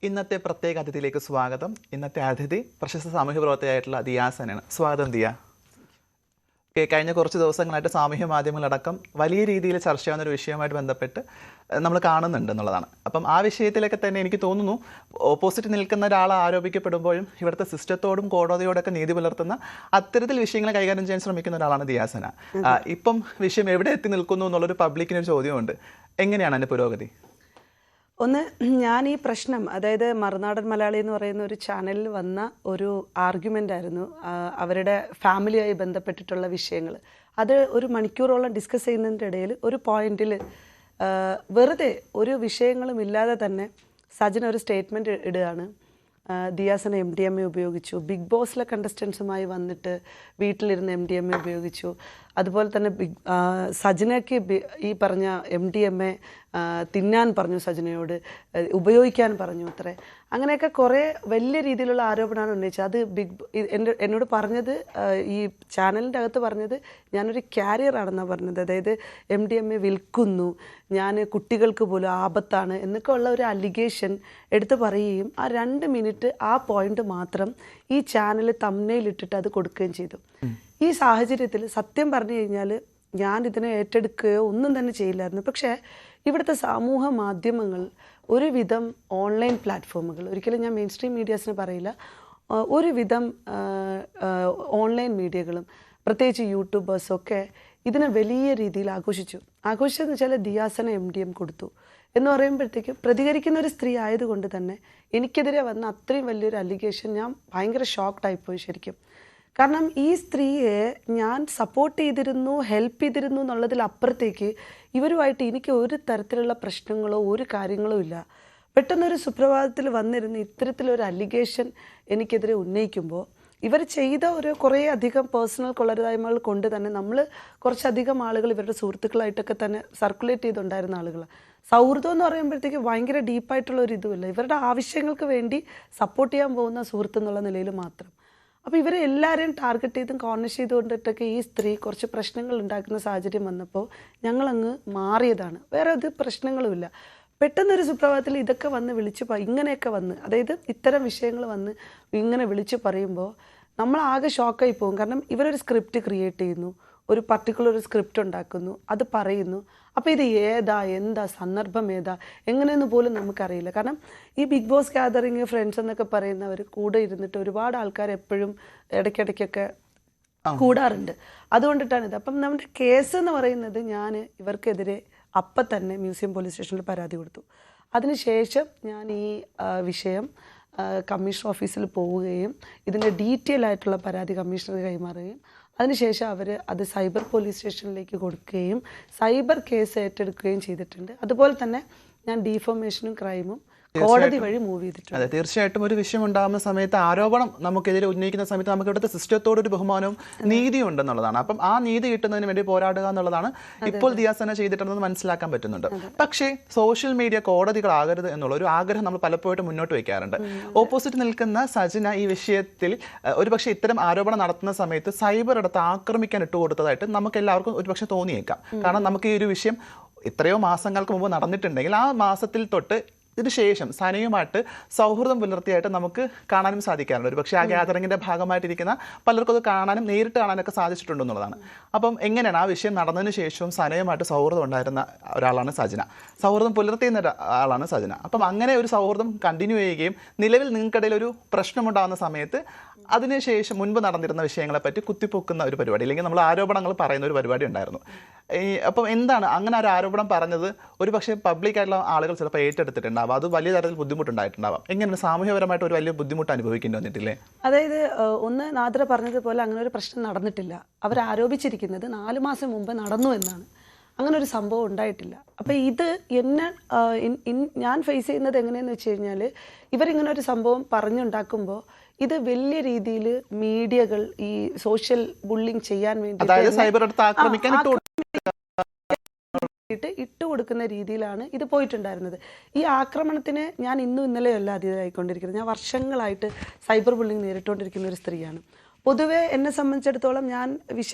ഇന്നത്തെ പ്രത്യേക അതിഥിയിലേക്ക് സ്വാഗതം. ഇന്നത്തെ അതിഥി പ്രശസ്ത സാമൂഹ്യ പ്രവർത്തകയായിട്ടുള്ള ദിയാസനാണ്. സ്വാഗതം ദിയ. കഴിഞ്ഞ കുറച്ച് ദിവസങ്ങളായിട്ട് സാമൂഹ്യ മാധ്യമങ്ങളടക്കം വലിയ രീതിയിൽ ചർച്ചയാവുന്ന ഒരു വിഷയവുമായിട്ട് ബന്ധപ്പെട്ട് നമ്മൾ കാണുന്നുണ്ട് എന്നുള്ളതാണ്. അപ്പം ആ വിഷയത്തിലൊക്കെ തന്നെ എനിക്ക് തോന്നുന്നു ഓപ്പോസിറ്റ് നിൽക്കുന്ന ഒരാൾ ആരോപിക്കപ്പെടുമ്പോഴും ഇവിടുത്തെ സിസ്റ്റത്തോടും കോടതിയോടൊക്കെ നീതി പുലർത്തുന്ന അത്തരത്തിൽ വിഷയങ്ങൾ കൈകാര്യം ചെയ്യാൻ ശ്രമിക്കുന്ന ഒരാളാണ് ദിയാസന. ഇപ്പം വിഷയം എവിടെ എത്തി നിൽക്കുന്നു എന്നുള്ളൊരു പബ്ലിക്കിനൊരു ചോദ്യമുണ്ട്. എങ്ങനെയാണ് അതിൻ്റെ പുരോഗതി? ഒന്ന്, ഞാൻ ഈ പ്രശ്നം, അതായത് മറുനാടൻ മലയാളി എന്ന് പറയുന്ന ഒരു ചാനലിൽ വന്ന ഒരു ആർഗ്യുമെൻ്റ് ആയിരുന്നു അവരുടെ ഫാമിലിയായി ബന്ധപ്പെട്ടിട്ടുള്ള വിഷയങ്ങൾ. അത് ഒരു മണിക്കൂറോളം ഡിസ്കസ് ചെയ്യുന്നതിൻ്റെ ഇടയിൽ ഒരു പോയിന്റിൽ വെറുതെ ഒരു വിഷയങ്ങളും ഇല്ലാതെ തന്നെ സജിൻ ഒരു സ്റ്റേറ്റ്മെൻറ്റ് ഇടുകയാണ്. ദിയാസന MDMA ഉപയോഗിച്ചു, ബിഗ് ബോസിലെ കണ്ടസ്റ്റൻസുമായി വന്നിട്ട് വീട്ടിലിരുന്ന് MDMA ഉപയോഗിച്ചു, അതുപോലെ തന്നെ സജിനയ്ക്ക് ഈ പറഞ്ഞ MDMA തിന്നാൻ പറഞ്ഞു, സജിനയോട് ഉപയോഗിക്കാൻ പറഞ്ഞു അത്രേ. അങ്ങനെയൊക്കെ കുറേ വലിയ രീതിയിലുള്ള ആരോപണമാണ് ഉന്നയിച്ചത്. അത് എന്നോട് പറഞ്ഞത്, ഈ ചാനലിൻ്റെ അകത്ത് പറഞ്ഞത് ഞാനൊരു ക്യാരിയറാണെന്നാണ് പറഞ്ഞത്. അതായത് MDMA വിൽക്കുന്നു, ഞാൻ കുട്ടികൾക്ക് പോലും ആപത്താണ് എന്നൊക്കെ ഉള്ള ഒരു അലിഗേഷൻ എടുത്ത് പറയുകയും ആ 2 മിനിറ്റ് ആ പോയിന്റ് മാത്രം ഈ ചാനൽ തംബ്നെയിലിട്ടിട്ട് അത് കൊടുക്കുകയും ചെയ്തു. ഈ സാഹചര്യത്തിൽ സത്യം പറഞ്ഞു കഴിഞ്ഞാൽ ഞാൻ ഇതിനെ ഏറ്റെടുക്കുകയോ ഒന്നും തന്നെ ചെയ്യില്ലായിരുന്നു. പക്ഷേ ഇവിടുത്തെ സമൂഹ മാധ്യമങ്ങൾ, ഒരുവിധം ഓൺലൈൻ പ്ലാറ്റ്ഫോമുകൾ, ഒരിക്കലും ഞാൻ മെയിൻ സ്ട്രീം മീഡിയാസിനെ പറയില്ല, ഒരുവിധം ഓൺലൈൻ മീഡിയകളും പ്രത്യേകിച്ച് യൂട്യൂബേഴ്സൊക്കെ ഇതിനെ വലിയ രീതിയിൽ ആഘോഷിച്ചതെന്ന് വെച്ചാൽ ദിയാസന MDM കൊടുത്തു എന്ന് പറയുമ്പോഴത്തേക്കും പ്രതികരിക്കുന്ന ഒരു സ്ത്രീ ആയതുകൊണ്ട് തന്നെ എനിക്കെതിരെ വന്ന അത്രയും വലിയൊരു അലിഗേഷൻ ഞാൻ ഭയങ്കര ഷോക്ക്ഡായിപ്പോയി ശരിക്കും. കാരണം ഈ സ്ത്രീയെ ഞാൻ സപ്പോർട്ട് ചെയ്തിരുന്നു, ഹെൽപ്പ് ചെയ്തിരുന്നു എന്നുള്ളതിലപ്പുറത്തേക്ക് ഇവരുമായിട്ട് എനിക്ക് ഒരു തരത്തിലുള്ള പ്രശ്നങ്ങളോ ഒരു കാര്യങ്ങളോ ഇല്ല. പെട്ടെന്നൊരു സുപ്രഭാതത്തിൽ വന്നിരുന്ന് ഇത്തരത്തിലൊരു അലിഗേഷൻ എനിക്കെതിരെ ഉന്നയിക്കുമ്പോൾ ഇവർ ചെയ്ത കുറേ അധികം പേഴ്സണൽ കൊള്ളരുതായ്മകൾ കൊണ്ട് തന്നെ നമ്മൾ കുറച്ചധികം ആളുകൾ ഇവരുടെ സുഹൃത്തുക്കളായിട്ടൊക്കെ തന്നെ സർക്കുലേറ്റ് ചെയ്തുണ്ടായിരുന്ന ആളുകളാണ്. സൗഹൃദം എന്ന് പറയുമ്പോഴത്തേക്ക് ഭയങ്കര ഡീപ്പായിട്ടുള്ള ഒരു ഇതുമില്ല, ഇവരുടെ ആവശ്യങ്ങൾക്ക് വേണ്ടി സപ്പോർട്ട് ചെയ്യാൻ പോകുന്ന സുഹൃത്ത് എന്നുള്ള നിലയിൽ മാത്രം. അപ്പോൾ ഇവരെ എല്ലാവരെയും ടാർഗറ്റ് ചെയ്തും കോർണർ ചെയ്തുകൊണ്ടിട്ടൊക്കെ ഈ സ്ത്രീ കുറച്ച് പ്രശ്നങ്ങൾ ഉണ്ടാക്കുന്ന സാഹചര്യം വന്നപ്പോൾ ഞങ്ങളങ്ങ് മാറിയതാണ്. വേറെ ഒരു പ്രശ്നങ്ങളുമില്ല. പെട്ടെന്നൊരു സുപ്രഭാതത്തിൽ ഇതൊക്കെ വന്ന് ഇങ്ങനെയൊക്കെ വന്ന്, അതായത് ഇത്തരം വിഷയങ്ങൾ വന്ന് ഇങ്ങനെ വിളിച്ച് പറയുമ്പോൾ നമ്മളാകെ ഷോക്കായി പോകും. കാരണം ഇവരൊരു സ്ക്രിപ്റ്റ് ക്രിയേറ്റ് ചെയ്യുന്നു, ഒരു പർട്ടിക്കുലർ സ്ക്രിപ്റ്റ് ഉണ്ടാക്കുന്നു, അത് പറയുന്നു. അപ്പോൾ ഇത് എന്താ സന്ദർഭം എങ്ങനെയെന്ന് പോലും നമുക്കറിയില്ല. കാരണം ഈ ബിഗ് ബോസ് ഗ്യാതറിങ് ഫ്രണ്ട്സ് എന്നൊക്കെ പറയുന്നവർ കൂടെ ഇരുന്നിട്ട് ഒരുപാട് ആൾക്കാർ എപ്പോഴും ഇടയ്ക്കിടയ്ക്കൊക്കെ കൂടാറുണ്ട്. അതുകൊണ്ടിട്ടാണ് ഇത്. അപ്പം നമ്മുടെ കേസ് എന്ന് പറയുന്നത്, ഞാൻ ഇവർക്കെതിരെ അപ്പം തന്നെ മ്യൂസിയം പോലീസ് സ്റ്റേഷനിൽ പരാതി കൊടുത്തു. അതിനുശേഷം ഞാൻ ഈ വിഷയം കമ്മീഷണർ ഓഫീസിൽ പോവുകയും ഇതിൻ്റെ ഡീറ്റെയിൽ ആയിട്ടുള്ള പരാതി കമ്മീഷണർക്ക് കൈമാറുകയും അതിനുശേഷം അവർ അത് സൈബർ പോലീസ് സ്റ്റേഷനിലേക്ക് കൊടുക്കുകയും സൈബർ കേസ് ഏറ്റെടുക്കുകയും ചെയ്തിട്ടുണ്ട്. അതുപോലെ തന്നെ ഞാൻ ഡീഫോമേഷനും ക്രൈമും കോടതി വഴി മൂവ് ചെയ്തിട്ടുണ്ട്. അതെ, തീർച്ചയായിട്ടും ഒരു വിഷയം ഉണ്ടാകുന്ന സമയത്ത്, ആരോപണം നമുക്കെതിരെ ഉന്നയിക്കുന്ന സമയത്ത് നമുക്ക് ഇവിടുത്തെ സിസ്റ്റത്തോടൊരു ബഹുമാനവും നീതിയും ഉണ്ടെന്നുള്ളതാണ്. അപ്പം ആ നീതി കിട്ടുന്നതിന് വേണ്ടി പോരാടുക എന്നുള്ളതാണ് ഇപ്പോൾ ദിയാസന ചെയ്തിട്ടുണ്ടെന്ന് മനസ്സിലാക്കാൻ പറ്റുന്നുണ്ട്. പക്ഷേ സോഷ്യൽ മീഡിയ കോടതികളാകരുത് എന്നുള്ള ഒരു ആഗ്രഹം നമ്മൾ പലപ്പോഴും മുന്നോട്ട് വയ്ക്കാറുണ്ട്. ഓപ്പോസിറ്റ് നിൽക്കുന്ന സജിന ഈ വിഷയത്തിൽ ഒരുപക്ഷെ ഇത്തരം ആരോപണം നടത്തുന്ന സമയത്ത് സൈബർ ഇടത്ത് ആക്രമിക്കാൻ ഇട്ടുകൊടുത്തതായിട്ട് നമുക്ക് എല്ലാവർക്കും ഒരുപക്ഷെ തോന്നിയേക്കാം. കാരണം നമുക്ക് ഈ ഒരു വിഷയം എത്രയോ മാസങ്ങൾക്ക് മുമ്പ് നടന്നിട്ടുണ്ടെങ്കിൽ ആ മാസത്തിൽ തൊട്ട് ഇതിനുശേഷം സനയുമായിട്ട് സൗഹൃദം പുലർത്തിയായിട്ട് നമുക്ക് കാണാനും സാധിക്കാറുണ്ട്. ഒരു പക്ഷേ ആ ഗ്യാതറിങ്ങിൻ്റെ ഭാഗമായിട്ടിരിക്കുന്ന പലർക്കും അത് കാണാനും നേരിട്ട് കാണാനൊക്കെ സാധിച്ചിട്ടുണ്ടെന്നുള്ളതാണ്. അപ്പം എങ്ങനെയാണ് ആ വിഷയം നടന്നതിന് ശേഷവും സനയുമായിട്ട് സൗഹൃദം ഉണ്ടായിരുന്ന ഒരാളാണ് സജിന, സൗഹൃദം പുലർത്തിയുന്ന ഒരാളാണ് സജിന. അപ്പം അങ്ങനെ ഒരു സൗഹൃദം കണ്ടിന്യൂ ചെയ്യുകയും നിലവിൽ നിങ്ങൾക്കിടയിൽ ഒരു പ്രശ്നമുണ്ടാകുന്ന സമയത്ത് അതിനുശേഷം മുൻപ് നടന്നിരുന്ന വിഷയങ്ങളെപ്പറ്റി കുത്തിപ്പൊക്കുന്ന ഒരു പരിപാടി, അല്ലെങ്കിൽ നമ്മൾ ആരോപണങ്ങൾ പറയുന്ന ഒരു പരിപാടി ഉണ്ടായിരുന്നു. അപ്പം എന്താണ് അങ്ങനെ ഒരു ആരോപണം പറഞ്ഞത്? ഒരു പക്ഷേ പബ്ലിക്കായിട്ടുള്ള ആളുകൾ ചിലപ്പോൾ ഏറ്റെടുത്തിട്ടുണ്ടാവാം, അത് വലിയ തരത്തിൽ ബുദ്ധിമുട്ടുണ്ടായിട്ടുണ്ടാവാം. എങ്ങനെയാണ് സാമൂഹ്യപരമായിട്ട് ഒരു വലിയ ബുദ്ധിമുട്ട് അനുഭവിക്കേണ്ടി വന്നിട്ടില്ലേ? അതായത് ഒന്ന്, നാദ്ര പറഞ്ഞതുപോലെ അങ്ങനെ ഒരു പ്രശ്നം നടന്നിട്ടില്ല. അവർ ആരോപിച്ചിരിക്കുന്നത് 4 മാസം മുമ്പ് നടന്നു എന്നാണ്. അങ്ങനെ ഒരു സംഭവം ഉണ്ടായിട്ടില്ല. അപ്പോൾ ഇത് ഞാൻ ഫേസ് ചെയ്യുന്നത് എങ്ങനെയെന്ന് വെച്ച് കഴിഞ്ഞാൽ, ഇവരിങ്ങനെ ഒരു സംഭവം പറഞ്ഞുണ്ടാക്കുമ്പോൾ ഇത് വലിയ രീതിയിൽ മീഡിയകൾ ഈ സോഷ്യൽ ബുള്ളിങ് ചെയ്യാൻ വേണ്ടി ഇട്ട് കൊടുക്കുന്ന രീതിയിലാണ് ഇത് പോയിട്ടുണ്ടായിരുന്നത്. ഈ ആക്രമണത്തിന് ഞാൻ ഇന്നും ഇന്നലെയല്ല അതീതരായിക്കൊണ്ടിരിക്കുന്നത്. ഞാൻ വർഷങ്ങളായിട്ട് സൈബർ ബുള്ളിങ് നേരിട്ടുകൊണ്ടിരിക്കുന്ന ഒരു സ്ത്രീയാണ്. പൊതുവെ എന്നെ സംബന്ധിച്ചിടത്തോളം ഞാൻ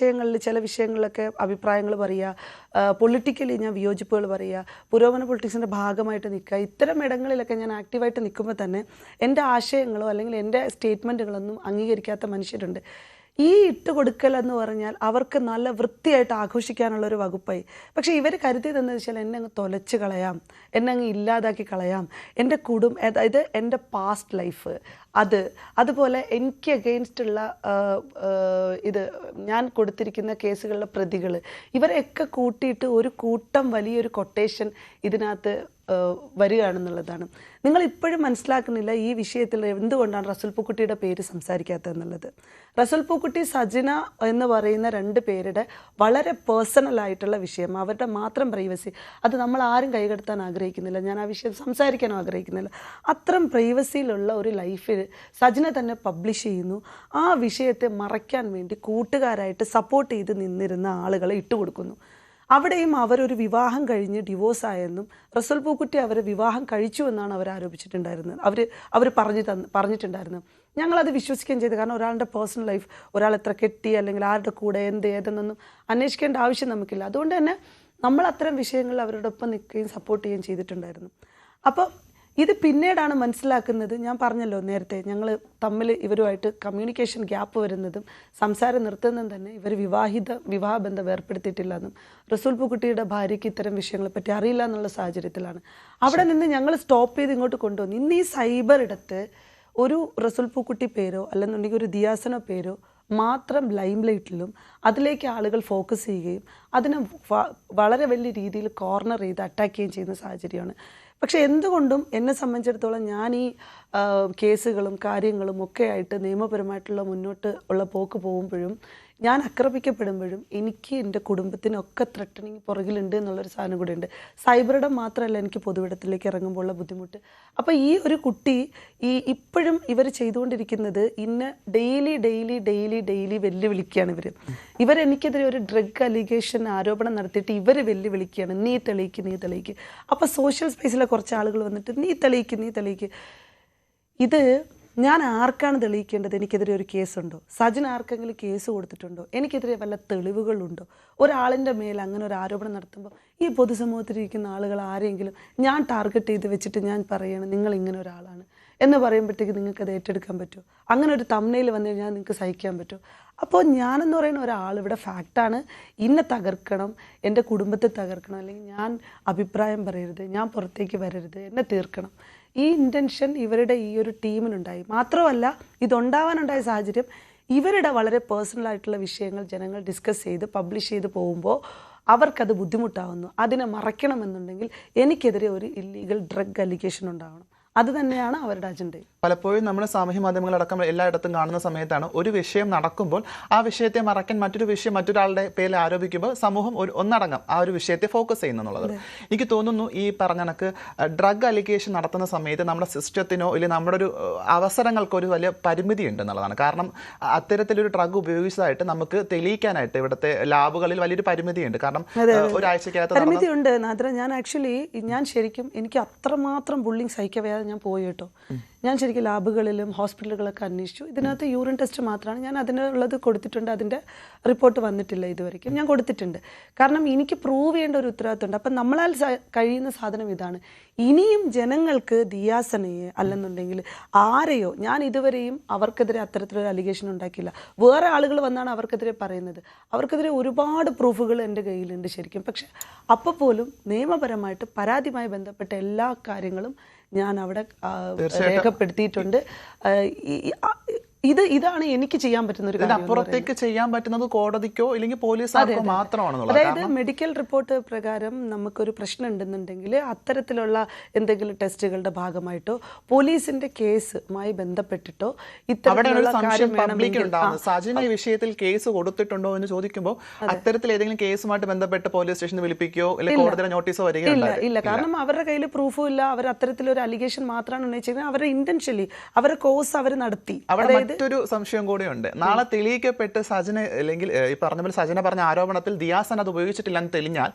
ചില വിഷയങ്ങളിലൊക്കെ അഭിപ്രായങ്ങൾ പറയുക, പൊളിറ്റിക്കലി ഞാൻ വിയോജിപ്പുകൾ പറയുക, പുരോഗമന പൊളിറ്റിക്സിൻ്റെ ഭാഗമായിട്ട് നിൽക്കുക, ഇത്തരം ഇടങ്ങളിലൊക്കെ ഞാൻ ആക്റ്റീവായിട്ട് നിൽക്കുമ്പോൾ തന്നെ എൻ്റെ ആശയങ്ങളോ അല്ലെങ്കിൽ എൻ്റെ സ്റ്റേറ്റ്മെൻറ്റുകളൊന്നും അംഗീകരിക്കാത്ത മനുഷ്യരുണ്ട്. ഈ ഇട്ടുകൊടുക്കൽ എന്ന് പറഞ്ഞാൽ അവർക്ക് നല്ല വൃത്തിയായിട്ട് ആഘോഷിക്കാനുള്ളൊരു വകുപ്പായി. പക്ഷേ ഇവർ കരുതിയതെന്ന് വെച്ചാൽ എന്നെ അങ്ങ് തൊലച്ച് കളയാം, എന്നെ അങ്ങ് ഇല്ലാതാക്കി കളയാം, എൻ്റെ അതായത് എൻ്റെ പാസ്റ്റ് ലൈഫ് അതുപോലെ എനിക്ക് അഗെയിൻസ്റ്റുള്ള ഞാൻ കൊടുത്തിരിക്കുന്ന കേസുകളിലെ പ്രതികൾ ഇവരെയൊക്കെ കൂട്ടിയിട്ട് ഒരു കൂട്ടം വലിയൊരു കൊട്ടേഷൻ ഇതിനകത്ത് വരികയാണെന്നുള്ളതാണ്. നിങ്ങൾ ഇപ്പോഴും മനസ്സിലാക്കുന്നില്ല ഈ വിഷയത്തിൽ എന്തുകൊണ്ടാണ് റസൂൽ പൂക്കുട്ടിയുടെ പേര് സംസാരിക്കാത്തതെന്നുള്ളത്. റസൂൽ പൂക്കുട്ടി, സജിന എന്ന് പറയുന്ന 2 പേരുടെ വളരെ പേഴ്സണലായിട്ടുള്ള വിഷയം, അവരുടെ മാത്രം പ്രൈവസി, അത് നമ്മൾ ആരും കൈകടത്താൻ ആഗ്രഹിക്കുന്നില്ല. ഞാൻ ആ വിഷയം സംസാരിക്കാനും ആഗ്രഹിക്കുന്നില്ല. അത്തരം പ്രൈവസിയിലുള്ള ഒരു ലൈഫിൽ സജിന തന്നെ പബ്ലിഷ് ചെയ്യുന്നു. ആ വിഷയത്തെ മറയ്ക്കാൻ വേണ്ടി കൂട്ടുകാരായിട്ട് സപ്പോർട്ട് ചെയ്ത് നിന്നിരുന്ന ആളുകളെ ഇട്ടുകൊടുക്കുന്നു. അവിടെയും അവരൊരു വിവാഹം കഴിഞ്ഞ് ഡിവോഴ്സായെന്നും റസൂൽ പൂക്കുട്ടി അവരെ വിവാഹം കഴിച്ചു എന്നാണ് അവർ ആരോപിച്ചിട്ടുണ്ടായിരുന്നത്. അവർ പറഞ്ഞിട്ടുണ്ടായിരുന്നത്. ഞങ്ങളത് വിശ്വസിക്കുകയും ചെയ്തു. കാരണം ഒരാളുടെ പേഴ്സണൽ ലൈഫ്, ഒരാൾ എത്ര കെട്ടി അല്ലെങ്കിൽ ആരുടെ കൂടെ ഏതെന്നൊന്നും അന്വേഷിക്കേണ്ട ആവശ്യം നമുക്കില്ല. അതുകൊണ്ട് തന്നെ നമ്മൾ അത്തരം വിഷയങ്ങളിൽ അവരോടൊപ്പം നിൽക്കുകയും സപ്പോർട്ട് ചെയ്യുകയും ചെയ്തിട്ടുണ്ടായിരുന്നു. അപ്പോൾ ഇത് പിന്നീടാണ് മനസ്സിലാക്കുന്നത്. ഞാൻ പറഞ്ഞല്ലോ നേരത്തെ, ഞങ്ങൾ തമ്മിൽ ഇവരുമായിട്ട് കമ്മ്യൂണിക്കേഷൻ ഗ്യാപ്പ് വരുന്നതും സംസാരം നിർത്തുന്നതും തന്നെ ഇവർ വിവാഹബന്ധം ഏർപ്പെടുത്തിയിട്ടില്ലെന്നും റസൂൽ പൂക്കുട്ടിയുടെ ഭാര്യയ്ക്ക് ഇത്തരം വിഷയങ്ങളെപ്പറ്റി അറിയില്ല എന്നുള്ള സാഹചര്യത്തിലാണ്. അവിടെ നിന്ന് ഞങ്ങൾ സ്റ്റോപ്പ് ചെയ്ത് ഇങ്ങോട്ട് കൊണ്ടുവന്നു. ഇന്ന് ഈ സൈബർ ഇടത്ത് ഒരു റസൂൽ പൂക്കുട്ടി പേരോ അല്ലെന്നുണ്ടെങ്കിൽ ഒരു ദിയാസന പേരോ മാത്രം ലൈം ലൈറ്റിലും അതിലേക്ക് ആളുകൾ ഫോക്കസ് ചെയ്യുകയും അതിനെ വളരെ വലിയ രീതിയിൽ കോർണർ ചെയ്ത് അറ്റാക്ക് ചെയ്യുകയും ചെയ്യുന്ന സാഹചര്യമാണ്. പക്ഷേ എന്തുകൊണ്ടും എന്നെ സംബന്ധിച്ചിടത്തോളം ഞാൻ ഈ കേസുകളും കാര്യങ്ങളും ഒക്കെ ആയിട്ട് നിയമപരമായിട്ടുള്ള മുന്നോട്ട് ഉള്ള പോക്ക് പോകുമ്പോഴും ഞാൻ ആക്രമിക്കപ്പെടുമ്പോഴും എനിക്ക് എൻ്റെ കുടുംബത്തിനൊക്കെ ത്രട്ടണിങ് പുറകിലുണ്ട് എന്നുള്ളൊരു സാധനം കൂടെ ഉണ്ട്. സൈബറിടം മാത്രമല്ല എനിക്ക് പൊതുവിടത്തിലേക്ക് ഇറങ്ങുമ്പോൾ ഉള്ള ബുദ്ധിമുട്ട്. അപ്പോൾ ഈ ഒരു കുട്ടി ഇപ്പോഴും ഇവർ ചെയ്തുകൊണ്ടിരിക്കുന്നത് ഡെയിലി വെല്ലുവിളിക്കുകയാണ്. ഇവരെനിക്കെതിരെ ഒരു ഡ്രഗ് അലിഗേഷൻ ആരോപണം നടത്തിയിട്ട് ഇവർ വെല്ലുവിളിക്കുകയാണ്, നീ തെളിയിക്ക്. അപ്പോൾ സോഷ്യൽ സ്പേസിലെ കുറച്ച് ആളുകൾ വന്നിട്ട് നീ തെളിയിക്ക്. ഇത് ഞാൻ ആർക്കാണ് തെളിയിക്കേണ്ടത്? എനിക്കെതിരെ ഒരു കേസുണ്ടോ? സജിൻ ആർക്കെങ്കിലും കേസ് കൊടുത്തിട്ടുണ്ടോ? എനിക്കെതിരെ വല്ല തെളിവുകളുണ്ടോ? ഒരാളിൻ്റെ മേൽ അങ്ങനെ ഒരു ആരോപണം നടത്തുമ്പോൾ ഈ പൊതുസമൂഹത്തിലിരിക്കുന്ന ആളുകൾ ആരെങ്കിലും ഞാൻ ടാർഗറ്റ് ചെയ്ത് വെച്ചിട്ട് ഞാൻ പറയുകയാണ് നിങ്ങൾ ഇങ്ങനെ ഒരാളാണ് എന്ന് പറയുമ്പോഴത്തേക്ക് നിങ്ങൾക്ക് അത് ഏറ്റെടുക്കാൻ പറ്റുമോ? അങ്ങനെ ഒരു തംബ്നെയിൽ വന്നു കഴിഞ്ഞാൽ നിങ്ങൾക്ക് സഹിക്കാൻ പറ്റുമോ? അപ്പോൾ ഞാനെന്ന് പറയുന്ന ഒരാൾ ഇവിടെ ഫാക്റ്റാണ്, ഇന്നെ തകർക്കണം, എൻ്റെ കുടുംബത്തെ തകർക്കണം, അല്ലെങ്കിൽ ഞാൻ അഭിപ്രായം പറയരുത്, ഞാൻ പുറത്തേക്ക് വരരുത്, എന്നെ തീർക്കണം, ഈ ഇൻറ്റൻഷൻ ഇവരുടെ ഈ ഒരു ടീമിനുണ്ടായി. മാത്രമല്ല ഇതുണ്ടാവാനുണ്ടായ സാഹചര്യം ഇവരുടെ വളരെ പേഴ്സണലായിട്ടുള്ള വിഷയങ്ങൾ ജനങ്ങൾ ഡിസ്കസ് ചെയ്ത് പബ്ലിഷ് ചെയ്ത് പോകുമ്പോൾ അവർക്കത് ബുദ്ധിമുട്ടാവുന്നു. അതിനെ മറയ്ക്കണമെന്നുണ്ടെങ്കിൽ എനിക്കെതിരെ ഒരു ഇല്ലീഗൽ ഡ്രഗ് അലിഗേഷൻ ഉണ്ടാവണം. അത് തന്നെയാണ് അവരുടെ അജണ്ട. പലപ്പോഴും നമ്മൾ സാമൂഹ്യ മാധ്യമങ്ങളടക്കം എല്ലായിടത്തും കാണുന്ന സമയത്താണ് ഒരു വിഷയം നടക്കുമ്പോൾ ആ വിഷയത്തെ മറക്കാൻ മറ്റൊരു വിഷയം മറ്റൊരാളുടെ പേരിൽ ആരോപിക്കുമ്പോൾ സമൂഹം ഒന്നടങ്കം ആ ഒരു വിഷയത്തെ ഫോക്കസ് ചെയ്യുന്നു എന്നുള്ളത്. എനിക്ക് തോന്നുന്നു ഈ പറഞ്ഞ കണക്ക് ഡ്രഗ് അലിഗേഷൻ നടത്തുന്ന സമയത്ത് നമ്മുടെ സിസ്റ്റത്തിനോ അല്ലെങ്കിൽ നമ്മുടെ ഒരു അവസരങ്ങൾക്കോ ഒരു വലിയ പരിമിതി ഉണ്ട് എന്നുള്ളതാണ്. കാരണം അത്തരത്തിലൊരു ഡ്രഗ് ഉപയോഗിച്ചതായിട്ട് നമുക്ക് തെളിയിക്കാനായിട്ട് ഇവിടുത്തെ ലാബുകളിൽ വലിയൊരു പരിമിതിയുണ്ട്. കാരണം ഒരാഴ്ചക്കകത്ത് പരിമിതിയുണ്ട്. ഞാൻ ശരിക്കും എനിക്ക് അത്രമാത്രം ബുള്ളിങ് സഹിക്കവേ ഞാൻ പോയി കേട്ടോ. ഞാൻ ശരിക്കും ലാബുകളിലും ഹോസ്പിറ്റലുകളൊക്കെ അന്വേഷിച്ചു. ഇതിനകത്ത് യൂറിൻ ടെസ്റ്റ് മാത്രമാണ്. ഞാൻ അതിനുള്ളത് കൊടുത്തിട്ടുണ്ട്. അതിൻ്റെ റിപ്പോർട്ട് വന്നിട്ടില്ല ഇതുവരെയ്ക്കും. ഞാൻ കൊടുത്തിട്ടുണ്ട്. കാരണം എനിക്ക് പ്രൂവ് ചെയ്യേണ്ട ഒരു ഉത്തരവാദിത്തമുണ്ട്. അപ്പം നമ്മളാൽ കഴിയുന്ന സാധനം ഇതാണ്. ഇനിയും ജനങ്ങൾക്ക് ദിയാസനയെ അല്ലെന്നുണ്ടെങ്കിൽ ആരെയോ ഞാൻ ഇതുവരെയും അവർക്കെതിരെ അത്തരത്തിലൊരു അലിഗേഷൻ ഉണ്ടാക്കിയില്ല. വേറെ ആളുകൾ വന്നാണ് അവർക്കെതിരെ പറയുന്നത്. അവർക്കെതിരെ ഒരുപാട് പ്രൂഫുകൾ എൻ്റെ കയ്യിലുണ്ട് ശരിക്കും. പക്ഷെ അപ്പോൾ പോലും നിയമപരമായിട്ട് പരാതിയുമായി ബന്ധപ്പെട്ട എല്ലാ കാര്യങ്ങളും ഞാൻ അവിടെ രേഖപ്പെടുത്തിയിട്ടുണ്ട്. ഇതാണ് എനിക്ക് ചെയ്യാൻ പറ്റുന്ന ഒരു കാര്യം. അപ്പുറത്തേക്ക് ചെയ്യാൻ പറ്റുന്നത് കോടതിക്കോ അല്ലെങ്കിൽ പോലീസുകാർക്കോ മാത്രമാണെന്നുള്ളത്. അതായത് മെഡിക്കൽ റിപ്പോർട്ട് പ്രകാരം നമുക്കൊരു പ്രശ്നം ഉണ്ടെന്നുണ്ടെങ്കിൽ അത്തരത്തിലുള്ള എന്തെങ്കിലും ടെസ്റ്റുകളുടെ ഭാഗമായിട്ടോ പോലീസിന്റെ കേസുമായി ബന്ധപ്പെട്ടിട്ടോ ഇത്തരത്തിലുള്ള കാര്യം സജിന ഈ വിഷയത്തിൽ കേസ് കൊടുത്തിട്ടുണ്ടോ എന്ന് ചോദിക്കുമ്പോൾ അത്തരത്തിൽ ഏതെങ്കിലും കേസുമായിട്ട് ബന്ധപ്പെട്ട് പോലീസ് സ്റ്റേഷനിൽ വിളിപ്പിക്കുകയോ അല്ലെങ്കിൽ കോടതിയുടെ നോട്ടീസോ വരികയില്ല. ഇല്ല, കാരണം അവരുടെ കയ്യിൽ പ്രൂഫും ഇല്ല. അവർ അത്തരത്തിലൊരു അലിഗേഷൻ മാത്രമാണ് ഉന്നയിച്ചിരിക്കുന്നത്. അവരുടെ ഇന്റൻഷ്യലി അവരുടെ കോഴ്സ് അവർ നടത്തി. മറ്റൊരു സംശയം കൂടിയുണ്ട്. നാളെ തെളിയിക്കപ്പെട്ട് സജന അല്ലെങ്കിൽ ഈ പറഞ്ഞ പോലെ സജന പറഞ്ഞ ആരോപണത്തിൽ ദിയാസൻ അത് ഉപയോഗിച്ചിട്ടില്ലെന്ന് തെളിഞ്ഞാൽ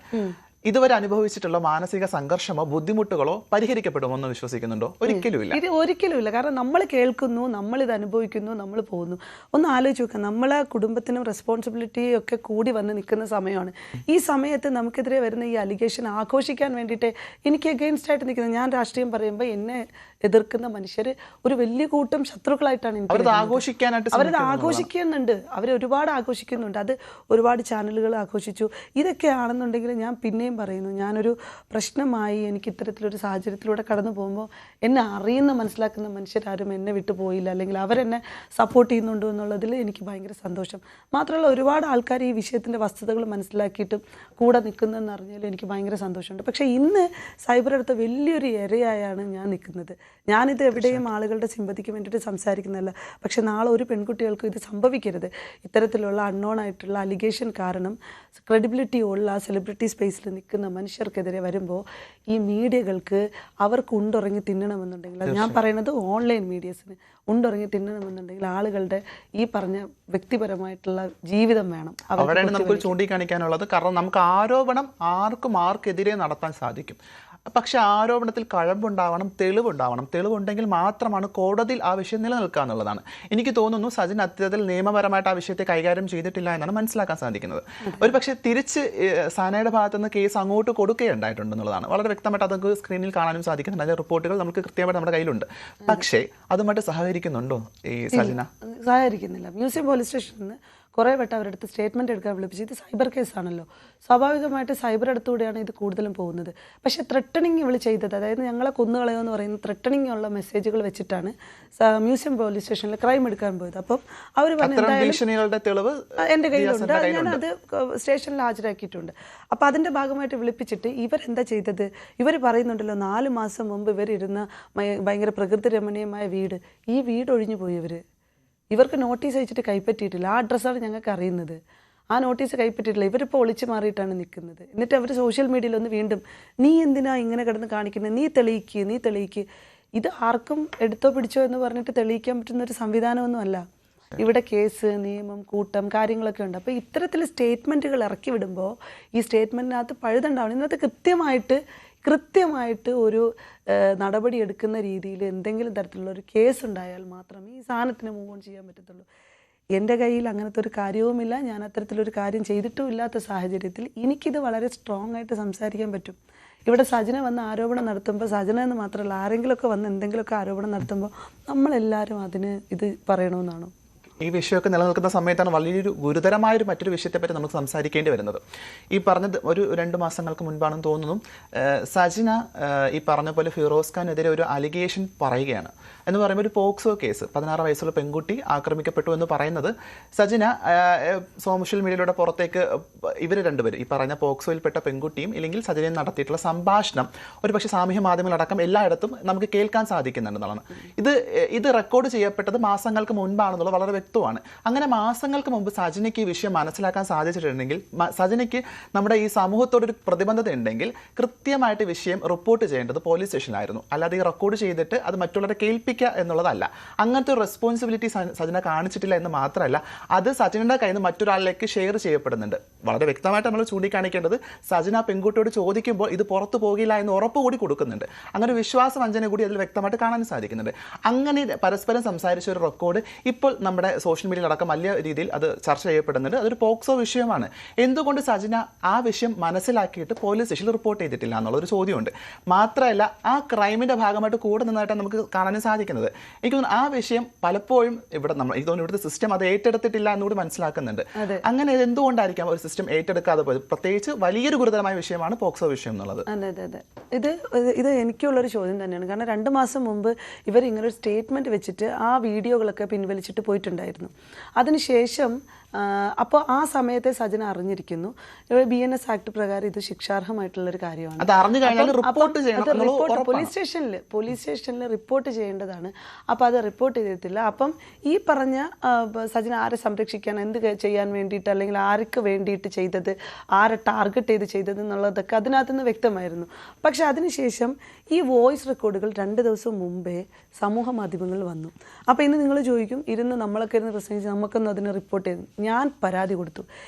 ഇതുവരെ അനുഭവിച്ചിട്ടുള്ള മാനസിക സംഘർഷമോ ബുദ്ധിമുട്ടുകളോ പരിഹരിക്കപ്പെടുമോ എന്ന് വിശ്വസിക്കുന്നുണ്ടോ? ഒരിക്കലുമില്ല. ഇത് ഒരിക്കലുമില്ല. കാരണം നമ്മൾ കേൾക്കുന്നു, നമ്മൾ ഇത് അനുഭവിക്കുന്നു, നമ്മൾ പോകുന്നു. ഒന്ന് ആലോചിച്ച് നോക്കുക, നമ്മളെ കുടുംബത്തിനും റെസ്പോൺസിബിലിറ്റി ഒക്കെ കൂടി വന്ന് നിൽക്കുന്ന സമയമാണ്. ഈ സമയത്ത് നമുക്കെതിരെ വരുന്ന ഈ അലിഗേഷൻ ആഘോഷിക്കാൻ വേണ്ടിയിട്ട് എനിക്ക് അഗെയിൻസ്റ്റ് ആയിട്ട് നിൽക്കുന്നത്, ഞാൻ രാഷ്ട്രീയം പറയുമ്പോൾ എന്നെ എതിർക്കുന്ന മനുഷ്യർ ഒരു വലിയ കൂട്ടം ശത്രുക്കളായിട്ടാണ് എനിക്ക് അവരത് ആഘോഷിക്കുന്നുണ്ട്. അവർ ഒരുപാട് ആഘോഷിക്കുന്നുണ്ട്. അത് ഒരുപാട് ചാനലുകൾ ആഘോഷിച്ചു. ഇതൊക്കെയാണെന്നുണ്ടെങ്കിൽ ഞാൻ പിന്നെയും പറയുന്നു, ഞാനൊരു പ്രശ്നമായി എനിക്ക് ഇത്തരത്തിലൊരു സാഹചര്യത്തിലൂടെ കടന്നു പോകുമ്പോൾ എന്നെ അറിയുന്ന മനസ്സിലാക്കുന്ന മനുഷ്യരാരും എന്നെ വിട്ടു പോയില്ല, അല്ലെങ്കിൽ അവരെന്നെ സപ്പോർട്ട് ചെയ്യുന്നുണ്ടോ എന്നുള്ളതിൽ എനിക്ക് ഭയങ്കര സന്തോഷം. മാത്രമല്ല ഒരുപാട് ആൾക്കാർ ഈ വിഷയത്തിൻ്റെ വസ്തുതകൾ മനസ്സിലാക്കിയിട്ടും കൂടെ നിൽക്കുന്നതെന്ന് അറിഞ്ഞാലും എനിക്ക് ഭയങ്കര സന്തോഷമുണ്ട്. പക്ഷേ ഇന്ന് സൈബർ അടുത്ത വലിയൊരു ഇരയായാണ് ഞാൻ നിൽക്കുന്നത്. ഞാനിത് എവിടെയും ആളുകളുടെ സിമ്പതിക്ക് വേണ്ടിയിട്ട് സംസാരിക്കുന്നതല്ല. പക്ഷെ നാളെ ഒരു പെൺകുട്ടികൾക്കും ഇത് സംഭവിക്കരുത്. ഇത്തരത്തിലുള്ള അൺനോൺ ആയിട്ടുള്ള അലിഗേഷൻ കാരണം ക്രെഡിബിലിറ്റി ഉള്ള സെലിബ്രിറ്റി സ്പേസിൽ നിൽക്കുന്ന മനുഷ്യർക്കെതിരെ വരുമ്പോൾ ഈ മീഡിയകൾക്ക് അവർക്ക് ഉണ്ടുറങ്ങി തിന്നണമെന്നുണ്ടെങ്കിൽ, ഞാൻ പറയുന്നത് ഓൺലൈൻ മീഡിയസിന് ഉണ്ടുറങ്ങി തിന്നണമെന്നുണ്ടെങ്കിൽ ആളുകളുടെ ഈ പറഞ്ഞ വ്യക്തിപരമായിട്ടുള്ള ജീവിതം വേണം. അവിടെയാണ് നമുക്ക് ചൂണ്ടിക്കാണിക്കാനുള്ളത്. കാരണം നമുക്ക് ആരോപണം ആർക്കെതിരെ നടത്താൻ സാധിക്കും. പക്ഷെ ആരോപണത്തിൽ കഴമ്പുണ്ടാവണം, തെളിവുണ്ടാവണം. തെളിവുണ്ടെങ്കിൽ മാത്രമാണ് കോടതിയിൽ ആ വിഷയം നിലനിൽക്കുക എന്നുള്ളതാണ്. എനിക്ക് തോന്നുന്നു സജിൻ അത്യത്തിൽ നിയമപരമായിട്ട് ആ വിഷയത്തെ കൈകാര്യം ചെയ്തിട്ടില്ല എന്നാണ് മനസ്സിലാക്കാൻ സാധിക്കുന്നത്. ഒരു പക്ഷേ തിരിച്ച് സനയുടെ ഭാഗത്തുനിന്ന് കേസ് അങ്ങോട്ട് കൊടുക്കുകയുണ്ടായിട്ടുണ്ടെന്നുള്ളതാണ് വളരെ വ്യക്തമായിട്ട് അതൊക്കെ സ്ക്രീനിൽ കാണാനും സാധിക്കുന്നുണ്ട്. അതിന്റെ റിപ്പോർട്ടുകൾ നമുക്ക് കൃത്യമായിട്ട് നമ്മുടെ കയ്യിലുണ്ട്. പക്ഷേ അതുമായിട്ട് സഹകരിക്കുന്നുണ്ടോ ഈ സജിന? സഹകരിക്കുന്നില്ല. മ്യൂസിയം പോലീസ് സ്റ്റേഷനിൽ നിന്ന് കുറേ വട്ടം അവരുടെ അടുത്ത് സ്റ്റേറ്റ്മെൻറ്റ് എടുക്കാൻ വിളിപ്പിച്ച്, ഇത് സൈബർ കേസാണല്ലോ, സ്വാഭാവികമായിട്ട് സൈബർ അടുത്തുകൂടെയാണ് ഇത് കൂടുതലും പോകുന്നത്. പക്ഷേ ത്രെട്ടണിങ് ഇവൾ ചെയ്തത്, അതായത് ഞങ്ങളെ കൊന്നുകളയുമെന്ന് പറയുന്ന ത്രെട്ടണിങ് ഉള്ള മെസ്സേജുകൾ വെച്ചിട്ടാണ് മ്യൂസിയം പോലീസ് സ്റ്റേഷനിൽ ക്രൈം എടുക്കാൻ പോയത്. അപ്പം അവർ പറഞ്ഞു എൻ്റെ കയ്യിലുണ്ട്, ഞാനത് സ്റ്റേഷനിൽ ഹാജരാക്കിയിട്ടുണ്ട്. അപ്പോൾ അതിൻ്റെ ഭാഗമായിട്ട് വിളിപ്പിച്ചിട്ട് ഇവരെന്താ ചെയ്തത്, ഇവർ പറയുന്നുണ്ടല്ലോ 4 മാസം മുമ്പ് ഇവരിരുന്ന ഭയങ്കര പ്രകൃതി രമണീയമായ വീട്, ഈ വീട് ഒഴിഞ്ഞു പോയി. ഇവർക്ക് നോട്ടീസ് അയച്ചിട്ട് കൈപ്പറ്റിയിട്ടില്ല. ആ അഡ്രസ്സാണ് ഞങ്ങൾക്ക് അറിയുന്നത്. ആ നോട്ടീസ് കൈപ്പറ്റിയിട്ടില്ല. ഇവരിപ്പോൾ ഒളിച്ചു മാറിയിട്ടാണ് നിൽക്കുന്നത്. എന്നിട്ട് അവർ സോഷ്യൽ മീഡിയയിൽ ഒന്ന് വീണ്ടും നീ എന്തിനാ ഇങ്ങനെ കിടന്ന് കാണിക്കുന്നത്, നീ തെളിയിക്ക്. ഇത് ആർക്കും എടുത്തോ പിടിച്ചോ എന്ന് പറഞ്ഞിട്ട് തെളിയിക്കാൻ പറ്റുന്ന ഒരു സംവിധാനമൊന്നുമല്ല. ഇവിടെ കേസ്, നിയമം, കൂട്ടം, കാര്യങ്ങളൊക്കെ ഉണ്ട്. അപ്പോൾ ഇത്തരത്തിൽ സ്റ്റേറ്റ്മെൻറ്റുകൾ ഇറക്കി വിടുമ്പോൾ ഈ സ്റ്റേറ്റ്മെൻറ്റിനകത്ത് പഴുതുണ്ടാവണം. ഇതിനകത്ത് കൃത്യമായിട്ട് ഒരു നടപടി എടുക്കുന്ന രീതിയിൽ എന്തെങ്കിലും തരത്തിലുള്ള ഒരു കേസ് ഉണ്ടായാൽ മാത്രമേ ഈ സാധനത്തിന് മൂവ് ഓൺ ചെയ്യാൻ പറ്റത്തുള്ളൂ. എൻ്റെ കയ്യിൽ അങ്ങനത്തെ ഒരു കാര്യവുമില്ല. ഞാൻ അത്തരത്തിലൊരു കാര്യം ചെയ്തിട്ടും ഇല്ലാത്ത സാഹചര്യത്തിൽ എനിക്കിത് വളരെ സ്ട്രോങ് ആയിട്ട് സംസാരിക്കാൻ പറ്റും. ഇവിടെ സജന വന്ന് ആരോപണം നടത്തുമ്പോൾ, സജന എന്ന് മാത്രമല്ല ആരെങ്കിലുമൊക്കെ വന്ന് എന്തെങ്കിലുമൊക്കെ ആരോപണം നടത്തുമ്പോൾ നമ്മളെല്ലാവരും അതിന് ഇത് പറയണമെന്നാണോ? ഈ വിഷയമൊക്കെ നിലനിൽക്കുന്ന സമയത്താണ് വലിയൊരു ഗുരുതരമായൊരു മറ്റൊരു വിഷയത്തെപ്പറ്റി നമുക്ക് സംസാരിക്കേണ്ടി വരുന്നത്. ഈ പറഞ്ഞത് ഒരു 2 മാസങ്ങൾക്ക് മുൻപാണെന്ന് തോന്നുന്നു, സജിന ഈ പറഞ്ഞ പോലെ ഫിറോസ് ഖാനെതിരെ ഒരു അലിഗേഷൻ പറയുകയാണ്. എന്ന് പറയുമ്പോൾ ഒരു പോക്സോ കേസ്, 16 വയസ്സുള്ള പെൺകുട്ടി ആക്രമിക്കപ്പെട്ടു എന്ന് പറയുന്നത് സജിന സോഷ്യൽ മീഡിയയിലൂടെ പുറത്തേക്ക് ഇവർ രണ്ടുപേരും ഈ പറഞ്ഞ പോക്സോയിൽപ്പെട്ട പെൺകുട്ടിയും ഇല്ലെങ്കിൽ സജിനയും നടത്തിയിട്ടുള്ള സംഭാഷണം ഒരു പക്ഷേ സാമൂഹ്യ മാധ്യമങ്ങളടക്കം എല്ലായിടത്തും നമുക്ക് കേൾക്കാൻ സാധിക്കുന്നുണ്ടെന്നുള്ളതാണ്. ഇത് റെക്കോർഡ് ചെയ്യപ്പെട്ടത് മാസങ്ങൾക്ക് മുൻപാണെന്നുള്ളത് വളരെ വ്യക്തമാണ്. അങ്ങനെ മാസങ്ങൾക്ക് മുമ്പ് സജിനയ്ക്ക് ഈ വിഷയം മനസ്സിലാക്കാൻ സാധിച്ചിട്ടുണ്ടെങ്കിൽ, സജിനയ്ക്ക് നമ്മുടെ ഈ സമൂഹത്തോടൊരു പ്രതിബദ്ധത ഉണ്ടെങ്കിൽ കൃത്യമായിട്ട് വിഷയം റിപ്പോർട്ട് ചെയ്യേണ്ടത് പോലീസ് സ്റ്റേഷനിലായിരുന്നു. അല്ലാതെ ഈ റെക്കോർഡ് ചെയ്തിട്ട് അത് മറ്റുള്ളവരെ കേൾപ്പിക്കുക എന്നുള്ളതല്ല. അങ്ങനത്തെ ഒരു റെസ്പോൺസിബിലിറ്റി സജിന കാണിച്ചിട്ടില്ല എന്ന് മാത്രമല്ല, അത് സജിനയുടെ കയ്യിൽ നിന്ന് മറ്റൊരാളിലേക്ക് ഷെയർ ചെയ്യപ്പെടുന്നുണ്ട്. വളരെ വ്യക്തമായിട്ട് നമ്മൾ ചൂണ്ടിക്കാണിക്കേണ്ടത് സജിന പെൺകുട്ടിയോട് ചോദിക്കുമ്പോൾ ഇത് പുറത്തു പോകില്ല എന്ന് ഉറപ്പ് കൂടി കൊടുക്കുന്നുണ്ട്. അങ്ങനെ ഒരു വിശ്വാസവഞ്ചന കൂടി അതിൽ വ്യക്തമായിട്ട് കാണാൻ സാധിക്കുന്നുണ്ട്. അങ്ങനെ പരസ്പരം സംസാരിച്ച ഒരു റെക്കോർഡ് ഇപ്പോൾ നമ്മുടെ സോഷ്യൽ മീഡിയയിലടക്കം വലിയ രീതിയിൽ അത് ചർച്ച ചെയ്യപ്പെടുന്നുണ്ട്. അതൊരു പോക്സോ വിഷയമാണ്. എന്തുകൊണ്ട് സജിന ആ വിഷയം മനസ്സിലാക്കിയിട്ട് പോലീസ് സ്റ്റേഷനിൽ റിപ്പോർട്ട് ചെയ്തിട്ടില്ല എന്നുള്ളൊരു ചോദ്യമുണ്ട്. മാത്രമല്ല ആ ക്രൈമിൻ്റെ ഭാഗമായിട്ട് കൂടെ നിന്നായിട്ട് നമുക്ക് കാണാനും സാധിക്കുന്നത്. എനിക്ക് തോന്നുന്നു ആ വിഷയം പലപ്പോഴും ഇവിടുത്തെ സിസ്റ്റം അത് ഏറ്റെടുത്തിട്ടില്ല എന്നുകൂടി മനസ്സിലാക്കുന്നുണ്ട്. അങ്ങനെ എന്തുകൊണ്ടായിരിക്കാം ഒരു സിസ്റ്റം ഏറ്റെടുക്കാതെ പോയത്? പ്രത്യേകിച്ച് വലിയൊരു ഗുരുതരമായ വിഷയമാണ് പോക്സോ വിഷയം എന്നുള്ളത്. അതെ. ഇത് എനിക്കുള്ളൊരു ചോദ്യം തന്നെയാണ്. കാരണം 2 മാസം മുമ്പ് ഇവർ ഇങ്ങനെ ഒരു സ്റ്റേറ്റ്മെന്റ് വെച്ചിട്ട് ആ വീഡിയോകളൊക്കെ പിൻവലിച്ചിട്ട് പോയിട്ടുണ്ടായിരുന്നു. അതിനുശേഷം അപ്പോൾ ആ സമയത്തെ സജന അറിഞ്ഞിരിക്കുന്നു BNS ആക്ട് പ്രകാരം ഇത് ശിക്ഷാർഹമായിട്ടുള്ളൊരു കാര്യമാണ്. പോലീസ് സ്റ്റേഷനിൽ റിപ്പോർട്ട് ചെയ്യേണ്ടതാണ്. അപ്പോൾ അത് റിപ്പോർട്ട് ചെയ്തിട്ടില്ല. അപ്പം ഈ പറഞ്ഞ സജന ആരെ സംരക്ഷിക്കാൻ, എന്ത് ചെയ്യാൻ വേണ്ടിയിട്ട്, അല്ലെങ്കിൽ ആർക്ക് വേണ്ടിയിട്ട് ചെയ്തത്, ആരെ ടാർഗറ്റ് ചെയ്ത് ചെയ്തത് എന്നുള്ളതൊക്കെ അതിനകത്തുനിന്ന് വ്യക്തമായിരുന്നു. പക്ഷെ അതിനുശേഷം ഈ വോയിസ് റെക്കോർഡുകൾ 2 ദിവസം മുമ്പേ സമൂഹ മാധ്യമങ്ങളിൽ വന്നു. അപ്പോൾ ഇന്ന് നിങ്ങൾ ചോദിക്കും, നമ്മളൊക്കെ ഇരുന്ന് പ്രസംഗിച്ച് നമുക്കൊന്നും അതിന് റിപ്പോർട്ട് ചെയ്തു. ഞാൻ പരാതി കൊടുത്തു.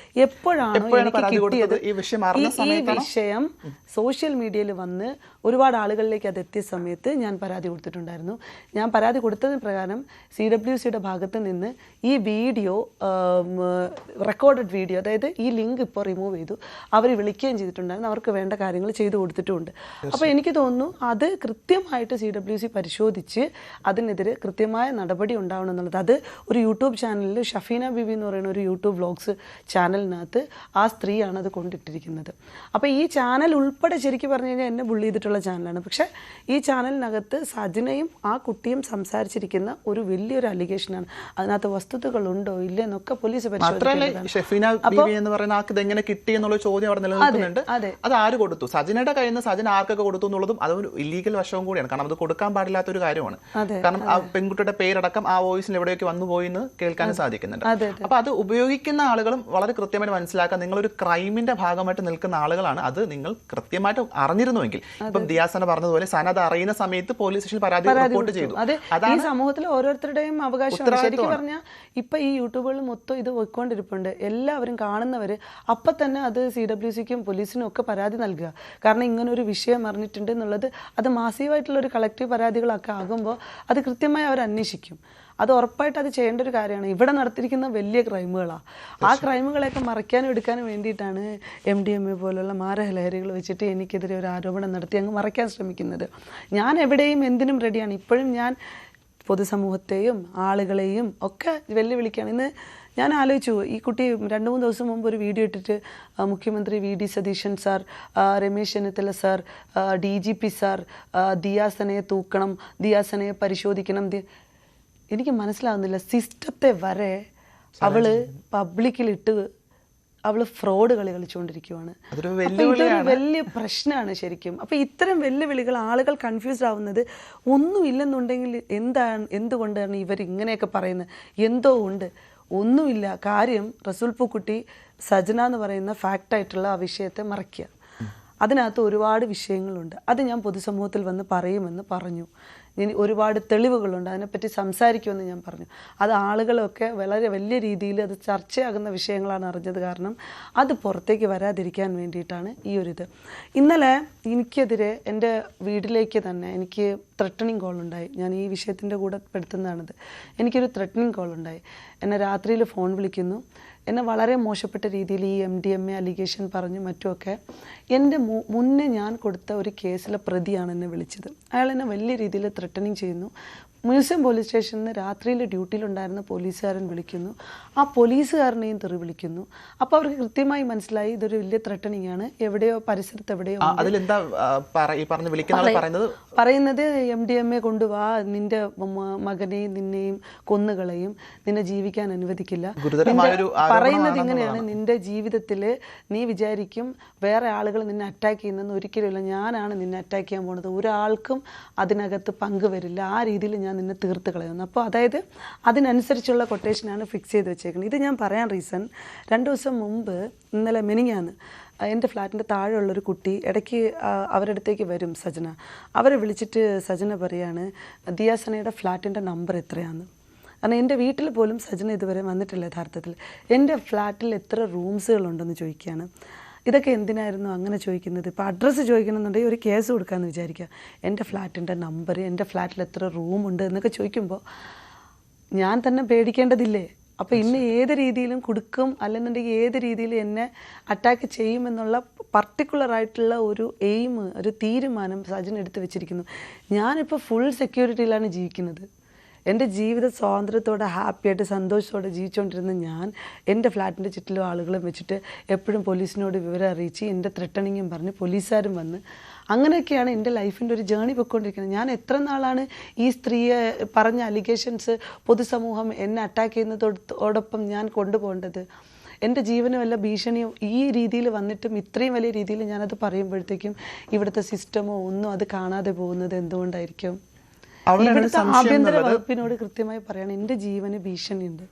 എപ്പോഴാണോ എപ്പോഴാണ് എനിക്ക് പരാതി കൊടുത്തത്? കിട്ടിയത് ഈ വിഷയം അറിഞ്ഞ ഈ സമയത്താണോ? വിഷയം സോഷ്യൽ മീഡിയയിൽ വന്ന് ഒരുപാട് ആളുകളിലേക്ക് അത് എത്തിയ സമയത്ത് ഞാൻ പരാതി കൊടുത്തിട്ടുണ്ടായിരുന്നു. ഞാൻ പരാതി കൊടുത്തതിന് പ്രകാരം CWCയുടെ ഭാഗത്ത് നിന്ന് ഈ വീഡിയോ, റെക്കോർഡഡ് വീഡിയോ, അതായത് ഈ ലിങ്ക് ഇപ്പോൾ റിമൂവ് ചെയ്തു. അവർ വിളിക്കുകയും ചെയ്തിട്ടുണ്ടായിരുന്നു. അവർക്ക് വേണ്ട കാര്യങ്ങൾ ചെയ്തു കൊടുത്തിട്ടുമുണ്ട്. അപ്പോൾ എനിക്ക് തോന്നുന്നു അത് കൃത്യമായിട്ട് CWC പരിശോധിച്ച് അതിനെതിരെ കൃത്യമായ നടപടി ഉണ്ടാവണം എന്നുള്ളത്. അത് ഒരു യൂട്യൂബ് ചാനലിൽ ഷഫീന ബിബി എന്ന് പറയുന്ന ഒരു യൂട്യൂബ് വ്ലോഗ്സ് ചാനലിനകത്ത് ആ സ്ത്രീയാണ് അത് കൊണ്ടിട്ടിരിക്കുന്നത്. അപ്പോൾ ഈ ചാനൽ ഉൾപ്പെടെ ശരിക്കും പറഞ്ഞു കഴിഞ്ഞാൽ എന്നെ ബുള്ളി ചെയ്തിട്ടുള്ള ചാനലാണ്. പക്ഷേ ഈ ചാനലിനകത്ത് സജനയും ആ കുട്ടിയും സംസാരിച്ചിരിക്കുന്ന ഒരു വലിയൊരു അലിഗേഷനാണ്. അതിനകത്ത് വസ്തുതകളുണ്ടോ ഇല്ല എന്നൊക്കെ പോലീസ് പരിശോധിക്കേണ്ടതാണ്. ഷെഫീന ബീവി എന്ന് പറയുന്ന ആൾക്ക് ഇതെങ്ങനെ കിട്ടി എന്നുള്ള ചോദ്യം അവിടെ നിലനിൽക്കുന്നുണ്ട്. അത് ആര് കൊടുത്തു? സജനയുടെ കയ്യിൽ നിന്ന് സജന ആർക്കൊക്കെ കൊടുത്തു എന്നുള്ളതും അതൊരു ഇല്ലീഗൽ വശവും കൂടിയാണ്. കാരണം അത് കൊടുക്കാൻ പാടില്ലാത്ത ഒരു കാര്യമാണ്. കാരണം ആ പെൺകുട്ടിയുടെ പേരടക്കം ആ വോയിസിൽ എവിടെയൊക്കെ വന്നുപോയി എന്ന് കേൾക്കാൻ സാധിക്കുന്നുണ്ട്. അപ്പൊ അത് ഉപയോഗിക്കുന്ന ആളുകളും വളരെ കൃത്യമായിട്ട് മനസ്സിലാക്കാൻ, നിങ്ങളൊരു ക്രൈമിന്റെ ഭാഗമായിട്ട് നിൽക്കുന്ന ആളുകളാണ്. അത് നിങ്ങൾ കൃത്യമായിട്ട് അറിഞ്ഞിരുന്നുവെങ്കിൽ, ഇപ്പം ദിയാസന പറഞ്ഞതുപോലെ സന അത് അറിയുന്ന സമയത്ത് പോലീസ് സ്റ്റേഷനിൽ പരാതി റിപ്പോർട്ട് ചെയ്തു. ഈ സമൂഹത്തിൽ ഓരോരുത്തരുടെയും അവകാശമാണ്. ശരിക്കും പറഞ്ഞാൽ ഇപ്പൊ ഈ യൂട്യൂബുകളിൽ മൊത്തം ഇത് പോയിക്കൊണ്ടിരിപ്പുണ്ട്. എല്ലാവരും കാണുന്നവര് അപ്പൊ തന്നെ അത് CWCക്കും പോലീസിനും ഒക്കെ പരാതി നൽകുക. കാരണം ഇങ്ങനെ ഒരു വിഷയം അറിഞ്ഞിട്ടുണ്ട് എന്നുള്ളത് അത് മാസീവായിട്ടുള്ള ഒരു കളക്റ്റീവ് പരാതികളൊക്കെ ആകുമ്പോൾ അത് കൃത്യമായി അവർ അന്വേഷിക്കും. അത് ഉറപ്പായിട്ട് അത് ചെയ്യേണ്ട ഒരു കാര്യമാണ്. ഇവിടെ നടത്തിയിരിക്കുന്ന വലിയ ക്രൈമുകളാണ്. ആ ക്രൈമുകളെയൊക്കെ മറയ്ക്കാനും എടുക്കാനും വേണ്ടിയിട്ടാണ് MDMA പോലുള്ള മാരകലഹരികൾ വെച്ചിട്ട് എനിക്കെതിരെ ഒരു ആരോപണം നടത്തി അങ്ങ് മറയ്ക്കാൻ ശ്രമിക്കുന്നത്. ഞാൻ എവിടെയും എന്തിനും റെഡിയാണ്. ഇപ്പോഴും ഞാൻ പൊതുസമൂഹത്തെയും ആളുകളെയും ഒക്കെ വെല്ലുവിളിക്കുകയാണ്. ഇന്ന് ഞാൻ ആലോചിച്ചു, ഈ കുട്ടി 2-3 ദിവസം മുമ്പ് ഒരു വീഡിയോ ഇട്ടിട്ട് മുഖ്യമന്ത്രി VD Satheesan sir, Ramesh Chennithala sir, DGP sir ദിയാസനയെ തൂക്കണം, ദിയാസനയെ പരിശോധിക്കണം. എനിക്ക് മനസ്സിലാവുന്നില്ല, സിസ്റ്റത്തെ വരെ അവള് പബ്ലിക്കിലിട്ട് അവള് ഫ്രോഡ് കളി കളിച്ചുകൊണ്ടിരിക്കുകയാണ്. ഇതൊരു വലിയ പ്രശ്നമാണ് ശരിക്കും. അപ്പൊ ഇത്തരം വെല്ലുവിളികൾ ആളുകൾ കൺഫ്യൂസ്ഡ് ആവുന്നത് ഒന്നുമില്ലെന്നുണ്ടെങ്കിൽ എന്തുകൊണ്ടാണ് ഇവർ ഇങ്ങനെയൊക്കെ പറയുന്നത്? എന്തോ ഉണ്ട്. ഒന്നുമില്ല. കാര്യം റസൂൽ പൂക്കുട്ടി സജന എന്ന് പറയുന്ന ഫാക്റ്റായിട്ടുള്ള ആ വിഷയത്തെ മറയ്ക്കുക. അതിനകത്ത് ഒരുപാട് വിഷയങ്ങളുണ്ട്. അത് ഞാൻ പൊതുസമൂഹത്തിൽ വന്ന് പറയുമെന്ന് പറഞ്ഞു. ഇനി ഒരുപാട് തെളിവുകളുണ്ട്, അതിനെപ്പറ്റി സംസാരിക്കുമെന്ന് ഞാൻ പറഞ്ഞു. അത് ആളുകളൊക്കെ വളരെ വലിയ രീതിയിൽ അത് ചർച്ചയാകുന്ന വിഷയങ്ങളാണ് അറിഞ്ഞത്. കാരണം അത് പുറത്തേക്ക് വരാതിരിക്കാൻ വേണ്ടിയിട്ടാണ് ഈ ഒരു ഇത്. ഇന്നലെ എനിക്കെതിരെ എൻ്റെ വീട്ടിലേക്ക് തന്നെ എനിക്ക് ത്രെട്ടണിങ് കോൾ ഉണ്ടായി. ഞാൻ ഈ വിഷയത്തിൻ്റെ കൂടെ പെടുത്തുന്നതാണിത്. എനിക്കൊരു ത്രെട്ടണിങ് കോൾ ഉണ്ടായി. എന്നെ രാത്രിയിൽ ഫോൺ വിളിക്കുന്നു. എന്നെ വളരെ മോശപ്പെട്ട രീതിയിൽ ഈ MDMA അലിഗേഷൻ പറഞ്ഞു മറ്റുമൊക്കെ. എൻ്റെ മുന്നേ ഞാൻ കൊടുത്ത ഒരു കേസിലെ പ്രതിയാണ് എന്നെ വിളിച്ചത്. അയാൾ എന്നെ വലിയ രീതിയിൽ ത്രെട്ടനിങ് ചെയ്യുന്നു. മ്യൂസിയം പോലീസ് സ്റ്റേഷനിൽ നിന്ന് രാത്രിയിൽ ഡ്യൂട്ടിയിലുണ്ടായിരുന്ന പോലീസുകാരൻ വിളിക്കുന്നു. ആ പോലീസുകാരനെയും തെറി വിളിക്കുന്നു. അപ്പോൾ അവർക്ക് കൃത്യമായി മനസ്സിലായി ഇതൊരു വലിയ ത്രെട്ടനിങ് ആണ്. എവിടെയോ പരിസരത്ത് എവിടെയോ പറയുന്നത് MDMA കൊണ്ടുവാ, നിന്റെ മകനെയും നിന്നെയും കൊന്നുകളയും, നിന്നെ ജീവിക്കാൻ അനുവദിക്കില്ല. പറയുന്നത് ഇങ്ങനെയാണ്, നിന്റെ ജീവിതത്തിൽ നീ വിചാരിക്കും വേറെ ആളുകൾ നിന്നെ അറ്റാക്ക് ചെയ്യുന്നെന്ന്. ഒരിക്കലുമില്ല. ഞാനാണ് നിന്നെ അറ്റാക്ക് ചെയ്യാൻ പോകുന്നത്. ഒരാൾക്കും അതിനകത്ത് പങ്കുവരില്ല. ആ രീതിയിൽ ഞാൻ നിന്നെ തീർത്ത് കളയുന്നു. അപ്പോൾ അതായത് അതിനനുസരിച്ചുള്ള കൊട്ടേഷനാണ് ഫിക്സ് ചെയ്ത് വെച്ചേക്കുന്നത്. ഇത് ഞാൻ പറയാൻ റീസൺ, 2 ദിവസം മുമ്പ് ഇന്നലെ മെനിങ്ങാന്ന് എൻ്റെ ഫ്ലാറ്റിൻ്റെ താഴെയുള്ളൊരു കുട്ടി ഇടയ്ക്ക് അവരുടെ അടുത്തേക്ക് വരും സജന. അവരെ വിളിച്ചിട്ട് സജന പറയാണ് ദിയാസനയുടെ ഫ്ലാറ്റിൻ്റെ നമ്പർ എത്രയാണെന്ന്. കാരണം എൻ്റെ വീട്ടിൽ പോലും സജന ഇതുവരെ വന്നിട്ടില്ല. യഥാർത്ഥത്തിൽ എൻ്റെ ഫ്ലാറ്റിൽ എത്ര റൂംസുകളുണ്ടെന്ന് ചോദിക്കുകയാണ്. ഇതൊക്കെ എന്തിനായിരുന്നു അങ്ങനെ ചോദിക്കുന്നത്? ഇപ്പോൾ അഡ്രസ്സ് ചോദിക്കണമെന്നുണ്ടെങ്കിൽ ഒരു കേസ് കൊടുക്കാമെന്ന് വിചാരിക്കുക. എൻ്റെ ഫ്ലാറ്റിൻ്റെ നമ്പർ, എൻ്റെ ഫ്ലാറ്റിൽ എത്ര റൂമുണ്ട് എന്നൊക്കെ ചോദിക്കുമ്പോൾ ഞാൻ തന്നെ പേടിക്കേണ്ടതില്ലേ? അപ്പോൾ ഇന്ന് ഏത് രീതിയിലും കൊടുക്കും, അല്ലെന്നുണ്ടെങ്കിൽ ഏത് രീതിയിൽ എന്നെ അറ്റാക്ക് ചെയ്യുമെന്നുള്ള പർട്ടിക്കുലറായിട്ടുള്ള ഒരു എയിം, ഒരു തീരുമാനം സജന എടുത്ത് വെച്ചിരിക്കുന്നു. ഞാനിപ്പോൾ ഫുൾ സെക്യൂരിറ്റിയിലാണ് ജീവിക്കുന്നത്. എൻ്റെ ജീവിത സ്വാതന്ത്ര്യത്തോടെ ഹാപ്പിയായിട്ട് സന്തോഷത്തോടെ ജീവിച്ചുകൊണ്ടിരുന്ന ഞാൻ എൻ്റെ ഫ്ലാറ്റിൻ്റെ ചുറ്റിലും ആളുകളും വെച്ചിട്ട് എപ്പോഴും പോലീസിനോട് വിവരം അറിയിച്ച് എൻ്റെ ത്രെട്ടണിങ്ങും പറഞ്ഞ് പോലീസുകാരും വന്ന് അങ്ങനെയൊക്കെയാണ് എൻ്റെ ലൈഫിൻ്റെ ഒരു ജേണി പൊയ്ക്കൊണ്ടിരിക്കുന്നത്. ഞാൻ എത്ര നാളാണ് ഈ സ്ത്രീയെ പറഞ്ഞ അലിഗേഷൻസ് പൊതുസമൂഹം എന്നെ അറ്റാക്ക് ചെയ്യുന്നതോടൊപ്പം ഞാൻ കൊണ്ടുപോകേണ്ടത്? എൻ്റെ ജീവന് വല്ല ഭീഷണിയോ ഈ രീതിയിൽ വന്നിട്ടും ഇത്രയും വലിയ രീതിയിൽ ഞാനത് പറയുമ്പോഴത്തേക്കും ഇവിടുത്തെ സിസ്റ്റമോ ഒന്നും അത് കാണാതെ പോകുന്നത് എന്തുകൊണ്ടായിരിക്കും? ഇവിടുത്തെ ആഭ്യന്തര വകുപ്പിനോട് കൃത്യമായി പറയണം, എൻ്റെ ജീവന് ഭീഷണിയുണ്ട്.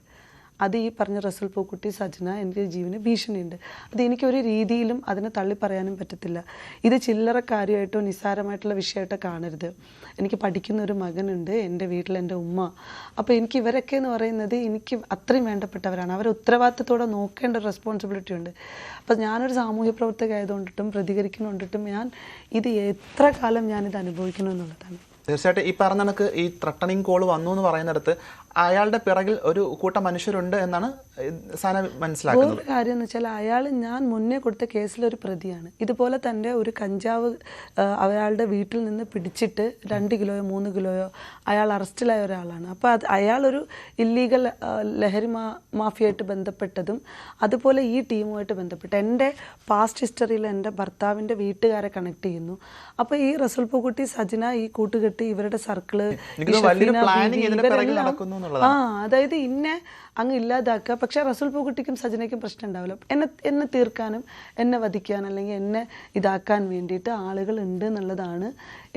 അത് ഈ പറഞ്ഞ റസൽ പൂക്കുട്ടി, സജന എൻ്റെ ജീവന് ഭീഷണിയുണ്ട്. അത് എനിക്കൊരു രീതിയിലും അതിനെ തള്ളി പറയാനും പറ്റത്തില്ല. ഇത് ചില്ലറ കാര്യമായിട്ടോ നിസ്സാരമായിട്ടുള്ള വിഷയമായിട്ടോ കാണരുത്. എനിക്ക് പഠിക്കുന്ന ഒരു മകനുണ്ട്, എൻ്റെ വീട്ടിൽ എൻ്റെ ഉമ്മ. അപ്പോൾ എനിക്ക് ഇവരൊക്കെ എന്ന് പറയുന്നത് എനിക്ക് അത്രയും വേണ്ടപ്പെട്ടവരാണ്. അവരെ ഉത്തരവാദിത്തത്തോടെ നോക്കേണ്ട ഒരു റെസ്പോൺസിബിലിറ്റി ഉണ്ട്. അപ്പോൾ ഞാനൊരു സാമൂഹ്യ പ്രവർത്തക ആയതുകൊണ്ടിട്ടും പ്രതികരിക്കുന്നുകൊണ്ടിട്ടും ഇത് എത്ര കാലം ഞാനിത് അനുഭവിക്കണം എന്നുള്ളതാണ്. തീർച്ചയായിട്ടും ഈ പറഞ്ഞ കണക്ക് ഈ ത്രട്ടണിങ് കോൾ വന്നു എന്ന് പറയുന്നിടത്ത് അയാളുടെ പിറകിൽ ഒരു കൂട്ടം മനുഷ്യരുണ്ട് എന്നാണ് സന മനസ്സിലാക്കുന്നത്. ഒരു കാര്യം എന്ന് വെച്ചാൽ അയാൾ ഞാൻ മുന്നേ കൊടുത്ത കേസിലൊരു പ്രതിയാണ്. ഇതുപോലെ തന്നെ ഒരു കഞ്ചാവ് അയാളുടെ വീട്ടിൽ നിന്ന് പിടിച്ചിട്ട് 2 കിലോയോ 3 കിലോയോ അയാൾ അറസ്റ്റിലായ ഒരാളാണ്. അപ്പോൾ അയാളൊരു ഇല്ലീഗൽ ലഹരി മാഫിയായിട്ട് ബന്ധപ്പെട്ടതും അതുപോലെ ഈ ടീമുമായിട്ട് ബന്ധപ്പെട്ട് എൻ്റെ പാസ്റ്റ് ഹിസ്റ്ററിയിൽ എൻ്റെ ഭർത്താവിൻ്റെ വീട്ടുകാരെ കണക്ട് ചെയ്യുന്നു. അപ്പോൾ ഈ റസൽ പൂക്കുട്ടി, സജന, ഈ കൂട്ടുകെട്ടി, ഇവരുടെ സർക്കിള്, അതായത് ഇന്നെ അങ്ങ് ഇല്ലാതാക്കുക. പക്ഷെ റസൂൽ പൂക്കുട്ടിക്കും സജനയ്ക്കും പ്രശ്നം ഉണ്ടാവില്ല. എന്നെ തീർക്കാനും എന്നെ വധിക്കാൻ അല്ലെങ്കിൽ എന്നെ ഇതാക്കാൻ വേണ്ടിയിട്ട് ആളുകൾ ഉണ്ട് എന്നുള്ളതാണ്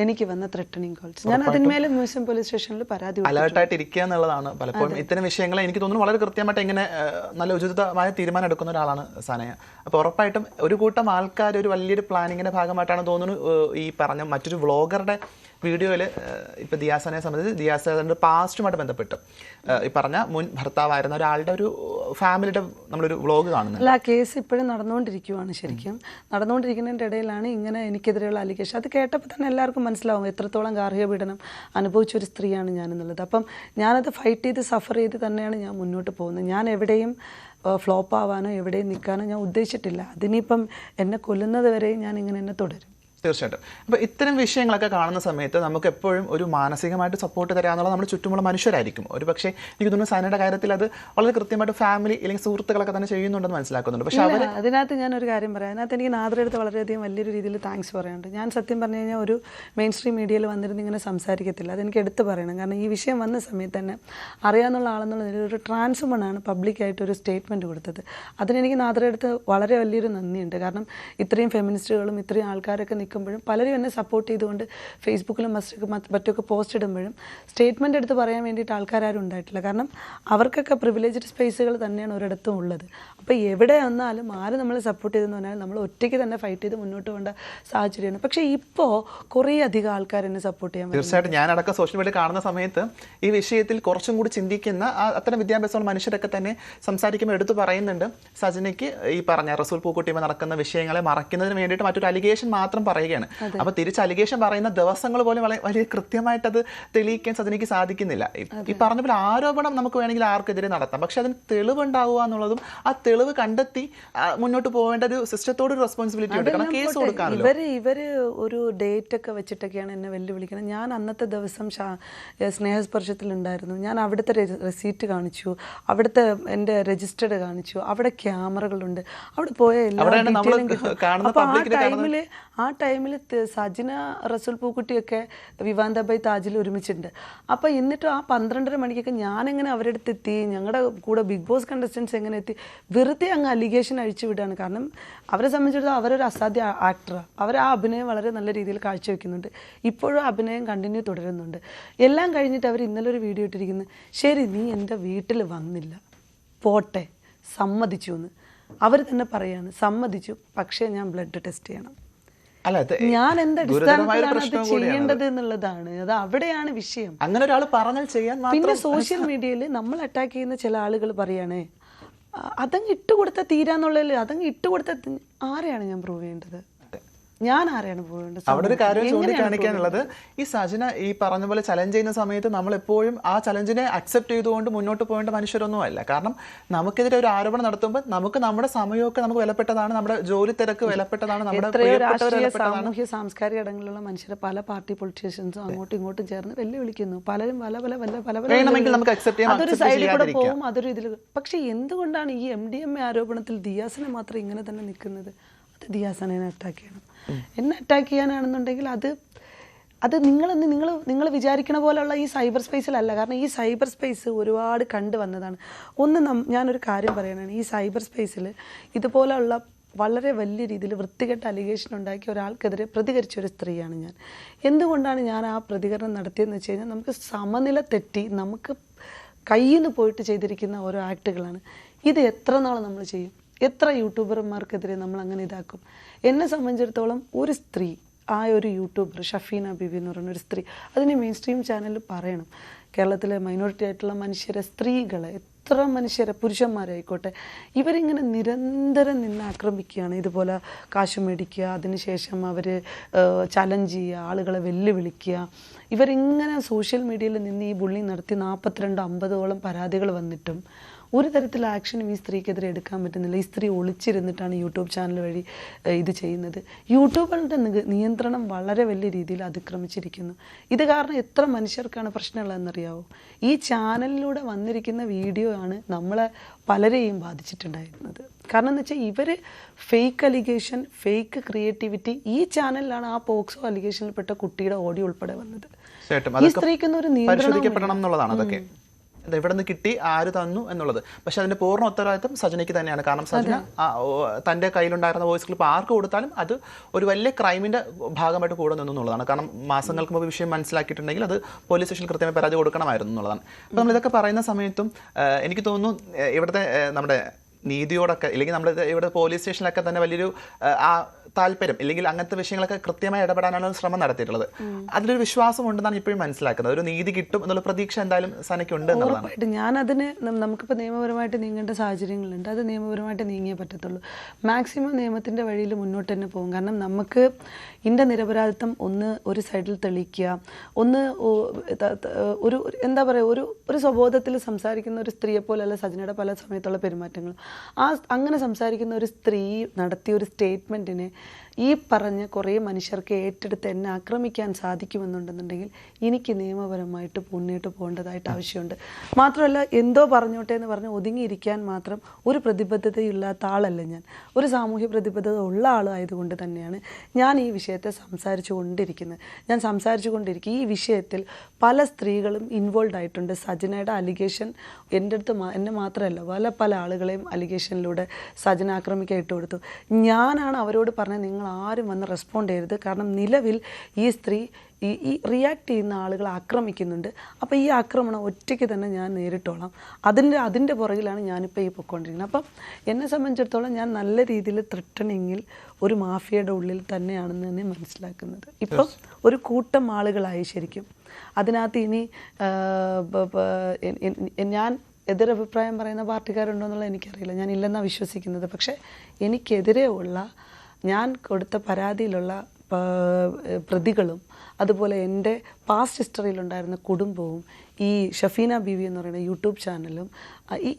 എനിക്ക് വന്ന ത്രെട്ടണിങ് കോൾസ്. ഞാൻ അതിന്മേലെ മ്യൂസിയം പോലീസ് സ്റ്റേഷനിൽ പരാതി അലേർട്ടായിട്ട് ഇരിക്കുക എന്നുള്ളതാണ്. പലപ്പോഴും ഇത്തരം വിഷയങ്ങൾ എനിക്ക് തോന്നുന്നു വളരെ കൃത്യമായിട്ട് എങ്ങനെ നല്ല ഉചിതമായ തീരുമാനം എടുക്കുന്ന ഒരാളാണ് സനയ. അപ്പോൾ ഉറപ്പായിട്ടും ഒരു കൂട്ടം ആൾക്കാർ ഒരു വലിയൊരു പ്ലാനിങ്ങിന്റെ ഭാഗമായിട്ടാണ് തോന്നുന്നു ഈ പറഞ്ഞ മറ്റൊരു വ്ളോഗറുടെ വീഡിയോയിൽ ഇപ്പോൾ ദിയാസനെ സംബന്ധിച്ച് ദിയാസന്റെ പാസ്റ്റുമായിട്ട് ബന്ധപ്പെട്ട് ഈ പറഞ്ഞ മുൻ ഭർത്താവായിരുന്ന ഒരാളുടെ ഒരു ഫാമിലിയുടെ നമ്മളൊരു വ്ളോഗ് കാണുന്നത്. അല്ല, ആ കേസ് ഇപ്പോഴും നടന്നുകൊണ്ടിരിക്കുവാണ്. ശരിക്കും നടന്നുകൊണ്ടിരിക്കുന്നതിൻ്റെ ഇടയിലാണ് ഇങ്ങനെ എനിക്കെതിരെയുള്ള അലിഗേഷൻ. അത് കേട്ടപ്പോൾ തന്നെ എല്ലാവർക്കും മനസ്സിലാവും എത്രത്തോളം ഗാർഹിക പീഡനം അനുഭവിച്ച ഒരു സ്ത്രീയാണ് ഞാനെന്നുള്ളത്. അപ്പം ഞാനത് ഫൈറ്റ് ചെയ്ത് സഫർ ചെയ്ത് തന്നെയാണ് ഞാൻ മുന്നോട്ട് പോകുന്നത്. ഞാൻ എവിടെയും ഫ്ലോപ്പ് ആവാനോ എവിടെയും നിൽക്കാനോ ഞാൻ ഉദ്ദേശിച്ചിട്ടില്ല. അതിനിപ്പം എന്നെ കൊല്ലുന്നത് വരെയും ഞാൻ ഇങ്ങനെ എന്നെ തുടരും. തീർച്ചയായിട്ടും. അപ്പോൾ ഇത്തരം വിഷയങ്ങളൊക്കെ കാണുന്ന സമയത്ത് നമുക്ക് എപ്പോഴും ഒരു മാനസികമായിട്ട് സപ്പോർട്ട് തരാമെന്നുള്ള നമ്മുടെ ചുറ്റുമുള്ള മനുഷ്യരായിരിക്കും. ഒരു പക്ഷേ എനിക്ക് തോന്നുന്നു സനയുടെ കാര്യത്തിൽ അത് വളരെ കൃത്യമായിട്ട് ഫാമിലി അല്ലെങ്കിൽ സുഹൃത്തുക്കളൊക്കെ തന്നെ ചെയ്യുന്നുണ്ടെന്ന് മനസ്സിലാക്കുന്നുണ്ട്. പക്ഷേ അതിനകത്ത് ഞാനൊരു കാര്യം പറയാം. അതിനകത്ത് എനിക്ക് നാദറെടുത്ത് വളരെയധികം വലിയൊരു രീതിയിൽ താങ്ക്സ് പറയാനുണ്ട്. ഞാൻ സത്യം പറഞ്ഞു കഴിഞ്ഞാൽ ഒരു മെയിൻ സ്ട്രീം മീഡിയയിൽ വന്നിരുന്ന് ഇങ്ങനെ സംസാരിക്കത്തില്ല. അതെനിക്ക് എടുത്ത് പറയണം. കാരണം ഈ വിഷയം വന്ന സമയത്ത് തന്നെ അറിയാവുന്ന ആളെന്നുള്ള നിലയിൽ ഒരു ട്രാൻസ്വുമനാണ് പബ്ലിക്കായിട്ട് ഒരു സ്റ്റേറ്റ്മെൻറ്റ് കൊടുത്തത്. അതിനെനിക്ക് നാദറെടുത്ത് വളരെ വലിയൊരു നന്ദിയുണ്ട്. കാരണം ഇത്രയും ഫെമിനിസ്റ്റുകളും ഇത്രയും ആൾക്കാരൊക്കെ നിൽക്കുമ്പോഴും പലരും എന്നെ സപ്പോർട്ട് ചെയ്തുകൊണ്ട് ഫേസ്ബുക്കിലും മറ്റൊക്കെ പോസ്റ്റ് ഇടുമ്പോഴും സ്റ്റേറ്റ്മെൻ്റ് എടുത്ത് പറയാൻ വേണ്ടിയിട്ട് ആൾക്കാരും ഉണ്ടായിട്ടില്ല. കാരണം അവർക്കൊക്കെ പ്രിവിലേജ്ഡ് സ്പേസുകൾ തന്നെയാണ് ഒരിടത്തും ഉള്ളത്. അപ്പോൾ എവിടെ വന്നാലും ആര് നമ്മളെ സപ്പോർട്ട് ചെയ്തെന്ന് പറഞ്ഞാൽ നമ്മൾ ഒറ്റയ്ക്ക് തന്നെ ഫൈറ്റ് ചെയ്ത് മുന്നോട്ട് പോകേണ്ട സാഹചര്യമാണ്. പക്ഷേ ഇപ്പോൾ കുറേ അധികം ആൾക്കാർ എന്നെ സപ്പോർട്ട് ചെയ്യാൻ. തീർച്ചയായിട്ടും ഞാനടക്കം സോഷ്യൽ മീഡിയ കാണുന്ന സമയത്ത് ഈ വിഷയത്തിൽ കുറച്ചും കൂടി ചിന്തിക്കുന്ന അത്തരം വിദ്യാഭ്യാസമുള്ള മനുഷ്യരൊക്കെ തന്നെ സംസാരിക്കുമ്പോൾ എടുത്തു പറയുന്നുണ്ട് സജനയ്ക്ക് ഈ പറഞ്ഞ റസൂൽ പൂക്കുട്ടിയുമായി നടക്കുന്ന വിഷയങ്ങളെ മറയ്ക്കുന്നതിന് വേണ്ടിയിട്ട് മറ്റൊരു അലിഗേഷൻ മാത്രം പറയുകയാണ്. അപ്പൊ തിരിച്ച് അലിഗേഷൻ പറയുന്ന ദിവസങ്ങൾ പോലും വലിയ കൃത്യമായിട്ട് അത് തെളിയിക്കാൻ സജനയ്ക്ക് സാധിക്കുന്നില്ല. ഈ പറഞ്ഞ പോലെ ആരോപണം നമുക്ക് വേണമെങ്കിൽ ആർക്കെതിരെ നടത്താം, പക്ഷെ അതിന് തെളിവുണ്ടാവുക എന്നുള്ളതും ആ തെളിവ് കണ്ടെത്തി മുന്നോട്ട് പോകേണ്ട ഒരു സിസ്റ്റത്തോട് ഒരു റെസ്പോൺസിബിലിറ്റി ഉണ്ട്. കാരണം കേസ് കൊടുക്കാമല്ലോ. ഇവര് ഒരു ഡേറ്റ് ഒക്കെ വെച്ചിട്ടൊക്കെയാണ് എന്നെ വെല്ലുവിളിക്കുന്നത്. ഞാൻ അന്നത്തെ ദിവസം സ്നേഹസ്പർശത്തിലുണ്ടായിരുന്നു. ഞാൻ അവിടുത്തെ റെസീറ്റ് കാണിച്ചു, അവിടുത്തെ എൻ്റെ രജിസ്റ്റേർഡ് കാണിച്ചു, അവിടെ ക്യാമറകളുണ്ട്, അവിടെ പോയ എല്ലാ ആ ടൈമിൽ സജിന റസൂൽ പൂക്കുട്ടിയൊക്കെ വിവാന്ത താജിൽ ഒരുമിച്ചിട്ടുണ്ട്. അപ്പോൾ എന്നിട്ടും ആ 12:30 മണിക്കൊക്കെ ഞാനെങ്ങനെ അവരുടെ അടുത്ത് എത്തി, ഞങ്ങളുടെ കൂടെ ബിഗ് ബോസ് കണ്ടസ്റ്റൻസ് എങ്ങനെ എത്തി, വെറുതെ അങ്ങ് അലിഗേഷൻ അഴിച്ചു വിടുകയാണ്. കാരണം അവരെ സംബന്ധിച്ചിടത്തോളം അവരൊരു അസാധ്യ ആക്ടറാണ്. അവർ ആ അഭിനയം വളരെ നല്ല രീതിയിൽ കാഴ്ചവെക്കുന്നുണ്ട്. ഇപ്പോഴും അഭിനയം കണ്ടിന്യൂ തുടരുന്നുണ്ട്. എല്ലാം കഴിഞ്ഞിട്ട് അവർ ഇന്നലെ ഒരു വീഡിയോ ഇട്ടിരിക്കുന്നത്, ശരി നീ എൻ്റെ വീട്ടിൽ വന്നില്ല, പോട്ടെ, സമ്മതിച്ചു എന്ന് അവർ തന്നെ പറയാണ്. സമ്മതിച്ചു, പക്ഷേ ഞാൻ ബ്ലഡ് ടെസ്റ്റ് ചെയ്യണം. ഞാൻ എന്താ അടിസ്ഥാനത്തിലാണ് അത് ചെയ്യേണ്ടത് എന്നുള്ളതാണ്. അത് അവിടെയാണ് വിഷയം. അങ്ങനെ ഒരാൾ പറഞ്ഞാൽ ചെയ്യാൻ. പിന്നെ സോഷ്യൽ മീഡിയയിൽ നമ്മൾ അറ്റാക്ക് ചെയ്യുന്ന ചില ആളുകൾ പറയണേ അതങ്ങ് ഇട്ടുകൊടുത്ത തീരാന്നുള്ളതിൽ അതങ്ങ് ഇട്ടുകൊടുത്ത ആരെയാണ് ഞാൻ പ്രൂവ് ചെയ്യേണ്ടത്? ഞാൻ ആരെയാണ് പോകേണ്ടത്? അവിടെ ഒരു കാര്യം ചൂണ്ടിക്കാണിക്കാനുള്ളത്, ഈ സജന ഈ പറഞ്ഞ പോലെ ചലഞ്ച് ചെയ്യുന്ന സമയത്ത് നമ്മൾ എപ്പോഴും ആ ചലഞ്ചിനെ അക്സെപ്റ്റ് ചെയ്തുകൊണ്ട് മുന്നോട്ട് പോകേണ്ട മനുഷ്യരൊന്നും അല്ല. കാരണം നമുക്കെതിരെ ഒരു ആരോപണം നടത്തുമ്പോൾ നമുക്ക് നമ്മുടെ സമയമൊക്കെ നമുക്ക് വിലപ്പെട്ടതാണ്, നമ്മുടെ ജോലി തിരക്ക് വിലപ്പെട്ടതാണ്, നമ്മുടെ സാമൂഹ്യ സാംസ്കാരിക ഇടങ്ങളിലുള്ള മനുഷ്യരെ പല പാർട്ടി പൊളിറ്റീഷ്യൻസും അങ്ങോട്ടും ഇങ്ങോട്ടും ചേർന്ന് വെല്ലുവിളിക്കുന്നു. പലരും അതൊരു സൈഡിൽ കൂടെ പോകും, അതൊരു ഇതിൽ. പക്ഷെ എന്തുകൊണ്ടാണ് ഈ MDMA ആരോപണത്തിൽ ദിയാസിനെ മാത്രം ഇങ്ങനെ തന്നെ നിൽക്കുന്നത്? അത് ദിയാസനെ അറ്റാക്ക് ചെയ്യണം. എന്നെ അറ്റാക്ക് ചെയ്യാനാണെന്നുണ്ടെങ്കിൽ അത് നിങ്ങൾ വിചാരിക്കണ പോലെയുള്ള ഈ സൈബർ സ്പേസിലല്ല. കാരണം ഈ സൈബർ സ്പേസ് ഒരുപാട് കണ്ടുവന്നതാണ്. ഞാനൊരു കാര്യം പറയാനാണ്, ഈ സൈബർ സ്പേസിൽ ഇതുപോലെയുള്ള വളരെ വലിയ രീതിയിൽ വൃത്തികെട്ട അലിഗേഷൻ ഉണ്ടാക്കിയ ഒരാൾക്കെതിരെ പ്രതികരിച്ചൊരു സ്ത്രീയാണ് ഞാൻ. എന്തുകൊണ്ടാണ് ഞാൻ ആ പ്രതികരണം നടത്തിയതെന്ന് വെച്ച് കഴിഞ്ഞാൽ നമുക്ക് സമനില തെറ്റി നമുക്ക് കയ്യിൽ നിന്ന് പോയിട്ട് ചെയ്തിരിക്കുന്ന ഓരോ ആക്ടുകളാണ്. ഇത് എത്ര നാൾ നമ്മൾ ചെയ്യും? എത്ര യൂട്യൂബർമാർക്കെതിരെ നമ്മൾ അങ്ങനെ ഇതാക്കും? എന്നെ സംബന്ധിച്ചിടത്തോളം ഒരു സ്ത്രീ, ആ ഒരു യൂട്യൂബർ ഷഫീന ബീബി എന്ന് പറയുന്ന ഒരു സ്ത്രീ, അതിന് മെയിൻ സ്ട്രീം ചാനലിൽ പറയണം, കേരളത്തിലെ മൈനോറിറ്റി ആയിട്ടുള്ള മനുഷ്യരെ, സ്ത്രീകളെ, എത്ര മനുഷ്യരെ, പുരുഷന്മാരായിക്കോട്ടെ, ഇവരിങ്ങനെ നിരന്തരം നിന്ന് ആക്രമിക്കുകയാണ്. ഇതുപോലെ കാശ് മേടിക്കുക, അതിനുശേഷം അവർ ചലഞ്ച് ചെയ്യുക, ആളുകളെ വെല്ലുവിളിക്കുക. ഇവരിങ്ങനെ സോഷ്യൽ മീഡിയയിൽ നിന്ന് ഈ ബുള്ളിങ് നടത്തി 42-50ഓളം പരാതികൾ വന്നിട്ടും ഒരു തരത്തിൽ ആക്ഷനും ഈ സ്ത്രീക്കെതിരെ എടുക്കാൻ പറ്റുന്നില്ല. ഈ സ്ത്രീ ഒളിച്ചിരുന്നിട്ടാണ് യൂട്യൂബ് ചാനൽ വഴി ഇത് ചെയ്യുന്നത്. യൂട്യൂബറുടെ നിയന്ത്രണം വളരെ വലിയ രീതിയിൽ അതിക്രമിച്ചിരിക്കുന്നു. ഇത് കാരണം എത്ര മനുഷ്യർക്കാണ് പ്രശ്നമുള്ളതെന്നറിയാവോ? ഈ ചാനലിലൂടെ വന്നിരിക്കുന്ന വീഡിയോ ആണ് നമ്മളെ പലരെയും ബാധിച്ചിട്ടുണ്ടായിരുന്നത്. കാരണം എന്ന് വെച്ചാൽ ഇവർ ഫേക്ക് അലിഗേഷൻ, ഫേക്ക് ക്രിയേറ്റിവിറ്റി, ഈ ചാനലിലാണ് ആ പോക്സോ അലിഗേഷനിൽപ്പെട്ട കുട്ടിയുടെ ഓഡിയോ ഉൾപ്പെടെ വന്നത്. ഈ സ്ത്രീക്കൊന്നും ഒരു നിയന്ത്രണം ഇവിടെ നിന്ന് കിട്ടി, ആര് തന്നു എന്നുള്ളത്. പക്ഷെ അതിന്റെ പൂർണ്ണ ഉത്തരവാദിത്വം സജനയ്ക്ക് തന്നെയാണ്. കാരണം സജന തന്റെ കയ്യിലുണ്ടായിരുന്ന വോയിസ് ക്ലിപ്പ് ആർക്ക് കൊടുത്താലും അത് ഒരു വലിയ ക്രൈമിന്റെ ഭാഗമായിട്ട് കൂടെ നിന്നു എന്നുള്ളതാണ്. കാരണം മാസങ്ങൾക്ക് മുമ്പ് വിഷയം മനസ്സിലാക്കിയിട്ടുണ്ടെങ്കിൽ അത് പോലീസ് സ്റ്റേഷനിൽ കൃത്യമായി പരാതി കൊടുക്കണമായിരുന്നു എന്നുള്ളതാണ്. അപ്പോൾ നമ്മളിതൊക്കെ പറയുന്ന സമയത്തും എനിക്ക് തോന്നുന്നു ഇവിടുത്തെ നമ്മുടെ നീതിയോടൊക്കെ, ഇല്ലെങ്കിൽ നമ്മൾ ഇവിടെ പോലീസ് സ്റ്റേഷനിലൊക്കെ തന്നെ വലിയൊരു താല്പര്യം, ഇല്ലെങ്കിൽ അങ്ങനത്തെ വിഷയങ്ങളൊക്കെ കൃത്യമായി ഇടപെടാനാണ് ശ്രമം നടത്തിയിട്ടുള്ളത്. അതിലൊരു വിശ്വാസം ഉണ്ടെന്നാണ് ഇപ്പോഴും മനസ്സിലാക്കുന്നത്. ഒരു നീതി കിട്ടും എന്നുള്ള പ്രതീക്ഷ എന്തായാലും സനയ്ക്കുണ്ട് എന്നുള്ളതാണ്. ഞാനതിന് നമുക്കിപ്പോൾ നിയമപരമായിട്ട് നീങ്ങേണ്ട സാഹചര്യങ്ങളുണ്ട്. അത് നിയമപരമായിട്ട് നീങ്ങിയേ പറ്റത്തുള്ളൂ. മാക്സിമം നിയമത്തിൻ്റെ വഴിയിൽ മുന്നോട്ട് തന്നെ പോകും. കാരണം നമുക്ക് ഇതിൻ്റെ നിരപരാധിത്വം ഒന്ന് ഒരു സൈഡിൽ തെളിയിക്കുക, ഒന്ന് ഒരു എന്താ പറയുക, ഒരു സ്വബോധത്തിൽ സംസാരിക്കുന്ന ഒരു സ്ത്രീയെ പോലെയല്ല സജനയുടെ പല സമയത്തുള്ള പെരുമാറ്റങ്ങളും. അങ്ങനെ സംസാരിക്കുന്ന ഒരു സ്ത്രീ നടത്തിയ ഒരു സ്റ്റേറ്റ്മെൻറ്റിനെ ഈ പറഞ്ഞ കുറേ മനുഷ്യർക്ക് ഏറ്റെടുത്ത് എന്നെ ആക്രമിക്കാൻ സാധിക്കുമെന്നുണ്ടെന്നുണ്ടെങ്കിൽ എനിക്ക് നിയമപരമായിട്ട് മുന്നോട്ട് പോകേണ്ടതായിട്ട് ആവശ്യമുണ്ട്. മാത്രമല്ല, എന്തോ പറഞ്ഞോട്ടെ എന്ന് പറഞ്ഞ് ഒതുങ്ങിയിരിക്കാൻ മാത്രം ഒരു പ്രതിബദ്ധതയില്ലാത്ത ആളല്ല ഞാൻ. ഒരു സാമൂഹ്യ പ്രതിബദ്ധത ഉള്ള ആളായതുകൊണ്ട് തന്നെയാണ് ഞാൻ ഈ വിഷയത്തെ സംസാരിച്ചു കൊണ്ടിരിക്കും. ഈ വിഷയത്തിൽ പല സ്ത്രീകളും ഇൻവോൾവ് ആയിട്ടുണ്ട്. സജനയുടെ അലിഗേഷൻ എന്നെ മാത്രമല്ല പല ആളുകളെയും അലിഗേഷനിലൂടെ സജന ആക്രമിക്കാൻ ഇട്ട് കൊടുത്തു. ഞാനാണ് അവരോട് പറഞ്ഞത്, നിങ്ങൾ ആരും വന്ന് റെസ്പോണ്ട് ചെയ്യരുത്. കാരണം നിലവിൽ ഈ സ്ത്രീ ഈ റിയാക്ട് ചെയ്യുന്ന ആളുകൾ ആക്രമിക്കുന്നുണ്ട്. അപ്പോൾ ഈ ആക്രമണം ഒറ്റയ്ക്ക് തന്നെ ഞാൻ നേരിട്ടോളാം. അതിൻ്റെ പുറകിലാണ് ഞാനിപ്പോൾ ഈ പൊയ്ക്കൊണ്ടിരിക്കുന്നത്. അപ്പം എന്നെ സംബന്ധിച്ചിടത്തോളം ഞാൻ നല്ല രീതിയിൽ ത്രെട്ടണിങ്ങിൽ ഒരു മാഫിയയുടെ ഉള്ളിൽ തന്നെയാണെന്ന് തന്നെ മനസ്സിലാക്കുന്നത്. ഇപ്പം ഒരു കൂട്ടം ആളുകളായി ശരിക്കും. അതിനകത്ത് ഇനി ഞാൻ എതിരഭിപ്രായം പറയുന്ന പാർട്ടിക്കാരുണ്ടോ എന്നുള്ളത് എനിക്കറിയില്ല. ഞാൻ ഇല്ലെന്നാണ് വിശ്വസിക്കുന്നത്. പക്ഷേ എനിക്കെതിരെ ഉള്ള, ഞാൻ കൊടുത്ത പരാതിയിലുള്ള പ്രതികളും അതുപോലെ എൻ്റെ പാസ്റ്റ് ഹിസ്റ്ററിയിലുണ്ടായിരുന്ന കുടുംബവും ഈ ഷഫീന ബീവി എന്ന് പറയുന്ന യൂട്യൂബ് ചാനലും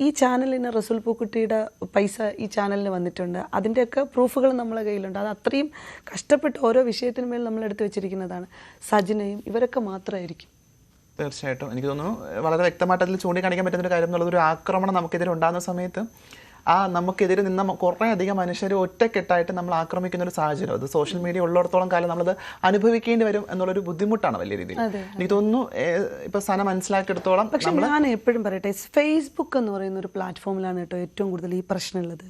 ഈ ചാനലിന് റസൂൽ പൂക്കുട്ടിയുടെ പൈസ ഈ ചാനലിന് വന്നിട്ടുണ്ട്. അതിൻ്റെയൊക്കെ പ്രൂഫുകൾ നമ്മളെ കയ്യിലുണ്ട്. അത് അത്രയും കഷ്ടപ്പെട്ട് ഓരോ വിഷയത്തിന് മേൽ നമ്മൾ എടുത്തു വെച്ചിരിക്കുന്നതാണ്. സജനയും ഇവരൊക്കെ മാത്രമായിരിക്കും. തീർച്ചയായിട്ടും എനിക്ക് തോന്നുന്നു വളരെ വ്യക്തമായിട്ട് അതിൽ ചൂണ്ടിക്കാണിക്കാൻ പറ്റുന്നൊരു കാര്യം എന്നുള്ളത്, ഒരു ആക്രമണം നമുക്കെതിരെ ഉണ്ടാകുന്ന സമയത്ത് നമുക്കെതിരെ നിന്ന കുറേ അധികം മനുഷ്യർ ഒറ്റക്കെട്ടായിട്ട് നമ്മൾ ആക്രമിക്കുന്ന ഒരു സാഹചര്യം, അത് സോഷ്യൽ മീഡിയ ഉള്ളിടത്തോളം കാലം നമ്മളത് അനുഭവിക്കേണ്ടി വരും എന്നുള്ളൊരു ബുദ്ധിമുട്ടാണ് വലിയ രീതിയിൽ. എനിക്ക് തോന്നുന്നു ഇപ്പൊ സന മനസ്സിലാക്കിയെടുത്തോളം. പക്ഷെ ഞാൻ എപ്പോഴും പറയട്ടെ, ഫേസ്ബുക്ക് എന്ന് പറയുന്ന ഒരു പ്ലാറ്റ്ഫോമിലാണ് കേട്ടോ ഏറ്റവും കൂടുതൽ ഈ പ്രശ്നമുള്ളത്.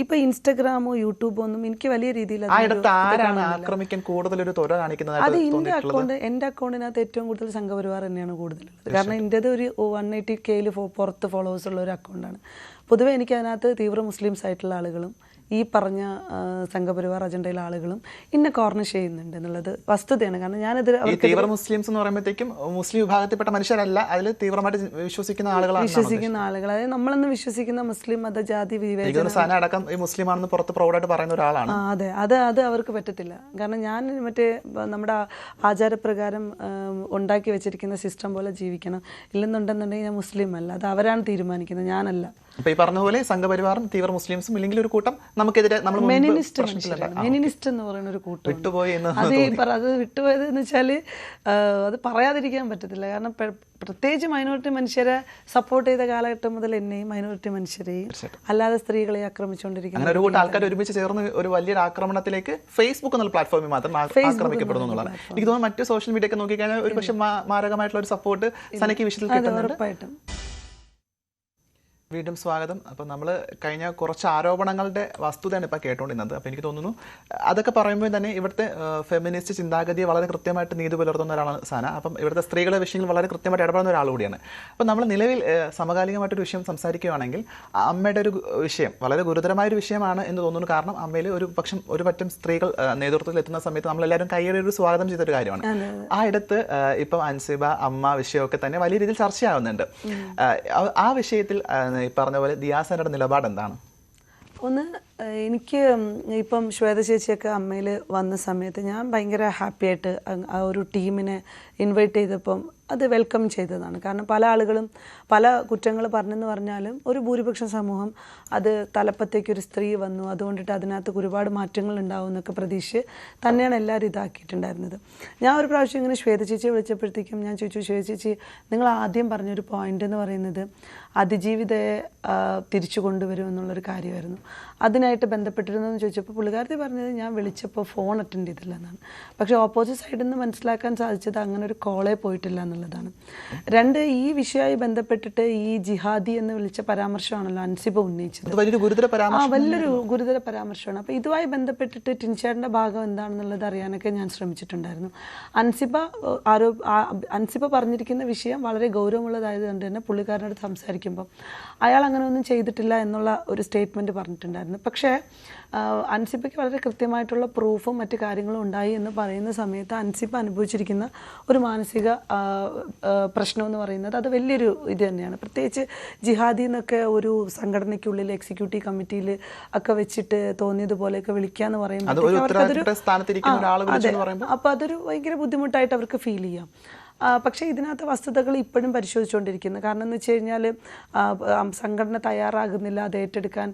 ഇപ്പൊ ഇൻസ്റ്റഗ്രാമോ യൂട്യൂബോ ഒന്നും എനിക്ക് വലിയ രീതിയിൽ ആക്രമിക്കാൻ കൂടുതലൊരു ത്വര കാണിക്കുന്നത്. അത് എൻ്റെ അക്കൗണ്ടിനകത്ത് ഏറ്റവും കൂടുതൽ സംഘപരിവാർ തന്നെയാണ് കൂടുതലുള്ളത്. കാരണം എൻ്റെത് ഒരു 180K പുറത്ത് ഫോളോവേഴ്സ് ഉള്ള ഒരു അക്കൗണ്ടാണ്. പൊതുവെ എനിക്ക് അതിനകത്ത് തീവ്ര മുസ്ലിംസ് ആയിട്ടുള്ള ആളുകളും ഈ പറഞ്ഞ സംഘപരിവാർ അജണ്ടയിലെ ആളുകളും ഇന്നെ കോർണർ ചെയ്യുന്നുണ്ട് എന്നുള്ളത് വസ്തുതയാണ്. കാരണം ഞാനത് തീവ്ര മുസ്ലിംസ് എന്ന് പറയുമ്പോഴത്തേക്കും മുസ്ലിം വിഭാഗത്തിൽപ്പെട്ട മനുഷ്യരല്ല, അതിൽ തീവ്രമായിട്ട് വിശ്വസിക്കുന്ന ആളുകൾ, അതായത് നമ്മളെന്ന് വിശ്വസിക്കുന്ന മുസ്ലിം മത ജാതി വിവേചനം അടക്കം ഈ മുസ്ലിം ആണെന്ന് പുറത്ത് പ്രൗഡായിട്ട് പറയുന്ന ഒരാളാണ്. അതെ, അത് അവർക്ക് പറ്റത്തില്ല. കാരണം ഞാൻ മറ്റേ നമ്മുടെ ആചാരപ്രകാരം ഉണ്ടാക്കി വെച്ചിരിക്കുന്ന സിസ്റ്റം പോലെ ജീവിക്കണം. ഇല്ലെന്നുണ്ടെന്നുണ്ടെങ്കിൽ ഞാൻ മുസ്ലിം അല്ല. അത് അവരാണ് തീരുമാനിക്കുന്നത്, ഞാനല്ല. അപ്പൊ ഈ പറഞ്ഞ പോലെ സംഘപരിവാറും തീവ്ര മുസ്ലിംസും ഇല്ലെങ്കിൽ ഒരു കൂട്ടം നമുക്കെതിരെ മെനിനിസ്റ്റ് എന്ന് പറയുന്ന ഒരു കൂട്ടം വിട്ടുപോയി. അത് വിട്ടുപോയത് എന്ന് വെച്ചാല് അത് പറയാതിരിക്കാൻ പറ്റത്തില്ല. കാരണം പ്രത്യേകിച്ച് മൈനോറിറ്റി മനുഷ്യരെ സപ്പോർട്ട് ചെയ്ത കാലഘട്ടം മുതൽ എന്നെയും മൈനോറിറ്റി മനുഷ്യരെയും അല്ലാതെ സ്ത്രീകളെ ആക്രമിച്ചുകൊണ്ടിരിക്കുന്നത് ഒരു കൂട്ടം ആൾക്കാർ ഒരുമിച്ച് ചേർന്ന് ഒരു വലിയൊരു ആക്രമണത്തിലേക്ക് ഫേസ്ബുക്ക് എന്നുള്ള പ്ലാറ്റ്ഫോമിൽ മാത്രം ആക്രമിക്കപ്പെടുന്നു എന്നുള്ളതാണ്. എനിക്ക് തോന്നുന്നു മറ്റ് സോഷ്യൽ മീഡിയ ഒക്കെ നോക്കിക്കഴിഞ്ഞാൽ ഒരു പക്ഷേ മാരകമായിട്ടുള്ള ഒരു സപ്പോർട്ട് സനയ്ക്ക് വിഷയത്തിൽ കിട്ടുന്നുണ്ട്. വീണ്ടും സ്വാഗതം. അപ്പം നമ്മൾ കഴിഞ്ഞ കുറച്ച് ആരോപണങ്ങളുടെ വസ്തുതയാണ് ഇപ്പോൾ കേട്ടുകൊണ്ടിരുന്നത്. അപ്പോൾ എനിക്ക് തോന്നുന്നു അതൊക്കെ പറയുമ്പോൾ തന്നെ ഇവിടുത്തെ ഫെമിനിസ്റ്റ് ചിന്താഗതിയെ വളരെ കൃത്യമായിട്ട് നീതി പുലർത്തുന്ന ഒരാളാണ് സന. അപ്പം ഇവിടുത്തെ സ്ത്രീകളുടെ വിഷയങ്ങൾ വളരെ കൃത്യമായിട്ട് ഇടപെടുന്ന ഒരാൾ കൂടിയാണ്. അപ്പം നമ്മൾ നിലവിൽ സമകാലികമായിട്ടൊരു വിഷയം സംസാരിക്കുകയാണെങ്കിൽ അമ്മയുടെ ഒരു വിഷയം വളരെ ഗുരുതരമായൊരു വിഷയമാണ് എന്ന് തോന്നുന്നു. കാരണം അമ്മയിൽ ഒരു പറ്റം സ്ത്രീകൾ നേതൃത്വത്തിൽ എത്തുന്ന സമയത്ത് നമ്മളെല്ലാവരും കൈയുടെ ഒരു സ്വാഗതം ചെയ്തൊരു കാര്യമാണ്. ആ ഇടത്ത് ഇപ്പം അൻസിബ അമ്മ വിഷയമൊക്കെ തന്നെ വലിയ രീതിയിൽ ചർച്ചയാവുന്നുണ്ട്. ആ വിഷയത്തിൽ ഈ പറഞ്ഞ പോലെ ദിയാസനയുടെ നിലപാട് എന്താണ്? ഒന്ന്, എനിക്ക് ഇപ്പം ശ്വേത ചേച്ചിയൊക്കെ അമ്മയിൽ വന്ന സമയത്ത് ഞാൻ ഭയങ്കര ഹാപ്പി ആയിട്ട് ആ ഒരു ടീമിനെ ഇൻവൈറ്റ് ചെയ്തപ്പം അത് വെൽക്കം ചെയ്തതാണ്. കാരണം പല ആളുകളും പല കുറ്റങ്ങൾ പറഞ്ഞെന്ന് പറഞ്ഞാലും ഒരു ഭൂരിപക്ഷം സമൂഹം അത് തലപ്പത്തേക്കൊരു സ്ത്രീ വന്നു, അതുകൊണ്ടിട്ട് അതിനകത്ത് ഒരുപാട് മാറ്റങ്ങൾ ഉണ്ടാവും എന്നൊക്കെ പ്രതീക്ഷിച്ച് തന്നെയാണ് എല്ലാവരും ഇതാക്കിയിട്ടുണ്ടായിരുന്നത്. ഞാൻ ഒരു പ്രാവശ്യം ഇങ്ങനെ ശ്വേത ചേച്ചിയെ വിളിച്ചപ്പോഴത്തേക്കും ഞാൻ ചോദിച്ചു, ശ്വേത ചേച്ചി നിങ്ങൾ ആദ്യം പറഞ്ഞൊരു പോയിന്റ് എന്ന് പറയുന്നത് അതിജീവിതയെ തിരിച്ചു കൊണ്ടുവരും എന്നുള്ളൊരു കാര്യമായിരുന്നു. അതിനായിട്ട് ബന്ധപ്പെട്ടിരുന്നതെന്ന് ചോദിച്ചപ്പോൾ പുള്ളിക്കാരത്തി പറഞ്ഞത് ഞാൻ വിളിച്ചപ്പോൾ ഫോൺ അറ്റൻഡ് ചെയ്തില്ല എന്നാണ്. പക്ഷേ ഓപ്പോസിറ്റ് സൈഡിൽ നിന്ന് മനസ്സിലാക്കാൻ സാധിച്ചത് അങ്ങനെ ഒരു കോളേ പോയിട്ടില്ല എന്നുള്ളതാണ്. രണ്ട്, ഈ വിഷയമായി ബന്ധപ്പെട്ടിട്ട് ഈ ജിഹാദി എന്ന് വിളിച്ച പരാമർശമാണല്ലോ അൻസിബ ഉന്നയിച്ചത്. വലിയൊരു ഗുരുതര പരാമർശമാണ്. അപ്പോൾ ഇതുമായി ബന്ധപ്പെട്ടിട്ട് ടിൻചേട്ടൻ്റെ ഭാഗം എന്താണെന്നുള്ളത് അറിയാനൊക്കെ ഞാൻ ശ്രമിച്ചിട്ടുണ്ടായിരുന്നു. അൻസിബ പറഞ്ഞിരിക്കുന്ന വിഷയം വളരെ ഗൗരവമുള്ളതായത് കൊണ്ട് തന്നെ പുള്ളിക്കാരനോട് സംസാരിക്കുമ്പോൾ അയാൾ അങ്ങനെ ഒന്നും ചെയ്തിട്ടില്ല എന്നുള്ള ഒരു സ്റ്റേറ്റ്മെൻറ്റ് പറഞ്ഞിട്ടുണ്ടായിരുന്നു. പക്ഷേ അൻസിബയ്ക്ക് വളരെ കൃത്യമായിട്ടുള്ള പ്രൂഫും മറ്റു കാര്യങ്ങളും ഉണ്ടായി എന്ന് പറയുന്ന സമയത്ത് അൻസിബ അനുഭവിച്ചിരിക്കുന്ന ഒരു മാനസിക പ്രശ്നം എന്ന് പറയുന്നത് അത് വലിയൊരു ഇത് തന്നെയാണ്. പ്രത്യേകിച്ച് ജിഹാദി എന്നൊക്കെ ഒരു സംഘടനയ്ക്കുള്ളിൽ എക്സിക്യൂട്ടീവ് കമ്മിറ്റിയിൽ ഒക്കെ വെച്ചിട്ട് തോന്നിയതുപോലെയൊക്കെ വിളിക്കാന്ന് പറയുമ്പോൾ അപ്പോൾ അതൊരു ഭയങ്കര ബുദ്ധിമുട്ടായിട്ട് അവർക്ക് ഫീൽ ചെയ്യാം. പക്ഷേ ഇതിനകത്ത് വസ്തുതകൾ ഇപ്പോഴും പരിശോധിച്ചുകൊണ്ടിരിക്കുന്നു. കാരണം എന്ന് വെച്ച് കഴിഞ്ഞാൽ സംഘടന തയ്യാറാകുന്നില്ല, അത് ഏറ്റെടുക്കാൻ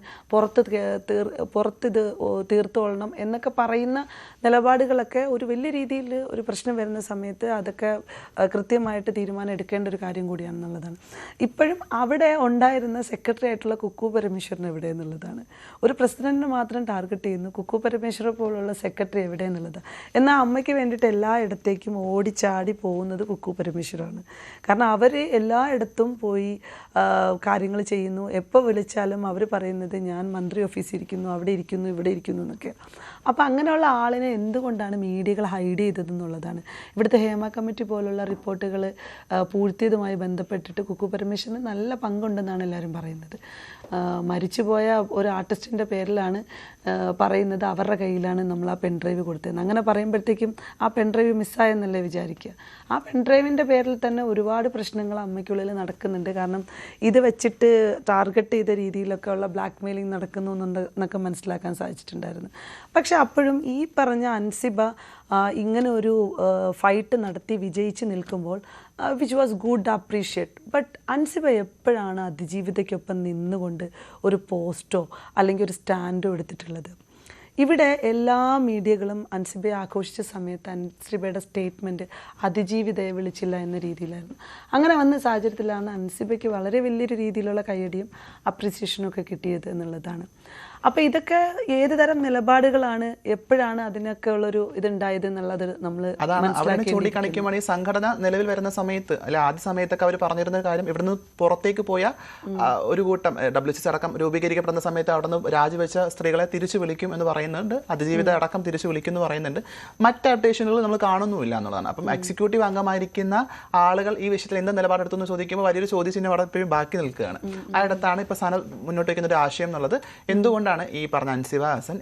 പുറത്തിത് തീർത്തോളണം എന്നൊക്കെ പറയുന്ന നിലപാടുകളൊക്കെ ഒരു വലിയ രീതിയിൽ ഒരു പ്രശ്നം വരുന്ന സമയത്ത് അതൊക്കെ കൃത്യമായിട്ട് തീരുമാനം എടുക്കേണ്ട ഒരു കാര്യം കൂടിയാണെന്നുള്ളതാണ്. ഇപ്പോഴും അവിടെ ഉണ്ടായിരുന്ന സെക്രട്ടറി ആയിട്ടുള്ള കുക്കു പരമേശ്വരൻ എവിടെ എന്നുള്ളതാണ്. ഒരു പ്രസിഡന്റിനെ മാത്രം ടാർഗറ്റ് ചെയ്യുന്നു, കുക്കു പരമേശ്വരൻ പോലുള്ള സെക്രട്ടറി എവിടെ എന്നുള്ളത്. എന്നാൽ അമ്മയ്ക്ക് വേണ്ടിയിട്ട് എല്ലായിടത്തേക്കും ഓടിച്ചാടി പോകുന്നത് കുക്കു പരമേശ്വരാണ്. കാരണം അവർ എല്ലായിടത്തും പോയി കാര്യങ്ങൾ ചെയ്യുന്നു. എപ്പോൾ വിളിച്ചാലും അവർ പറയുന്നത് ഞാൻ മന്ത്രി ഓഫീസിൽ ഇരിക്കുന്നു, അവിടെ ഇരിക്കുന്നു, ഇവിടെ ഇരിക്കുന്നു എന്നൊക്കെ. അപ്പോൾ അങ്ങനെയുള്ള ആളിനെ എന്തുകൊണ്ടാണ് മീഡിയകൾ ഹൈഡ് ചെയ്തതെന്നുള്ളതാണ്. ഇവിടുത്തെ ഹേമ കമ്മിറ്റി പോലുള്ള റിപ്പോർട്ടുകൾ പൂഴ്ത്തിയതുമായി ബന്ധപ്പെട്ടിട്ട് കുക്കു പരമേശ്വരന് നല്ല പങ്കുണ്ടെന്നാണ് എല്ലാവരും പറയുന്നത്. മരിച്ചുപോയ ഒരു ആർട്ടിസ്റ്റിൻ്റെ പേരിലാണ് പറയുന്നത് അവരുടെ കയ്യിലാണ് നമ്മൾ ആ പെൻഡ്രൈവ് കൊടുത്തത്. അങ്ങനെ പറയുമ്പോഴത്തേക്കും ആ പെൻഡ്രൈവ് മിസ്സായെന്നല്ലേ വിചാരിക്കുക. ആ പെൻഡ്രൈവിൻ്റെ പേരിൽ തന്നെ ഒരുപാട് പ്രശ്നങ്ങൾ അമ്മയ്ക്കുള്ളിൽ നടക്കുന്നുണ്ട്. കാരണം ഇത് വെച്ചിട്ട് ടാർഗറ്റ് ചെയ്ത രീതിയിലൊക്കെ ഉള്ള ബ്ലാക്ക് മെയിലിംഗ് നടക്കുന്നു എന്നൊക്കെ മനസ്സിലാക്കാൻ സാധിച്ചിട്ടുണ്ടായിരുന്നു. പക്ഷെ അപ്പോഴും ഈ പറഞ്ഞ അൻസിബ ഇങ്ങനെ ഒരു ഫൈറ്റ് നടത്തി വിജയിച്ച് നിൽക്കുമ്പോൾ which was good appreciate. But Ansiba എപ്പോഴാണ് അതിജീവിതയ്ക്കൊപ്പം നിന്നുകൊണ്ട് ഒരു പോസ്റ്റോ അല്ലെങ്കിൽ ഒരു സ്റ്റാൻഡോ എടുത്തിട്ടുള്ളത്? ഇവിടെ എല്ലാ മീഡിയകളും അൻസിബയെ ആഘോഷിച്ച സമയത്ത് അൻസിബയുടെ സ്റ്റേറ്റ്മെൻറ്റ് അതിജീവിതയെ വിളിച്ചില്ല എന്ന രീതിയിലായിരുന്നു. അങ്ങനെ വന്ന സാഹചര്യത്തിലാണ് അൻസിബയ്ക്ക് വളരെ വലിയൊരു രീതിയിലുള്ള കയ്യടിയും അപ്രീസിയേഷനും ഒക്കെ കിട്ടിയത് എന്നുള്ളതാണ്. അപ്പോൾ ഇതൊക്കെ ഏത് തരം നിലപാടുകളാണ്, എപ്പോഴാണ് അതിനൊക്കെ ഉള്ളൊരു ഇതുണ്ടായത് എന്നുള്ളത് നമ്മൾ ചൂണ്ടിക്കാണിക്കുമ്പോൾ ഈ സംഘടന നിലവിൽ വരുന്ന സമയത്ത് അല്ലെ ആദ്യ സമയത്തൊക്കെ അവർ പറഞ്ഞിരുന്ന കാര്യം ഇവിടുന്ന് പുറത്തേക്ക് പോയ ഒരു കൂട്ടം WCC അടക്കം രൂപീകരിക്കപ്പെടുന്ന സമയത്ത് അവിടെ നിന്ന് രാജിവെച്ച സ്ത്രീകളെ തിരിച്ചു വിളിക്കും എന്ന് പറയുന്നുണ്ട്, അതിജീവിത അടക്കം തിരിച്ചു വിളിക്കും എന്ന് പറയുന്നുണ്ട്. മറ്റ് അപ്ഡേഷനുകൾ നമ്മൾ കാണുന്നുമില്ല എന്നുള്ളതാണ്. അപ്പം എക്സിക്യൂട്ടീവ് അംഗമായിരിക്കുന്ന ആളുകൾ ഈ വിഷയത്തിൽ എന്ത് നിലപാടെടുത്തു എന്ന് ചോദിക്കുമ്പോൾ വലിയൊരു ചോദ്യചിഹ്നം അവിടെ എപ്പോഴും ബാക്കി നിൽക്കുകയാണ്. ആ ഇടത്താണ് ഇപ്പോൾ സന മുന്നോട്ട് വയ്ക്കുന്ന ഒരു ആശയം എന്നുള്ളത്. എന്തുകൊണ്ടാണ് ഈ പറഞ്ഞ അൻസിബ ഹസൻ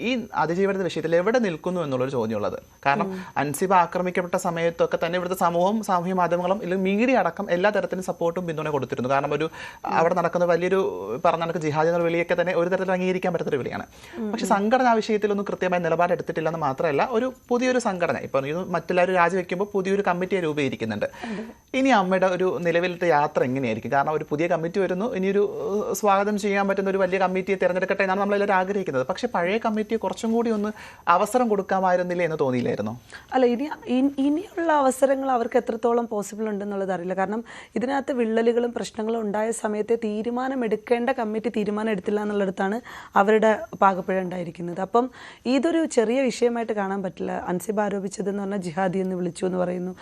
ഈ അതിജീവിതയുടെ വിഷയത്തിൽ എവിടെ നിൽക്കുന്നു എന്നുള്ളൊരു ചോദ്യമുള്ളത്? കാരണം അൻസിബ ആക്രമിക്കപ്പെട്ട സമയത്തൊക്കെ തന്നെ ഇവിടുത്തെ സമൂഹവും സാമൂഹ്യ മാധ്യമങ്ങളും അല്ലെങ്കിൽ മീഡിയ അടക്കം എല്ലാ തരത്തിലും സപ്പോർട്ടും പിന്തുണ കൊടുത്തിരുന്നു. കാരണം അവിടെ നടക്കുന്ന വലിയൊരു പറഞ്ഞ കണക്ക് ജിഹാദി എന്ന വിളിയൊക്കെ തന്നെ ഒരു തരത്തിൽ അംഗീകരിക്കാൻ പറ്റുന്ന വിളിയാണ്. പക്ഷെ സംഘടന ആ വിഷയത്തിലൊന്നും കൃത്യമായ നിലപാടെടുത്തിട്ടില്ലെന്ന് മാത്രമല്ല, ഒരു പുതിയൊരു സംഘടന ഇപ്പം മറ്റെല്ലാവരും രാജിവെക്കുമ്പോൾ പുതിയൊരു കമ്മിറ്റിയെ രൂപീകരിക്കുന്നുണ്ട്. ഇനി അമ്മയുടെ ഒരു നിലവിലത്തെ യാത്ര എങ്ങനെയായിരിക്കും? കാരണം ഒരു പുതിയ കമ്മിറ്റി വരുന്നു, ഇനിയൊരു സ്വാഗതം ചെയ്യാൻ പറ്റുന്ന ഒരു വലിയ കമ്മിറ്റിയെ തിരഞ്ഞെടുക്കട്ടെ എന്നാണ് നമ്മളെല്ലാവരും ആഗ്രഹിക്കുന്നത്. പക്ഷെ പഴയ കമ്മിറ്റിയെ കുറച്ചും കൂടി ഒന്ന് അവസരം കൊടുക്കാമായിരുന്നില്ലേ എന്ന് തോന്നിയില്ലായിരുന്നോ? അല്ല, ഇനിയുള്ള അവസരങ്ങൾ അവർക്ക് എത്രത്തോളം പോസിബിൾ ഉണ്ടെന്നുള്ളത് അറിയില്ല. കാരണം ഇതിനകത്ത് വിള്ളലുകളും പ്രശ്നങ്ങളും ഉണ്ടായ സമയത്തെ തീരുമാനമെടുക്കേണ്ട കമ്മിറ്റി തീരുമാനം എടുത്തില്ല എന്നുള്ളിടത്താണ് അവരുടെ പാകപ്പിഴ ഉണ്ടായിരിക്കുന്നത്. അപ്പം ഇതൊരു ചെറിയ വിഷയമായിട്ട് കാണാൻ പറ്റില്ല. അൻസിബ ആരോപിച്ചതെന്ന് പറഞ്ഞാൽ ജിഹാദി എന്ന് വിളിച്ചു എന്ന് പറയുന്നു.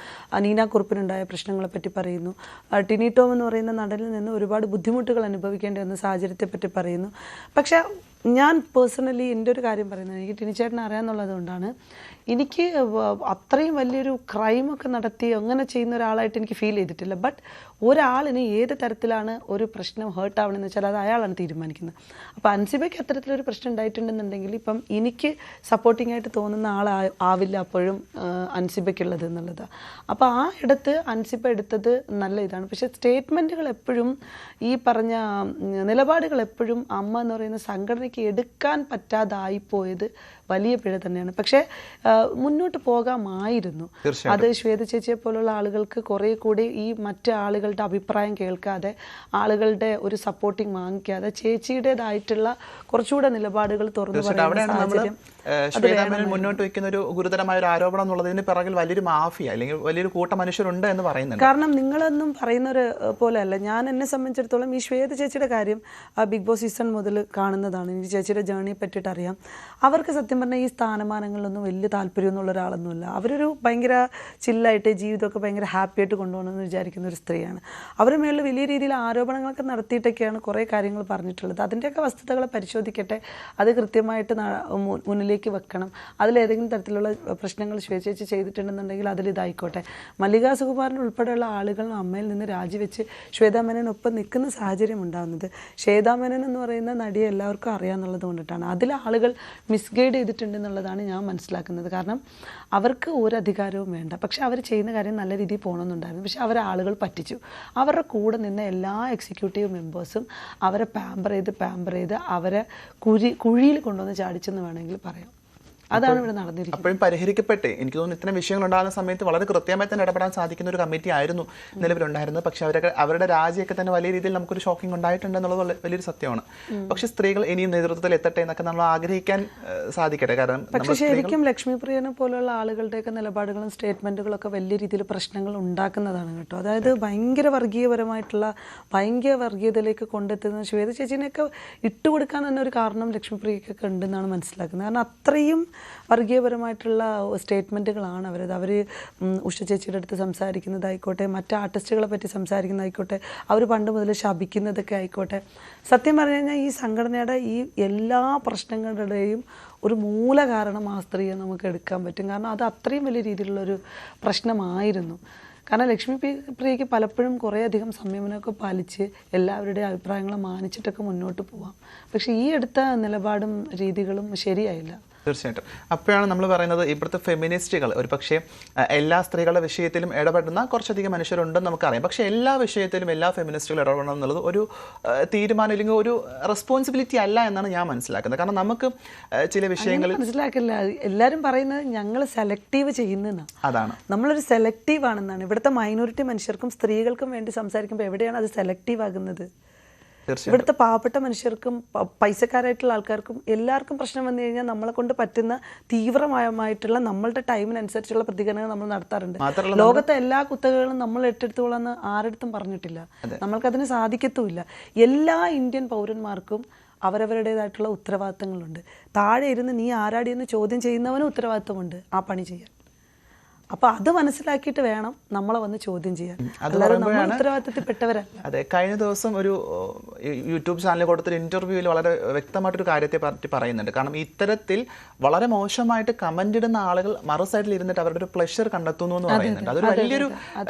നീന കുറുപ്പിനുണ്ടായ പ്രശ്നങ്ങൾ പ്രശ്നങ്ങളെപ്പറ്റി പറയുന്നു. ടിനി ടോം എന്ന് പറയുന്ന നടനിൽ നിന്ന് ഒരുപാട് ബുദ്ധിമുട്ടുകൾ അനുഭവിക്കേണ്ടി വന്ന സാഹചര്യത്തെപ്പറ്റി പറയുന്നു. പക്ഷേ ഞാൻ പേഴ്സണലി എൻ്റെ ഒരു കാര്യം പറയുന്നത്, എനിക്ക് ടിനി ചേട്ടനെ അറിയാമെന്നുള്ളത് കൊണ്ടാണ്, എനിക്ക് അത്രയും വലിയൊരു ക്രൈമൊക്കെ നടത്തി അങ്ങനെ ചെയ്യുന്ന ഒരാളായിട്ട് എനിക്ക് ഫീൽ ചെയ്തിട്ടില്ല. ബട്ട് ഒരാളിന് ഏത് തരത്തിലാണ് ഒരു പ്രശ്നം ഹേർട്ട് ആവണമെന്ന് വെച്ചാൽ അത് അയാളാണ് തീരുമാനിക്കുന്നത്. അപ്പോൾ അൻസിബയ്ക്ക് അത്തരത്തിലൊരു പ്രശ്നം ഉണ്ടായിട്ടുണ്ടെന്നുണ്ടെങ്കിൽ ഇപ്പം എനിക്ക് സപ്പോർട്ടിംഗ് ആയിട്ട് തോന്നുന്ന ആവില്ല അപ്പോഴും അൻസിബയ്ക്കുള്ളത് എന്നുള്ളത്. അപ്പോൾ ആ ഇടത്ത് അൻസിബ എടുത്തത് നല്ല ഇതാണ്. പക്ഷേ സ്റ്റേറ്റ്മെൻറ്റുകൾ എപ്പോഴും ഈ പറഞ്ഞ നിലപാടുകൾ എപ്പോഴും അമ്മ എന്ന് പറയുന്ന സംഘടനയ്ക്ക് എടുക്കാൻ പറ്റാതായിപ്പോയത് വലിയ പിഴ തന്നെയാണ്. പക്ഷേ മുന്നോട്ട് പോകാമായിരുന്നു. അത് ശ്വേത ചേച്ചിയെ പോലുള്ള ആളുകൾക്ക് കുറേ കൂടി ഈ മറ്റ് ആളുകളുടെ അഭിപ്രായം കേൾക്കാതെ, ആളുകളുടെ ഒരു സപ്പോർട്ടിങ് വാങ്ങിക്കാതെ ചേച്ചിയുടേതായിട്ടുള്ള കുറച്ചുകൂടെ നിലപാടുകൾ തുറന്നു പറയുന്ന സാഹചര്യം മുന്നോട്ട് വയ്ക്കുന്ന ഒരു ഗുരുതരമായ ഒരു ആരോപണം എന്നുള്ളതിന് പിറകിൽ വലിയൊരു മാഫിയ അല്ലെങ്കിൽ വലിയൊരു കൂട്ടം മനുഷ്യരുണ്ട് എന്ന് പറയുന്നുണ്ട്. കാരണം നിങ്ങളൊന്നും പറയുന്നവർ പോലെയല്ല. ഞാൻ എന്നെ സംബന്ധിച്ചിടത്തോളം ഈ ശ്വേത ചേച്ചിയുടെ കാര്യം ബിഗ് ബോസ് സീസൺ മുതൽ കാണുന്നതാണ്. എനിക്ക് ചേച്ചിയുടെ ജേണിയെ പറ്റിയിട്ട് അറിയാം. അവർക്ക് സത്യം പറഞ്ഞാൽ ഈ സ്ഥാനമാനങ്ങളിലൊന്നും വലിയ താല്പര്യമൊന്നുള്ള ഒരാളൊന്നുമില്ല. അവരൊരു ഭയങ്കര ചില്ലായിട്ട് ജീവിതമൊക്കെ ഭയങ്കര ഹാപ്പി ആയിട്ട് കൊണ്ടുപോകണമെന്ന് വിചാരിക്കുന്ന ഒരു സ്ത്രീയാണ്. അവരുടെ മേളിൽ വലിയ രീതിയിൽ ആരോപണങ്ങളൊക്കെ നടത്തിയിട്ടൊക്കെയാണ് കുറേ കാര്യങ്ങൾ പറഞ്ഞിട്ടുള്ളത്. അതിൻ്റെയൊക്കെ വസ്തുതകളെ പരിശോധിക്കട്ടെ, അത് കൃത്യമായിട്ട് മുന്നിലേക്ക് വെക്കണം. അതിലേതെങ്കിലും തരത്തിലുള്ള പ്രശ്നങ്ങൾ ശ്വേത ചേച്ചി ചെയ്തിട്ടുണ്ടെന്നുണ്ടെങ്കിൽ അതിലിതായിക്കോട്ടെ. മല്ലിക സുകുമാരൻ ഉൾപ്പെടെയുള്ള ആളുകൾ അമ്മയിൽ നിന്ന് രാജിവെച്ച് ശ്വേതാ മേനോനൊപ്പം നിൽക്കുന്ന സാഹചര്യം ഉണ്ടാകുന്നത് ശ്വേതാ മേനോൻ എന്ന് പറയുന്ന നടിയെ എല്ലാവർക്കും അറിയാമെന്നുള്ളത് കൊണ്ടിട്ടാണ്. അതിൽ ആളുകൾ മിസ്ഗൈഡ് ചെയ്തിട്ടുണ്ടെന്നുള്ളതാണ് ഞാൻ മനസ്സിലാക്കുന്നത്. കാരണം അവർക്ക് ഒരു അധികാരവും വേണ്ട, പക്ഷെ അവർ ചെയ്യുന്ന കാര്യം നല്ല രീതിയിൽ പോകണമെന്നുണ്ടായിരുന്നു. പക്ഷെ അവരെ ആളുകൾ പറ്റിച്ചു. അവരുടെ കൂടെ നിന്ന എല്ലാ എക്സിക്യൂട്ടീവ് മെമ്പേഴ്സും അവരെ പാമ്പർ ചെയ്ത് അവരെ കുഴിയിൽ കൊണ്ടുവന്ന് ചാടിച്ചെന്ന് വേണമെങ്കിൽ പറയാം. അതാണ് ഇവിടെ നടന്നിരിക്കുന്നത്. അപ്പോഴും പരിഹരിക്കപ്പെട്ടെ എനിക്ക് തോന്നുന്നു ഇത്തരം വിഷയങ്ങൾ ഉണ്ടാകുന്ന സമയത്ത് വളരെ കൃത്യമായി തന്നെ ഇടപെടാൻ സാധിക്കുന്ന ഒരു കമ്മിറ്റി ആയിരുന്നു നിലവിലുണ്ടായിരുന്നത്. പക്ഷെ അവരുടെ രാജിയൊക്കെ തന്നെ വലിയ രീതിയിൽ നമുക്കൊരു ഷോക്കിംഗ് ഉണ്ടായിട്ടുണ്ടെന്നുള്ളത് വലിയൊരു സത്യമാണ്. പക്ഷെ സ്ത്രീകൾ ഇനിയും നേതൃത്വത്തിൽ എത്തട്ടെ എന്നൊക്കെ നമ്മൾ ആഗ്രഹിക്കാൻ സാധിക്കട്ടെ. കാരണം പക്ഷെ ശരിക്കും ലക്ഷ്മിപ്രിയനെ പോലുള്ള ആളുകളുടെയൊക്കെ നിലപാടുകളും സ്റ്റേറ്റ്മെന്റുകളൊക്കെ വലിയ രീതിയിൽ പ്രശ്നങ്ങൾ ഉണ്ടാക്കുന്നതാണ് കേട്ടോ. അതായത് ഭയങ്കര വർഗീയതയിലേക്ക് കൊണ്ടെത്തുന്ന ശ്വേത ചേച്ചിനെയൊക്കെ ഇട്ടുകൊടുക്കാൻ തന്നെ ഒരു കാരണം ലക്ഷ്മിപ്രിയക്കൊക്കെ ഉണ്ടെന്നാണ് മനസ്സിലാക്കുന്നത്. കാരണം അത്രയും വർഗീയപരമായിട്ടുള്ള സ്റ്റേറ്റ്മെൻറ്റുകളാണ് അവർ ഉഷ ചേച്ചിയുടെ അടുത്ത് സംസാരിക്കുന്നതായിക്കോട്ടെ, മറ്റ് ആർട്ടിസ്റ്റുകളെ പറ്റി സംസാരിക്കുന്നതായിക്കോട്ടെ, അവർ പണ്ട് മുതൽ ശപിക്കുന്നതൊക്കെ ആയിക്കോട്ടെ. സത്യം പറഞ്ഞു കഴിഞ്ഞാൽ ഈ സംഘടനയുടെ ഈ എല്ലാ പ്രശ്നങ്ങളുടെയും ഒരു മൂല കാരണം ആ സ്ത്രീയെ നമുക്ക് എടുക്കാൻ പറ്റും. കാരണം അത് അത്രയും വലിയ രീതിയിലുള്ളൊരു പ്രശ്നമായിരുന്നു. കാരണം ലക്ഷ്മിപ്രിയയ്ക്ക് പലപ്പോഴും കുറേയധികം സംയമനമൊക്കെ പാലിച്ച് എല്ലാവരുടെയും അഭിപ്രായങ്ങളെ മാനിച്ചിട്ടൊക്കെ മുന്നോട്ട് പോവാം. പക്ഷേ ഈ അടുത്ത നിലപാടും രീതികളും ശരിയായില്ല. തീർച്ചയായിട്ടും. അപ്പോഴാണ് നമ്മൾ പറയുന്നത് ഇവിടുത്തെ ഫെമിനിസ്റ്റുകൾ ഒരു പക്ഷേ എല്ലാ സ്ത്രീകളുടെ വിഷയത്തിലും ഇടപെടുന്ന കുറച്ചധികം മനുഷ്യരുണ്ടെന്ന് നമുക്കറിയാം. പക്ഷേ എല്ലാ വിഷയത്തിലും എല്ലാ ഫെമിനിസ്റ്റുകളും ഇടപെടണം എന്നുള്ളത് ഒരു തീരുമാനം അല്ലെങ്കിൽ ഒരു റെസ്പോൺസിബിലിറ്റി അല്ല എന്നാണ് ഞാൻ മനസ്സിലാക്കുന്നത്. കാരണം നമുക്ക് ചില വിഷയങ്ങളിൽ മനസ്സിലാക്കില്ല. എല്ലാവരും പറയുന്നത് ഞങ്ങൾ സെലക്റ്റീവ് ചെയ്യുന്നതാണ്. അതാണ്, നമ്മളൊരു സെലക്റ്റീവ് ആണെന്നാണ്. ഇവിടുത്തെ മൈനോറിറ്റി മനുഷ്യർക്കും സ്ത്രീകൾക്കും വേണ്ടി സംസാരിക്കുമ്പോൾ എവിടെയാണ് അത് സെലക്റ്റീവ് ആകുന്നത്? ഇവിടുത്തെ പാവപ്പെട്ട മനുഷ്യർക്കും പൈസക്കാരായിട്ടുള്ള ആൾക്കാർക്കും എല്ലാവർക്കും പ്രശ്നം വന്നു കഴിഞ്ഞാൽ നമ്മളെ കൊണ്ട് പറ്റുന്ന തീവ്രമായിട്ടുള്ള നമ്മളുടെ ടൈമിനനുസരിച്ചുള്ള പ്രതികരണങ്ങൾ നമ്മൾ നടത്താറുണ്ട്. ലോകത്തെ എല്ലാ കുത്തകകളും നമ്മൾ ഏറ്റെടുത്തോളാന്ന് ആരടുത്തും പറഞ്ഞിട്ടില്ല. നമ്മൾക്കതിന് സാധിക്കത്തുമില്ല. എല്ലാ ഇന്ത്യൻ പൗരന്മാർക്കും അവരവരുടേതായിട്ടുള്ള ഉത്തരവാദിത്തങ്ങളുണ്ട്. താഴെ ഇരുന്ന് നീ ആരാടിയെന്ന് ചോദ്യം ചെയ്യുന്നവനും ഉത്തരവാദിത്തമുണ്ട് ആ പണി ചെയ്യാൻ. അപ്പോൾ അത് മനസ്സിലാക്കിയിട്ട് വേണം നമ്മളെ വന്ന് ചോദ്യം ചെയ്യാൻ. ഉത്തരവാദിത്തത്തിൽപ്പെട്ടവരല്ല. അതെ, കഴിഞ്ഞ ദിവസം ഒരു യൂട്യൂബ് ചാനലിൽ കൊടുത്തൊരു ഇന്റർവ്യൂവിൽ വളരെ വ്യക്തമായിട്ടൊരു കാര്യത്തെ പറ്റി പറയുന്നുണ്ട്. കാരണം ഇത്തരത്തിൽ വളരെ മോശമായിട്ട് കമന്റ് ഇടുന്ന ആളുകൾ മറു സൈഡിൽ ഇരുന്നിട്ട് അവരുടെ ഒരു പ്ലഷർ കണ്ടെത്തുന്നു എന്ന് പറയുന്നുണ്ട്. അതൊരു വലിയൊരു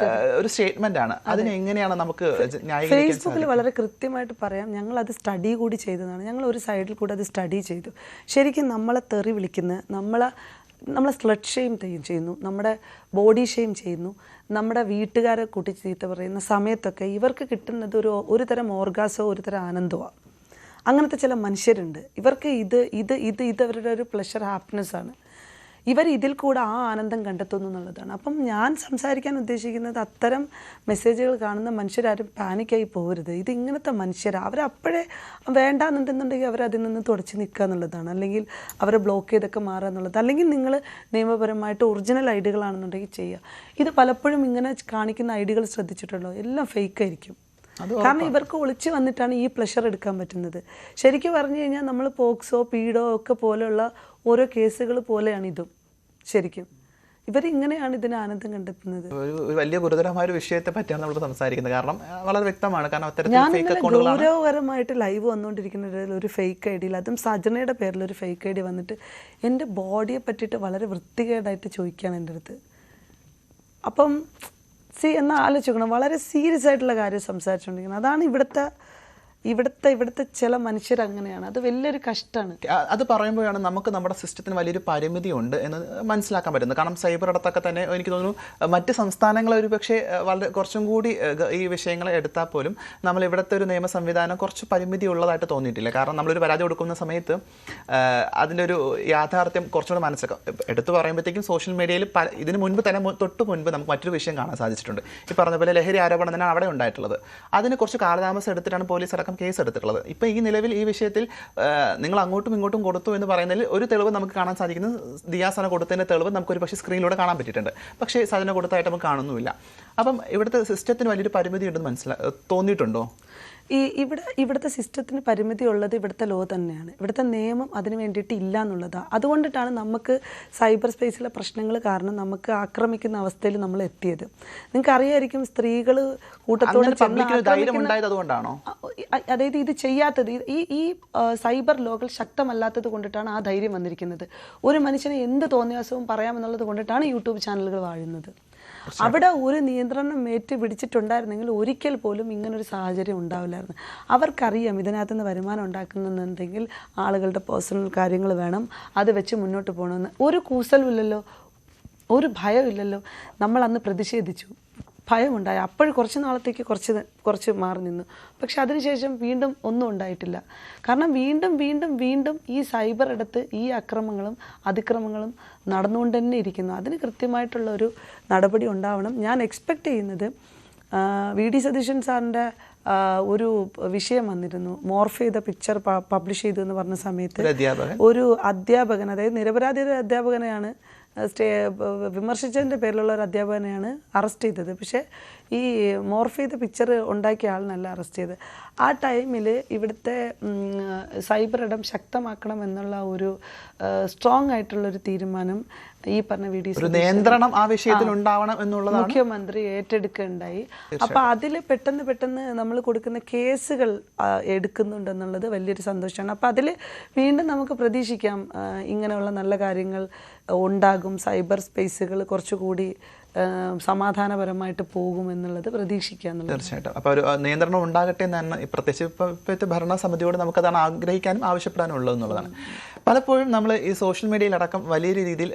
ഒരു സ്റ്റേറ്റ്മെന്റ് ആണ്. അതിനെ എങ്ങനെയാണ് നമുക്ക് ഫേസ്ബുക്കിൽ വളരെ കൃത്യമായിട്ട് പറയാം. ഞങ്ങൾ അത് സ്റ്റഡി കൂടി ചെയ്തതാണ്. ഞങ്ങൾ ഒരു സൈഡിൽ കൂടെ അത് സ്റ്റഡി ചെയ്തു. ശരിക്കും നമ്മളെ തെറി വിളിക്കുന്ന, നമ്മളെ സ്ലട്ട് ഷെയിം ചെയ്യുന്നു, നമ്മുടെ ബോഡി ഷെയിം ചെയ്യുന്നു, നമ്മുടെ വീട്ടുകാരെ കൂട്ടി ചീത്ത പറയുന്ന സമയത്തൊക്കെ ഇവർക്ക് കിട്ടുന്നത് ഒരു തരം ഓർഗാസോ ഒരു തരം ആനന്ദമാണ്. അങ്ങനത്തെ ചില മനുഷ്യരുണ്ട്. ഇവർക്ക് ഇത് അവരുടെ ഒരു പ്ലഷർ, ഹാപ്പിനെസ്സാണ്. ഇവർ ഇതിൽ കൂടെ ആ ആനന്ദം കണ്ടെത്തുന്നു എന്നുള്ളതാണ്. അപ്പം ഞാൻ സംസാരിക്കാൻ ഉദ്ദേശിക്കുന്നത് അത്തരം മെസ്സേജുകൾ കാണുന്ന മനുഷ്യരാരും പാനിക്കായി പോകരുത്. ഇത് ഇങ്ങനത്തെ മനുഷ്യരാണ്. അവരപ്പോഴേ വേണ്ടാന്നുണ്ടെന്നുണ്ടെങ്കിൽ അവരതിൽ നിന്ന് തുടച്ച് നിൽക്കുക എന്നുള്ളതാണ്. അല്ലെങ്കിൽ അവരെ ബ്ലോക്ക് ചെയ്തൊക്കെ മാറുക എന്നുള്ളത്. അല്ലെങ്കിൽ നിങ്ങൾ നിയമപരമായിട്ട് ഒറിജിനൽ ഐഡികളാണെന്നുണ്ടെങ്കിൽ ചെയ്യുക. ഇത് പലപ്പോഴും ഇങ്ങനെ കാണിക്കുന്ന ഐഡികൾ ശ്രദ്ധിച്ചിട്ടുണ്ടോ? എല്ലാം ഫേക്കായിരിക്കും. കാരണം ഇവർക്ക് ഒളിച്ച് വന്നിട്ടാണ് ഈ പ്ലഷർ എടുക്കാൻ പറ്റുന്നത്. ശരിക്കും പറഞ്ഞു കഴിഞ്ഞാൽ നമ്മൾ പോക്സോ പീഡോ ഒക്കെ പോലെയുള്ള ഓരോ കേസുകൾ പോലെയാണ് ഇതും. ശരിക്കും ഇവരിങ്ങനെയാണ് ഇതിന് ആനന്ദം കണ്ടെത്തുന്നത്. ഒരു വലിയ ഗുരുതരമായ ഒരു വിഷയത്തെ പറ്റിയാണ് നമ്മൾ സംസാരിക്കുന്നത്. കാരണം വളരെ വ്യക്തമാണ്. കാരണം അത്തരത്തിൽ ഞാൻ ഫേക്ക് ഇന്നലെ അക്കൗണ്ടുകളാണ്. ഗൗരവകരമായിട്ട് ലൈവ് വന്നുകൊണ്ടിരിക്കുന്ന ഒരു ഫേക്ക് ഐ ഡിയിൽ, അതും സജനയുടെ പേരിൽ ഒരു ഫേക്ക് ഐ ഡി വന്നിട്ട് എൻ്റെ ബോഡിയെ പറ്റിയിട്ട് വളരെ വൃത്തികേടായിട്ട് ചോദിക്കുകയാണ് എൻ്റെ അടുത്ത്. അപ്പം എന്നാൽ ആലോചിക്കണം, വളരെ സീരിയസ് ആയിട്ടുള്ള കാര്യം സംസാരിച്ചുകൊണ്ടിരിക്കുന്നത്. അതാണ് ഇവിടുത്തെ ചില മനുഷ്യരങ്ങനെയാണ്. അത് വലിയൊരു കഷ്ടമാണ്. അത് പറയുമ്പോഴാണ് നമുക്ക് നമ്മുടെ സിസ്റ്റത്തിന് വലിയൊരു പരിമിതി ഉണ്ട് എന്ന് മനസ്സിലാക്കാൻ പറ്റുന്നത്. കാരണം സൈബർ ഇടത്തൊക്കെ തന്നെ എനിക്ക് തോന്നുന്നു മറ്റ് സംസ്ഥാനങ്ങൾ ഒരു പക്ഷേ വളരെ കുറച്ചും കൂടി ഈ വിഷയങ്ങളെ എടുത്താൽ പോലും നമ്മൾ ഇവിടുത്തെ ഒരു നിയമ സംവിധാനം കുറച്ച് പരിമിതി ഉള്ളതായിട്ട് തോന്നിയിട്ടില്ല. കാരണം നമ്മളൊരു പരാതി കൊടുക്കുന്ന സമയത്ത് അതിൻ്റെ ഒരു യാഥാർത്ഥ്യം കുറച്ചുകൂടെ മനസ്സിലാക്കാം. എടുത്തു പറയുമ്പോഴത്തേക്കും സോഷ്യൽ മീഡിയയിൽ ഇതിന് മുൻപ് തന്നെ തൊട്ട് മുൻപ് നമുക്ക് മറ്റൊരു വിഷയം കാണാൻ സാധിച്ചിട്ടുണ്ട്. ഈ പറഞ്ഞ പോലെ ലഹരി ആരോപണം തന്നെയാണ് അവിടെ ഉണ്ടായിട്ടുള്ളത്. അതിന് കുറച്ച് കാലതാമസം എടുത്തിട്ടാണ് പോലീസ് അടക്കം കേസ് എടുത്തിട്ടുള്ളത്. ഇപ്പോൾ ഈ നിലവിൽ ഈ വിഷയത്തിൽ നിങ്ങൾ അങ്ങോട്ടും ഇങ്ങോട്ടും കൊടുത്തു എന്ന് പറയുന്നതിൽ ഒരു തെളിവ് നമുക്ക് കാണാൻ സാധിക്കുന്നത് ദിയാസന കൊടുത്തതിൻ്റെ തെളിവ് നമുക്കൊരു പക്ഷേ സ്ക്രീനിലൂടെ കാണാൻ പറ്റിയിട്ടുണ്ട്. പക്ഷേ സജന കൊടുത്തായിട്ട് നമുക്ക് കാണുന്നുമില്ല. അപ്പം ഇവിടുത്തെ സിസ്റ്റത്തിന് വലിയൊരു പരിമിതി ഉണ്ടെന്ന് തോന്നിയിട്ടുണ്ടോ? ഇവിടുത്തെ സിസ്റ്റത്തിന് പരിമിതി ഉള്ളത് ഇവിടുത്തെ ലോ തന്നെയാണ്. ഇവിടുത്തെ നിയമം അതിന് വേണ്ടിയിട്ട് ഇല്ല എന്നുള്ളതാണ്. അതുകൊണ്ടിട്ടാണ് നമുക്ക് സൈബർ സ്പേസിലെ പ്രശ്നങ്ങൾ കാരണം നമുക്ക് ആക്രമിക്കുന്ന അവസ്ഥയിൽ നമ്മൾ എത്തിയത്. നിങ്ങൾക്ക് അറിയായിരിക്കും, സ്ത്രീകൾ കൂട്ടത്തോടെ അതായത് ഇത് ചെയ്യാത്തത് ഈ സൈബർ ലോകൾ ശക്തമല്ലാത്തത് കൊണ്ടിട്ടാണ് ആ ധൈര്യം വന്നിരിക്കുന്നത്. ഒരു മനുഷ്യനെ എന്ത് തോന്നിയാസവും പറയാമെന്നുള്ളത് കൊണ്ടിട്ടാണ് യൂട്യൂബ് ചാനലുകൾ വാഴുന്നത്. അവിടെ ഒരു നിയന്ത്രണം പിടിച്ചിട്ടുണ്ടായിരുന്നെങ്കിൽ ഒരിക്കൽ പോലും ഇങ്ങനൊരു സാഹചര്യം ഉണ്ടാവില്ലായിരുന്നു. അവർക്കറിയാം ഇതിനകത്തുനിന്ന് വരുമാനം ഉണ്ടാക്കുന്നുണ്ടെങ്കിൽ ആളുകളുടെ പേഴ്സണൽ കാര്യങ്ങൾ വേണം, അത് വെച്ച് മുന്നോട്ട് പോകണമെന്ന്. ഒരു കൂസലുമില്ലല്ലോ, ഒരു ഭയമില്ലല്ലോ. നമ്മൾ അന്ന് പ്രതിഷേധിച്ചു, ഭയമുണ്ടായി. അപ്പോഴും കുറച്ച് നാളത്തേക്ക് കുറച്ച് മാറി നിന്നു. പക്ഷെ അതിനുശേഷം വീണ്ടും ഒന്നും ഉണ്ടായിട്ടില്ല. കാരണം വീണ്ടും ഈ സൈബർ ഇടത്ത് ഈ അക്രമങ്ങളും അതിക്രമങ്ങളും നടന്നുകൊണ്ട് തന്നെ ഇരിക്കുന്നു. അതിന് കൃത്യമായിട്ടുള്ള ഒരു നടപടി ഉണ്ടാവണം. ഞാൻ എക്സ്പെക്റ്റ് ചെയ്യുന്നത് വി.ഡി. സതീശൻ സാറിൻ്റെ ഒരു വിഷയം വന്നിരുന്നു, മോർഫ് ചെയ്ത പിക്ചർ പബ്ലിഷ് ചെയ്തു എന്ന് പറഞ്ഞ സമയത്ത് ഒരു അധ്യാപകൻ, അതായത് നിരപരാധി അധ്യാപകനെയാണ് വിമർശിച്ചതിൻ്റെ പേരിലുള്ള ഒരു അധ്യാപകനെയാണ് അറസ്റ്റ് ചെയ്തത്. പക്ഷേ ഈ മോർഫ് ചെയ്ത പിക്ചർ ഉണ്ടാക്കിയ ആളിനല്ല അറസ്റ്റ് ചെയ്തത്. ആ ടൈമിൽ ഇവിടുത്തെ സൈബർ ഇടം ശക്തമാക്കണം എന്നുള്ള ഒരു സ്ട്രോങ് ആയിട്ടുള്ളൊരു തീരുമാനം ഈ പറഞ്ഞ വി.ഡി. നിയന്ത്രണം ആ വിഷയത്തിൽ ഉണ്ടാവണം എന്നുള്ളതാണ് മുഖ്യമന്ത്രി ഏറ്റെടുക്കുകയുണ്ടായി. അപ്പോൾ അതിൽ പെട്ടെന്ന് നമ്മൾ കൊടുക്കുന്ന കേസുകൾ എടുക്കുന്നുണ്ടെന്നുള്ളത് വലിയൊരു സന്തോഷമാണ്. അപ്പോൾ അതിൽ വീണ്ടും നമുക്ക് പ്രതീക്ഷിക്കാം ഇങ്ങനെയുള്ള നല്ല കാര്യങ്ങൾ ഉണ്ടാകും, സൈബർ സ്പേസുകൾ കുറച്ചുകൂടി സമാധാനപരമായിട്ട് പോകുമെന്നുള്ളത് പ്രതീക്ഷിക്കാം. തീർച്ചയായിട്ടും. അപ്പോൾ ഒരു നിയന്ത്രണം ഉണ്ടാകട്ടെ എന്ന് പ്രത്യേകിച്ച് ഇപ്പോഴത്തെ ഭരണസമിതിയോട് നമുക്കതാണ് ആഗ്രഹിക്കാനും ആവശ്യപ്പെടാനും ഉള്ളത് എന്നുള്ളതാണ്. പലപ്പോഴും നമ്മൾ ഈ സോഷ്യൽ മീഡിയയിലടക്കം വലിയ രീതിയിൽ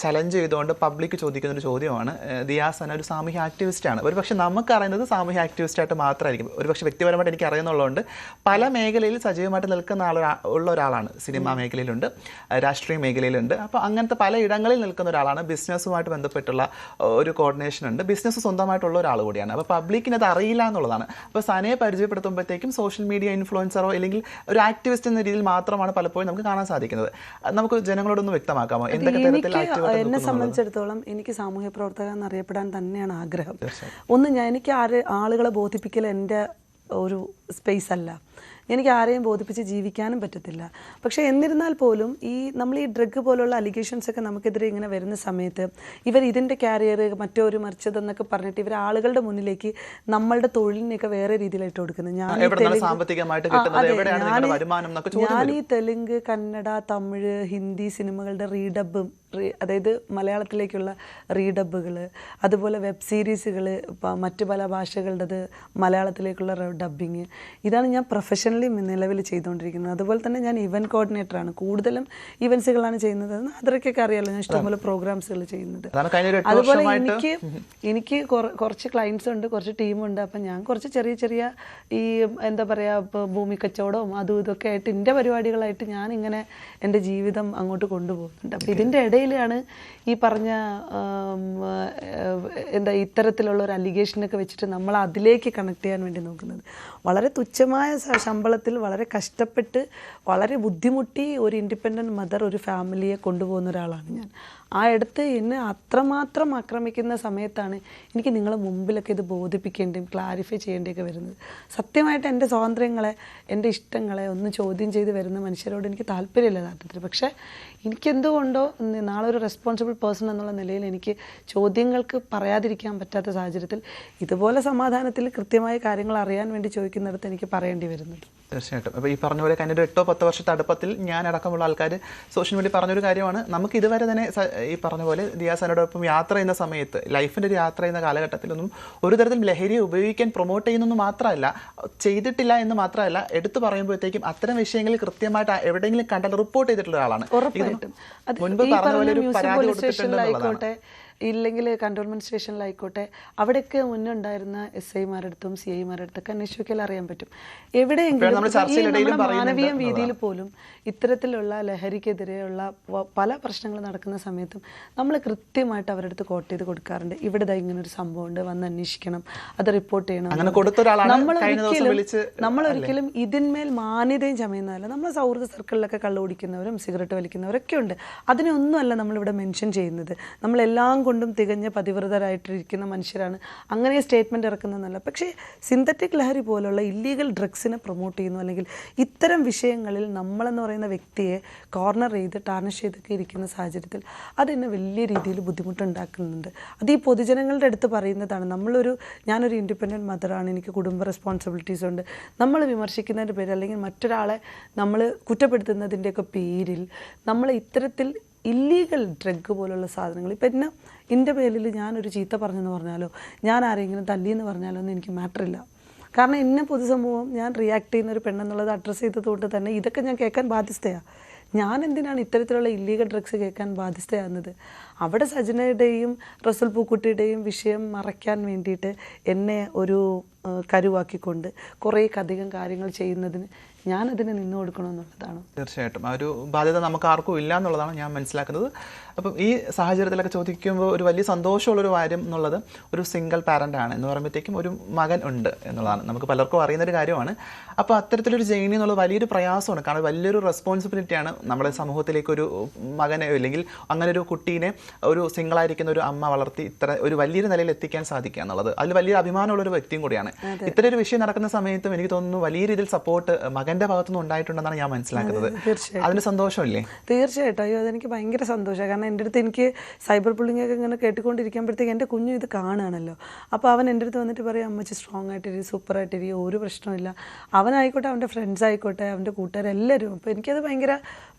ചലഞ്ച് ചെയ്തുകൊണ്ട് പബ്ലിക് ചോദിക്കുന്ന ഒരു ചോദ്യമാണ്, ദിയാസന ഒരു സാമൂഹ്യ ആക്ടിവിസ്റ്റാണ്. ഒരുപക്ഷെ നമുക്കറിയുന്നത് സാമൂഹ്യ ആക്ടിവിസ്റ്റായിട്ട് മാത്രമായിരിക്കും. ഒരുപക്ഷെ വ്യക്തിപരമായിട്ട് എനിക്ക് അറിയുന്നുള്ളതുകൊണ്ട് പല മേഖലയിൽ സജീവമായിട്ട് നിൽക്കുന്ന ഉള്ള ഒരാളാണ്. സിനിമാ മേഖലയിലുണ്ട്, രാഷ്ട്രീയ മേഖലയിലുണ്ട്. അപ്പോൾ അങ്ങനത്തെ പല ഇടങ്ങളിൽ നിൽക്കുന്ന ഒരാളാണ്. ബിസിനസ്സുമായിട്ട് ബന്ധപ്പെട്ടുള്ള ഒരു കോർഡിനേഷൻ ഉണ്ട്, ബിസിനസ് സ്വന്തമായിട്ടുള്ള ഒരാൾ കൂടിയാണ്. അപ്പോൾ പബ്ലിക്കിന് അത് അറിയില്ല എന്നുള്ളതാണ്. അപ്പോൾ സനയെ പരിചയപ്പെടുത്തുമ്പോഴത്തേക്കും സോഷ്യൽ മീഡിയ ഇൻഫ്ലുവൻസറോ അല്ലെങ്കിൽ ഒരു ആക്ടിവിസ്റ്റ് എന്ന രീതിയിൽ മാത്രമാണ് പലപ്പോഴും നമുക്ക് കാണാൻ സാധിക്കുന്നത്. നമുക്ക് ജനങ്ങളോടൊന്ന് വ്യക്തമാക്കാമോ എന്തൊക്കെ തരത്തിൽ? എന്നെ സംബന്ധിച്ചിടത്തോളം എനിക്ക് സാമൂഹ്യ പ്രവർത്തക എന്നറിയപ്പെടാൻ തന്നെയാണ് ആഗ്രഹം. എനിക്ക് ആളുകളെ ബോധിപ്പിക്കൽ എൻ്റെ ഒരു സ്പേസ് അല്ല. എനിക്ക് ആരെയും ബോധിപ്പിച്ച് ജീവിക്കാനും പറ്റത്തില്ല. പക്ഷേ എന്നിരുന്നാൽ പോലും നമ്മൾ ഈ ഡ്രഗ് പോലുള്ള അലിഗേഷൻസ് ഒക്കെ നമുക്കെതിരെ ഇങ്ങനെ വരുന്ന സമയത്ത് ഇതിൻ്റെ കാരിയർ മറ്റൊരു മറിച്ചതെന്നൊക്കെ പറഞ്ഞിട്ട് ഇവർ ആളുകളുടെ മുന്നിലേക്ക് നമ്മളുടെ തൊഴിലിനെയൊക്കെ വേറെ രീതിയിലായിട്ട് കൊടുക്കുന്നത്. ഞാൻ ഈ തെലുങ്ക്, കന്നഡ, തമിഴ്, ഹിന്ദി സിനിമകളുടെ റീഡബ്, അതായത് മലയാളത്തിലേക്കുള്ള റീഡബുകൾ, അതുപോലെ വെബ് സീരീസുകൾ, മറ്റു പല ഭാഷകളുടേത് മലയാളത്തിലേക്കുള്ള ഡബ്ബിങ്, ഇതാണ് ഞാൻ പ്രൊഫഷണലി നിലവിൽ ചെയ്തുകൊണ്ടിരിക്കുന്നത്. അതുപോലെ തന്നെ ഞാൻ ഇവൻറ്റ് കോർഡിനേറ്ററാണ്. കൂടുതലും ഇവൻറ്റ്സുകളാണ് ചെയ്യുന്നത്. അതൊക്കെ അറിയാമല്ലോ, ഞാൻ ഇഷ്ടംപോലെ പ്രോഗ്രാംസുകൾ ചെയ്യുന്നത്. അതുപോലെ എനിക്ക് കുറച്ച് ക്ലയൻസ് ഉണ്ട്, കുറച്ച് ടീമുണ്ട്. അപ്പം ഞാൻ കുറച്ച് ചെറിയ ഈ എന്താ പറയുക, ഇപ്പോൾ ഭൂമി കച്ചവടവും അതും ഇതൊക്കെ ആയിട്ട് എൻ്റെ പരിപാടികളായിട്ട് ഞാൻ ഇങ്ങനെ എൻ്റെ ജീവിതം അങ്ങോട്ട് കൊണ്ടുപോകുന്നുണ്ട്. അപ്പോൾ ഇതിൻ്റെ ഇടയിലാണ് ഈ പറഞ്ഞ ഇത്തരത്തിലുള്ള ഒരു അലിഗേഷനൊക്കെ വെച്ചിട്ട് നമ്മൾ അതിലേക്ക് കണക്ട് ചെയ്യാൻ വേണ്ടി നോക്കുന്നത്. വളരെ തുച്ഛമായ ശമ്പളത്തിൽ വളരെ കഷ്ടപ്പെട്ട് വളരെ ബുദ്ധിമുട്ടി ഒരു ഇൻഡിപെൻഡൻറ്റ് മദർ ഒരു ഫാമിലിയെ കൊണ്ടുപോകുന്ന ഒരാളാണ് ഞാൻ. ആ അടുത്ത് എന്നെ അത്രമാത്രം ആക്രമിക്കുന്ന സമയത്താണ് എനിക്ക് നിങ്ങളെ മുമ്പിലൊക്കെ ഇത് ബോധിപ്പിക്കേണ്ടിയും ക്ലാരിഫൈ ചെയ്യേണ്ടിയൊക്കെ വരുന്നത്. സത്യമായിട്ട് എൻ്റെ സ്വാതന്ത്ര്യങ്ങളെ, എൻ്റെ ഇഷ്ടങ്ങളെ ഒന്ന് ചോദ്യം ചെയ്ത് വരുന്ന മനുഷ്യരോട് എനിക്ക് താല്പര്യമില്ല യഥാർത്ഥത്തിൽ. പക്ഷേ എനിക്കെന്തുകൊണ്ടോ നാളെ ഒരു റെസ്പോൺസിബിൾ പേഴ്സൺ എന്നുള്ള നിലയിൽ എനിക്ക് ചോദ്യങ്ങൾക്ക് പറയാതിരിക്കാൻ പറ്റാത്ത സാഹചര്യത്തിൽ ഇതുപോലെ സമാധാനത്തിൽ കൃത്യമായ കാര്യങ്ങൾ അറിയാൻ വേണ്ടി ചോദിക്കുന്നിടത്ത് എനിക്ക് പറയേണ്ടി വരുന്നുണ്ട്. തീർച്ചയായിട്ടും. അപ്പോൾ ഈ പറഞ്ഞ പോലെ കഴിഞ്ഞ ഒരു 8-10 വർഷത്തെ അടുപ്പത്തിൽ ഞാൻ അടക്കമുള്ള ആൾക്കാർ സോഷ്യൽ മീഡിയ പറഞ്ഞൊരു കാര്യമാണ്, നമുക്ക് ഇതുവരെ തന്നെ ഈ പറഞ്ഞ പോലെ ദിയാസനോടൊപ്പം യാത്ര ചെയ്യുന്ന സമയത്ത്, ലൈഫിൻ്റെ ഒരു യാത്ര ചെയ്യുന്ന കാലഘട്ടത്തിലൊന്നും ഒരു തരത്തിൽ ലഹരിയെ ഉപയോഗിക്കാൻ പ്രൊമോട്ട് ചെയ്യുന്നതെന്ന് മാത്രമല്ല, ചെയ്തിട്ടില്ല എന്ന് മാത്രമല്ല, എടുത്തു പറയുമ്പോഴത്തേക്കും അത്തരം വിഷയങ്ങളിൽ കൃത്യമായിട്ട് എവിടെയെങ്കിലും കണ്ടാൽ റിപ്പോർട്ട് ചെയ്തിട്ടുള്ള ഒരാളാണ്. മുൻപ് പറഞ്ഞ പോലെ ഒരു പരാതി കൊടുത്തിട്ടുണ്ടെന്നുള്ളതാണ്. ഇല്ലെങ്കിൽ കൺട്രോൾമെന്റ് സ്റ്റേഷനിലായിക്കോട്ടെ, അവിടെയൊക്കെ മുന്നേ ഉണ്ടായിരുന്ന SI-മാരടുത്തും CI-മാരടുത്തൊക്കെ അന്വേഷിക്കാൻ അറിയാൻ പറ്റും. എവിടെയെങ്കിലും മാനവീയ രീതിയിൽ പോലും ഇത്തരത്തിലുള്ള ലഹരിക്കെതിരെയുള്ള പല പ്രശ്നങ്ങൾ നടക്കുന്ന സമയത്തും നമ്മൾ കൃത്യമായിട്ട് അവരുടെ അടുത്ത് കോട്ട് ചെയ്ത് കൊടുക്കാറുണ്ട്. ഇവിടെ ഇങ്ങനെ ഒരു സംഭവം ഉണ്ട്, വന്ന് അന്വേഷിക്കണം, അത് റിപ്പോർട്ട് ചെയ്യണം. നമ്മളൊരിക്കലും ഇതിന്മേൽ മാന്യതയും ചമയുന്നതല്ല. നമ്മളെ സൗഹൃദ സർക്കിളിലൊക്കെ കള്ളു കുടിക്കുന്നവരും സിഗരറ്റ് വലിക്കുന്നവരൊക്കെ ഉണ്ട്. അതിനൊന്നുമല്ല നമ്മളിവിടെ മെൻഷൻ ചെയ്യുന്നത്. നമ്മളെല്ലാം കൊണ്ടും തികഞ്ഞ പതിവ്രതരായിട്ടിരിക്കുന്ന മനുഷ്യരാണ്, അങ്ങനെ സ്റ്റേറ്റ്മെന്റ് ഇറക്കുന്നതല്ല. പക്ഷേ സിന്തറ്റിക് ലഹരി പോലുള്ള ഇല്ലീഗൽ ഡ്രഗ്സിനെ പ്രൊമോട്ട് ചെയ്യുന്നു, അല്ലെങ്കിൽ ഇത്തരം വിഷയങ്ങളിൽ നമ്മളെന്ന് പറയുന്ന വ്യക്തിയെ കോർണർ ചെയ്ത് ടാർണിഷ് ചെയ്തൊക്കെ ഇരിക്കുന്ന സാഹചര്യത്തിൽ അതെന്നെ വലിയ രീതിയിൽ ബുദ്ധിമുട്ടുണ്ടാക്കുന്നുണ്ട്. അത് ഈ പൊതുജനങ്ങളുടെ അടുത്ത് പറയുന്നതാണ്. ഞാനൊരു ഇൻഡിപെൻഡൻറ്റ് മദറാണ്, എനിക്ക് കുടുംബ റെസ്പോൺസിബിലിറ്റീസ് ഉണ്ട്. നമ്മൾ വിമർശിക്കുന്നതിൻ്റെ പേരിൽ അല്ലെങ്കിൽ മറ്റൊരാളെ നമ്മൾ കുറ്റപ്പെടുത്തുന്നതിൻ്റെയൊക്കെ പേരിൽ നമ്മൾ ഇത്തരത്തിൽ ഇല്ലീഗൽ ഡ്രഗ് പോലുള്ള സാധനങ്ങൾ, ഇപ്പം എൻ്റെ പേരിൽ ഞാനൊരു ചീത്ത പറഞ്ഞെന്ന് പറഞ്ഞാലോ, ഞാൻ ആരെങ്കിലും തല്ലിയെന്ന് പറഞ്ഞാലോ ഒന്നും എനിക്ക് മാറ്ററില്ല. കാരണം എന്നെ പൊതുസമൂഹം ഞാൻ റിയാക്ട് ചെയ്യുന്ന ഒരു പെണ്ണെന്നുള്ളത് അഡ്രസ്സ് ചെയ്തതുകൊണ്ട് തന്നെ ഇതൊക്കെ ഞാൻ കേൾക്കാൻ ബാധ്യസ്ഥയാണ്. ഞാൻ എന്തിനാണ് ഇത്തരത്തിലുള്ള ഇല്ലീഗൽ ഡ്രഗ്സ് കേൾക്കാൻ ബാധ്യസ്ഥയാകുന്നത്? അവിടെ സജനയുടെയും റസൽ പൂക്കുട്ടിയുടെയും വിഷയം മറയ്ക്കാൻ വേണ്ടിയിട്ട് എന്നെ ഒരു കരുവാക്കിക്കൊണ്ട് കുറേയധികം കാര്യങ്ങൾ ചെയ്യുന്നതിന് ഞാനതിന് നിന്നു കൊടുക്കണമെന്നുള്ളതാണ്. തീർച്ചയായിട്ടും ആ ഒരു ബാധ്യത നമുക്ക് ആർക്കും ഇല്ല എന്നുള്ളതാണ് ഞാൻ മനസ്സിലാക്കുന്നത്. അപ്പം ഈ സാഹചര്യത്തിലൊക്കെ ചോദിക്കുമ്പോൾ ഒരു വലിയ സന്തോഷമുള്ളൊരു കാര്യം എന്നുള്ളത് ഒരു സിംഗിൾ പാരൻ്റ് ആണ് എന്ന് പറയുമ്പോഴത്തേക്കും ഒരു മകൻ ഉണ്ട് എന്നുള്ളതാണ്. നമുക്ക് പലർക്കും അറിയുന്നൊരു കാര്യമാണ്. അപ്പോൾ അത്തരത്തിലൊരു ജേണി എന്നുള്ളത് വലിയൊരു പ്രയാസമാണ്. കാരണം വലിയൊരു റെസ്പോൺസിബിലിറ്റിയാണ് നമ്മുടെ സമൂഹത്തിലേക്കൊരു മകനെ അല്ലെങ്കിൽ അങ്ങനെ ഒരു കുട്ടീനെ ഒരു സിംഗിളായിരിക്കുന്ന ഒരു അമ്മ വളർത്തി ഇത്ര ഒരു വലിയൊരു നിലയിൽ എത്തിക്കാൻ സാധിക്കുക എന്നുള്ളത്. അതിൽ വലിയ അഭിമാനമുള്ളൊരു വ്യക്തിയും കൂടിയാണ്. ഇത്തരം ഒരു വിഷയം നടക്കുന്ന സമയത്തും എനിക്ക് തോന്നുന്നു വലിയ രീതിയിൽ സപ്പോർട്ട് മകന്റെ ഭാഗത്തുനിന്ന് ഉണ്ടായിട്ടുണ്ടെന്നാണ് ഞാൻ മനസ്സിലാക്കുന്നത്. അതിന് സന്തോഷമില്ലേ? തീർച്ചയായിട്ടും. അയ്യോ, അതെനിക്ക് ഭയങ്കര സന്തോഷമാണ്. കാരണം എൻ്റെ അടുത്ത് എനിക്ക് സൈബർ ബുള്ളിങ് ഒക്കെ ഇങ്ങനെ കേട്ടുകൊണ്ടിരിക്കുമ്പോഴത്തേക്ക് എൻ്റെ കുഞ്ഞു ഇത് കാണുകയാണല്ലോ. അപ്പോൾ അവൻ എൻ്റെ അടുത്ത് വന്നിട്ട് പറയും, അമ്മച്ചി സ്ട്രോങ് ആയിട്ടിരി, സൂപ്പറായിട്ടിരി, ഒരു പ്രശ്നമില്ല. അവനായിക്കോട്ടെ, അവൻ്റെ ഫ്രണ്ട്സ് ആയിക്കോട്ടെ, അവൻ്റെ കൂട്ടുകാരെല്ലാവരും. അപ്പോൾ എനിക്കത്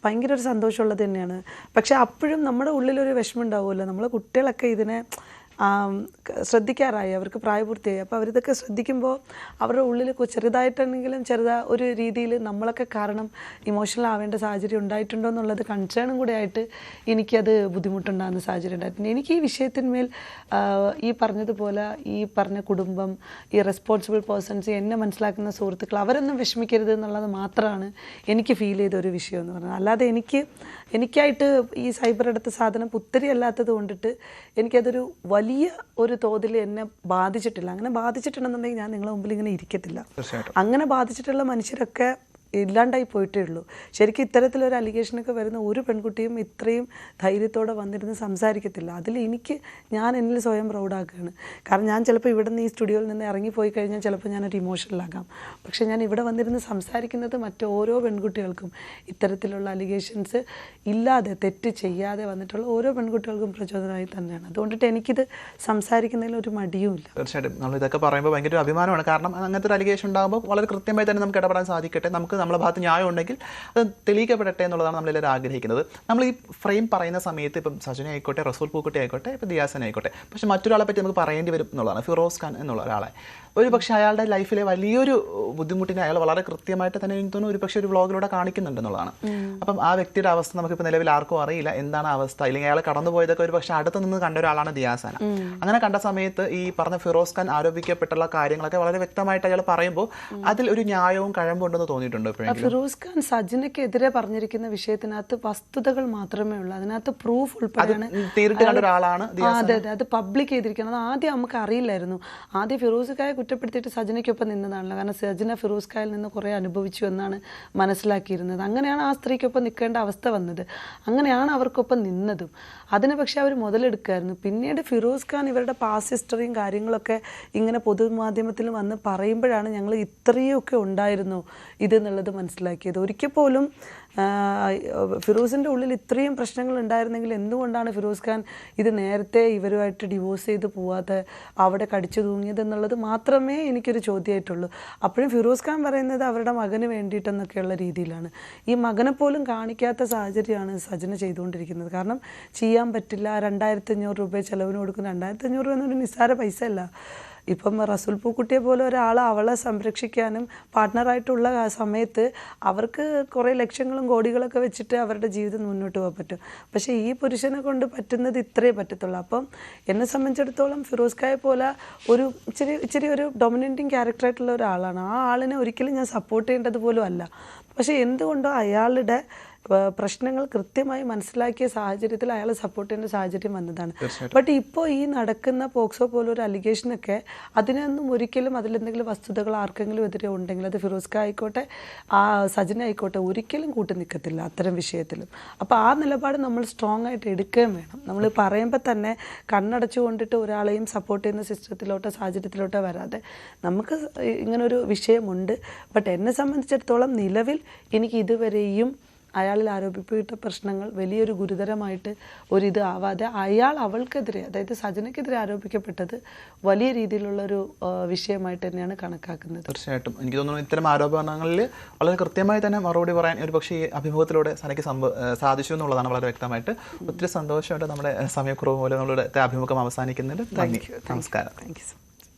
ഭയങ്കര ഒരു സന്തോഷമുള്ളത് തന്നെയാണ്. പക്ഷെ അപ്പോഴും നമ്മുടെ ഉള്ളിലൊരു വിഷമം ഉണ്ടാവുമല്ലോ. നമ്മളെ കുട്ടികളൊക്കെ ഇതിനെ ശ്രദ്ധിക്കാറായി, അവർക്ക് പ്രായപൂർത്തിയായി. അപ്പോൾ അവരിതൊക്കെ ശ്രദ്ധിക്കുമ്പോൾ അവരുടെ ഉള്ളിൽ ചെറുതായിട്ടാണെങ്കിലും ഒരു രീതിയിൽ നമ്മളൊക്കെ കാരണം ഇമോഷണൽ ആവേണ്ട സാഹചര്യം ഉണ്ടായിട്ടുണ്ടോ എന്നുള്ളത് കൺസേണും കൂടെ ആയിട്ട് എനിക്കത് ബുദ്ധിമുട്ടുണ്ടാകുന്ന സാഹചര്യം ഉണ്ടായിട്ടുണ്ട്. എനിക്ക് ഈ വിഷയത്തിന്മേൽ ഈ പറഞ്ഞതുപോലെ ഈ പറഞ്ഞ കുടുംബം, ഈ റെസ്പോൺസിബിൾ പേഴ്സൺസ്, എന്നെ മനസ്സിലാക്കുന്ന സുഹൃത്തുക്കൾ, അവരൊന്നും വിഷമിക്കരുത് എന്നുള്ളത് മാത്രമാണ് എനിക്ക് ഫീൽ ചെയ്ത ഒരു വിഷയം എന്ന് പറഞ്ഞത്. അല്ലാതെ എനിക്കായിട്ട് ഈ സൈബർ എടുത്ത സാധനം പുത്തരി അല്ലാത്തത് കൊണ്ടിട്ട് എനിക്കതൊരു വലിയ ഒരു തോതിൽ എന്നെ ബാധിച്ചിട്ടില്ല. അങ്ങനെ ബാധിച്ചിട്ടുണ്ടെന്നുണ്ടെങ്കിൽ ഞാൻ നിങ്ങളുടെ മുമ്പിൽ ഇങ്ങനെ ഇരിക്കത്തില്ല. അങ്ങനെ ബാധിച്ചിട്ടുള്ള മനുഷ്യരൊക്കെ ഇല്ലാണ്ടായി പോയിട്ടേ ഉള്ളൂ. ശരിക്കും ഇത്തരത്തിലൊരു അലിഗേഷനൊക്കെ വരുന്ന ഒരു പെൺകുട്ടിയും ഇത്രയും ധൈര്യത്തോടെ വന്നിരുന്ന് സംസാരിക്കത്തില്ല. അതിൽ ഞാൻ എന്നിൽ സ്വയം പ്രൗഡാക്കുകയാണ്. കാരണം ഞാൻ ചിലപ്പോൾ ഇവിടെ നിന്ന് ഈ സ്റ്റുഡിയോയിൽ നിന്ന് ഇറങ്ങിപ്പോയി കഴിഞ്ഞാൽ ചിലപ്പോൾ ഞാനൊരു ഇമോഷണലാകാം. പക്ഷേ ഞാൻ ഇവിടെ വന്നിരുന്ന് സംസാരിക്കുന്നത് മറ്റോരോ പെൺകുട്ടികൾക്കും ഇത്തരത്തിലുള്ള അലിഗേഷൻസ് ഇല്ലാതെ, തെറ്റ് ചെയ്യാതെ വന്നിട്ടുള്ള ഓരോ പെൺകുട്ടികൾക്കും പ്രചോദനമായി തന്നെയാണ്. അതുകൊണ്ടിട്ട് എനിക്കിത് സംസാരിക്കുന്നതിൽ ഒരു മടിയുമില്ല. തീർച്ചയായിട്ടും നമ്മൾ ഇതൊക്കെ പറയുമ്പോൾ ഭയങ്കര അഭിമാനമാണ്. കാരണം അങ്ങനത്തെ ഒരു അലിഗേഷൻ ഉണ്ടാകുമ്പോൾ വളരെ കൃത്യമായി തന്നെ നമുക്ക് ഇടപെടാൻ സാധിക്കട്ടെ. നമുക്ക് നമ്മളെ ഭാഗത്ത് ന്യായം ഉണ്ടെങ്കിൽ അത് തെളിയിക്കപ്പെടട്ടെ എന്നുള്ളതാണ് നമ്മളെല്ലാവരും ആഗ്രഹിക്കുന്നത്. നമ്മൾ ഈ ഫ്രെയിം പറയുന്ന സമയത്ത് ഇപ്പം സജന ആയിക്കോട്ടെ, റസൂൽ പൂക്കുട്ടി ആയിക്കോട്ടെ, ഇപ്പം ദിയാസന ആയിക്കോട്ടെ, പക്ഷെ മറ്റൊരാളെ പറ്റി നമുക്ക് പറയേണ്ടി വരും എന്നുള്ളതാണ്. ഫിറോസ് ഖാൻ എന്നുള്ള ഒരാളെ ഒരു പക്ഷേ അയാളുടെ ലൈഫിലെ വലിയൊരു ബുദ്ധിമുട്ടിനെ അയാൾ വളരെ കൃത്യമായിട്ട് തന്നെ എനിക്ക് തോന്നുന്നു ഒരു പക്ഷേ ഒരു വ്ളോഗിലൂടെ കാണിക്കുന്നുണ്ടെന്നുള്ളതാണ്. അപ്പം ആ വ്യക്തിയുടെ അവസ്ഥ നമുക്കിപ്പോൾ നിലവിൽ ആർക്കും അറിയില്ല എന്താണ് അവസ്ഥ. അല്ലെങ്കിൽ അയാൾ കടന്നുപോയതൊക്കെ ഒരു പക്ഷേ അടുത്ത് നിന്ന് കണ്ട ഒരാളാണ് ദിയാസന. അങ്ങനെ കണ്ട സമയത്ത് ഈ പറഞ്ഞ ഫിറോസ് ഖാൻ ആരോപിക്കപ്പെട്ടുള്ള കാര്യങ്ങളൊക്കെ വളരെ വ്യക്തമായിട്ട് അയാൾ പറയുമ്പോൾ അതിൽ ഒരു ന്യായവും കഴമ്പും ഉണ്ടെന്ന് തോന്നിയിട്ടുണ്ട്. ഫിറോസ് ഖാൻ സജനയ്ക്കെതിരെ പറഞ്ഞിരിക്കുന്ന വിഷയത്തിനകത്ത് വസ്തുതകൾ മാത്രമേ ഉള്ളൂ. അതിനകത്ത് പ്രൂഫ് ഉൾപ്പെടെയാണ്. അതെ, അത് പബ്ലിക് ചെയ്തിരിക്കണം. അത് ആദ്യം നമുക്ക് അറിയില്ലായിരുന്നു. ആദ്യം ഫിറോസ് ഖായെ കുറ്റപ്പെടുത്തിയിട്ട് സജനയ്ക്കൊപ്പം നിന്നതാണല്ലോ. കാരണം സജന ഫിറോസ് ഖായിൽ നിന്ന് കുറേ അനുഭവിച്ചു എന്നാണ് മനസ്സിലാക്കിയിരുന്നത്. അങ്ങനെയാണ് ആ സ്ത്രീക്കൊപ്പം നിൽക്കേണ്ട അവസ്ഥ വന്നത്. അങ്ങനെയാണ് അവർക്കൊപ്പം നിന്നതും. അതിന് പക്ഷേ അവർ മുതലെടുക്കുമായിരുന്നു. പിന്നീട് ഫിറോസ് ഖാൻ ഇവരുടെ പാസ്റ്റ് ഹിസ്റ്ററിയും കാര്യങ്ങളൊക്കെ ഇങ്ങനെ പൊതുമാധ്യമത്തിൽ വന്ന് പറയുമ്പോഴാണ് ഞങ്ങൾ ഇത്രയൊക്കെ ഉണ്ടായിരുന്നു ഇതെന്നുള്ളത് മനസ്സിലാക്കിയത്. ഒരിക്കൽ പോലും ഫിറോസിൻ്റെ ഉള്ളിൽ ഇത്രയും പ്രശ്നങ്ങൾ ഉണ്ടായിരുന്നെങ്കിൽ എന്തുകൊണ്ടാണ് ഫിറോസ് ഖാൻ ഇത് നേരത്തെ ഇവരുമായിട്ട് ഡിവോഴ്സ് ചെയ്ത് പോവാതെ അവിടെ കടിച്ചു തൂങ്ങിയത് എന്നുള്ളത് മാത്രമേ എനിക്കൊരു ചോദ്യമായിട്ടുള്ളൂ. അപ്പോഴും ഫിറോസ് ഖാൻ പറയുന്നത് അവരുടെ മകന് വേണ്ടിയിട്ടെന്നൊക്കെയുള്ള രീതിയിലാണ്. ഈ മകനെ പോലും കാണിക്കാത്ത സാഹചര്യമാണ് സജന ചെയ്തുകൊണ്ടിരിക്കുന്നത്. കാരണം ചെയ്യാൻ പറ്റില്ല, 2500 രൂപ ചിലവിന് കൊടുക്കും. 2500 രൂപ എന്നൊരു നിസ്സാര പൈസ അല്ല. ഇപ്പം റസൂൽ പൂക്കുട്ടിയെ പോലെ ഒരാൾ അവളെ സംരക്ഷിക്കാനും പാർട്ട്ണറായിട്ടുള്ള ആ സമയത്ത് അവർക്ക് കുറേ ലക്ഷങ്ങളും കോടികളൊക്കെ വെച്ചിട്ട് അവരുടെ ജീവിതം മുന്നോട്ട് പോകാൻ പറ്റും. പക്ഷേ ഈ പുരുഷനെ കൊണ്ട് പറ്റുന്നത് ഇത്രേ പറ്റത്തുള്ളൂ. അപ്പം എന്നെ സംബന്ധിച്ചിടത്തോളം ഫിറോസ് ഖായെ പോലെ ഒരു ഇച്ചിരി ഒരു ഡൊമിനൻറ്റിങ് ക്യാരക്ടറായിട്ടുള്ള ഒരാളാണ്. ആ ആളിനെ ഒരിക്കലും ഞാൻ സപ്പോർട്ട് ചെയ്യേണ്ടത് പോലും അല്ല. പക്ഷേ എന്തുകൊണ്ടോ അയാളുടെ പ്രശ്നങ്ങൾ കൃത്യമായി മനസ്സിലാക്കിയ സാഹചര്യത്തിൽ അയാൾ സപ്പോർട്ട് ചെയ്യേണ്ട സാഹചര്യം വന്നതാണ്. ബട്ട് ഇപ്പോൾ ഈ നടക്കുന്ന പോക്സോ പോലൊരു അലിഗേഷനൊക്കെ അതിനൊന്നും ഒരിക്കലും അതിലെന്തെങ്കിലും വസ്തുതകൾ ആർക്കെങ്കിലും എതിരെ ഉണ്ടെങ്കിൽ അത് ഫിറോസ് ഖാൻ ആയിക്കോട്ടെ സജന ആയിക്കോട്ടെ ഒരിക്കലും കൂട്ടു നിൽക്കത്തില്ല അത്തരം വിഷയത്തിലും. അപ്പോൾ ആ നിലപാട് നമ്മൾ സ്ട്രോങ് ആയിട്ട് എടുക്കുകയും വേണം. നമ്മൾ പറയുമ്പോൾ തന്നെ കണ്ണടച്ചു കൊണ്ടിട്ട് ഒരാളെയും സപ്പോർട്ട് ചെയ്യുന്ന സിസ്റ്റത്തിലോട്ടോ സാഹചര്യത്തിലോട്ടോ വരാതെ നമുക്ക് ഇങ്ങനൊരു വിഷയമുണ്ട്. ബട്ട് എന്നെ സംബന്ധിച്ചിടത്തോളം നിലവിൽ എനിക്ക് ഇതുവരെയും അയാളിൽ ആരോപിക്കപ്പെട്ട പ്രശ്നങ്ങൾ വലിയൊരു ഗുരുതരമായിട്ട് ഒരിത് ആവാതെ അവൾക്കെതിരെ അതായത് സജനയ്ക്കെതിരെ ആരോപിക്കപ്പെട്ടത് വലിയ രീതിയിലുള്ളൊരു വിഷയമായിട്ട് തന്നെയാണ് കണക്കാക്കുന്നത്. തീർച്ചയായിട്ടും എനിക്ക് തോന്നുന്നു ഇത്തരം ആരോപണങ്ങളിൽ വളരെ കൃത്യമായി തന്നെ മറുപടി പറയാൻ ഒരു പക്ഷേ ഈ അഭിമുഖത്തിലൂടെ സനയ്ക്ക് സാധിച്ചു എന്നുള്ളതാണ് വളരെ വ്യക്തമായിട്ട്. ഒത്തിരി സന്തോഷമായിട്ട് നമ്മുടെ സമയക്കുറവ് മൂലം നമ്മളുടെ അഭിമുഖം അവസാനിക്കുന്നുണ്ട്. നന്ദി, നമസ്കാരം. Thank you.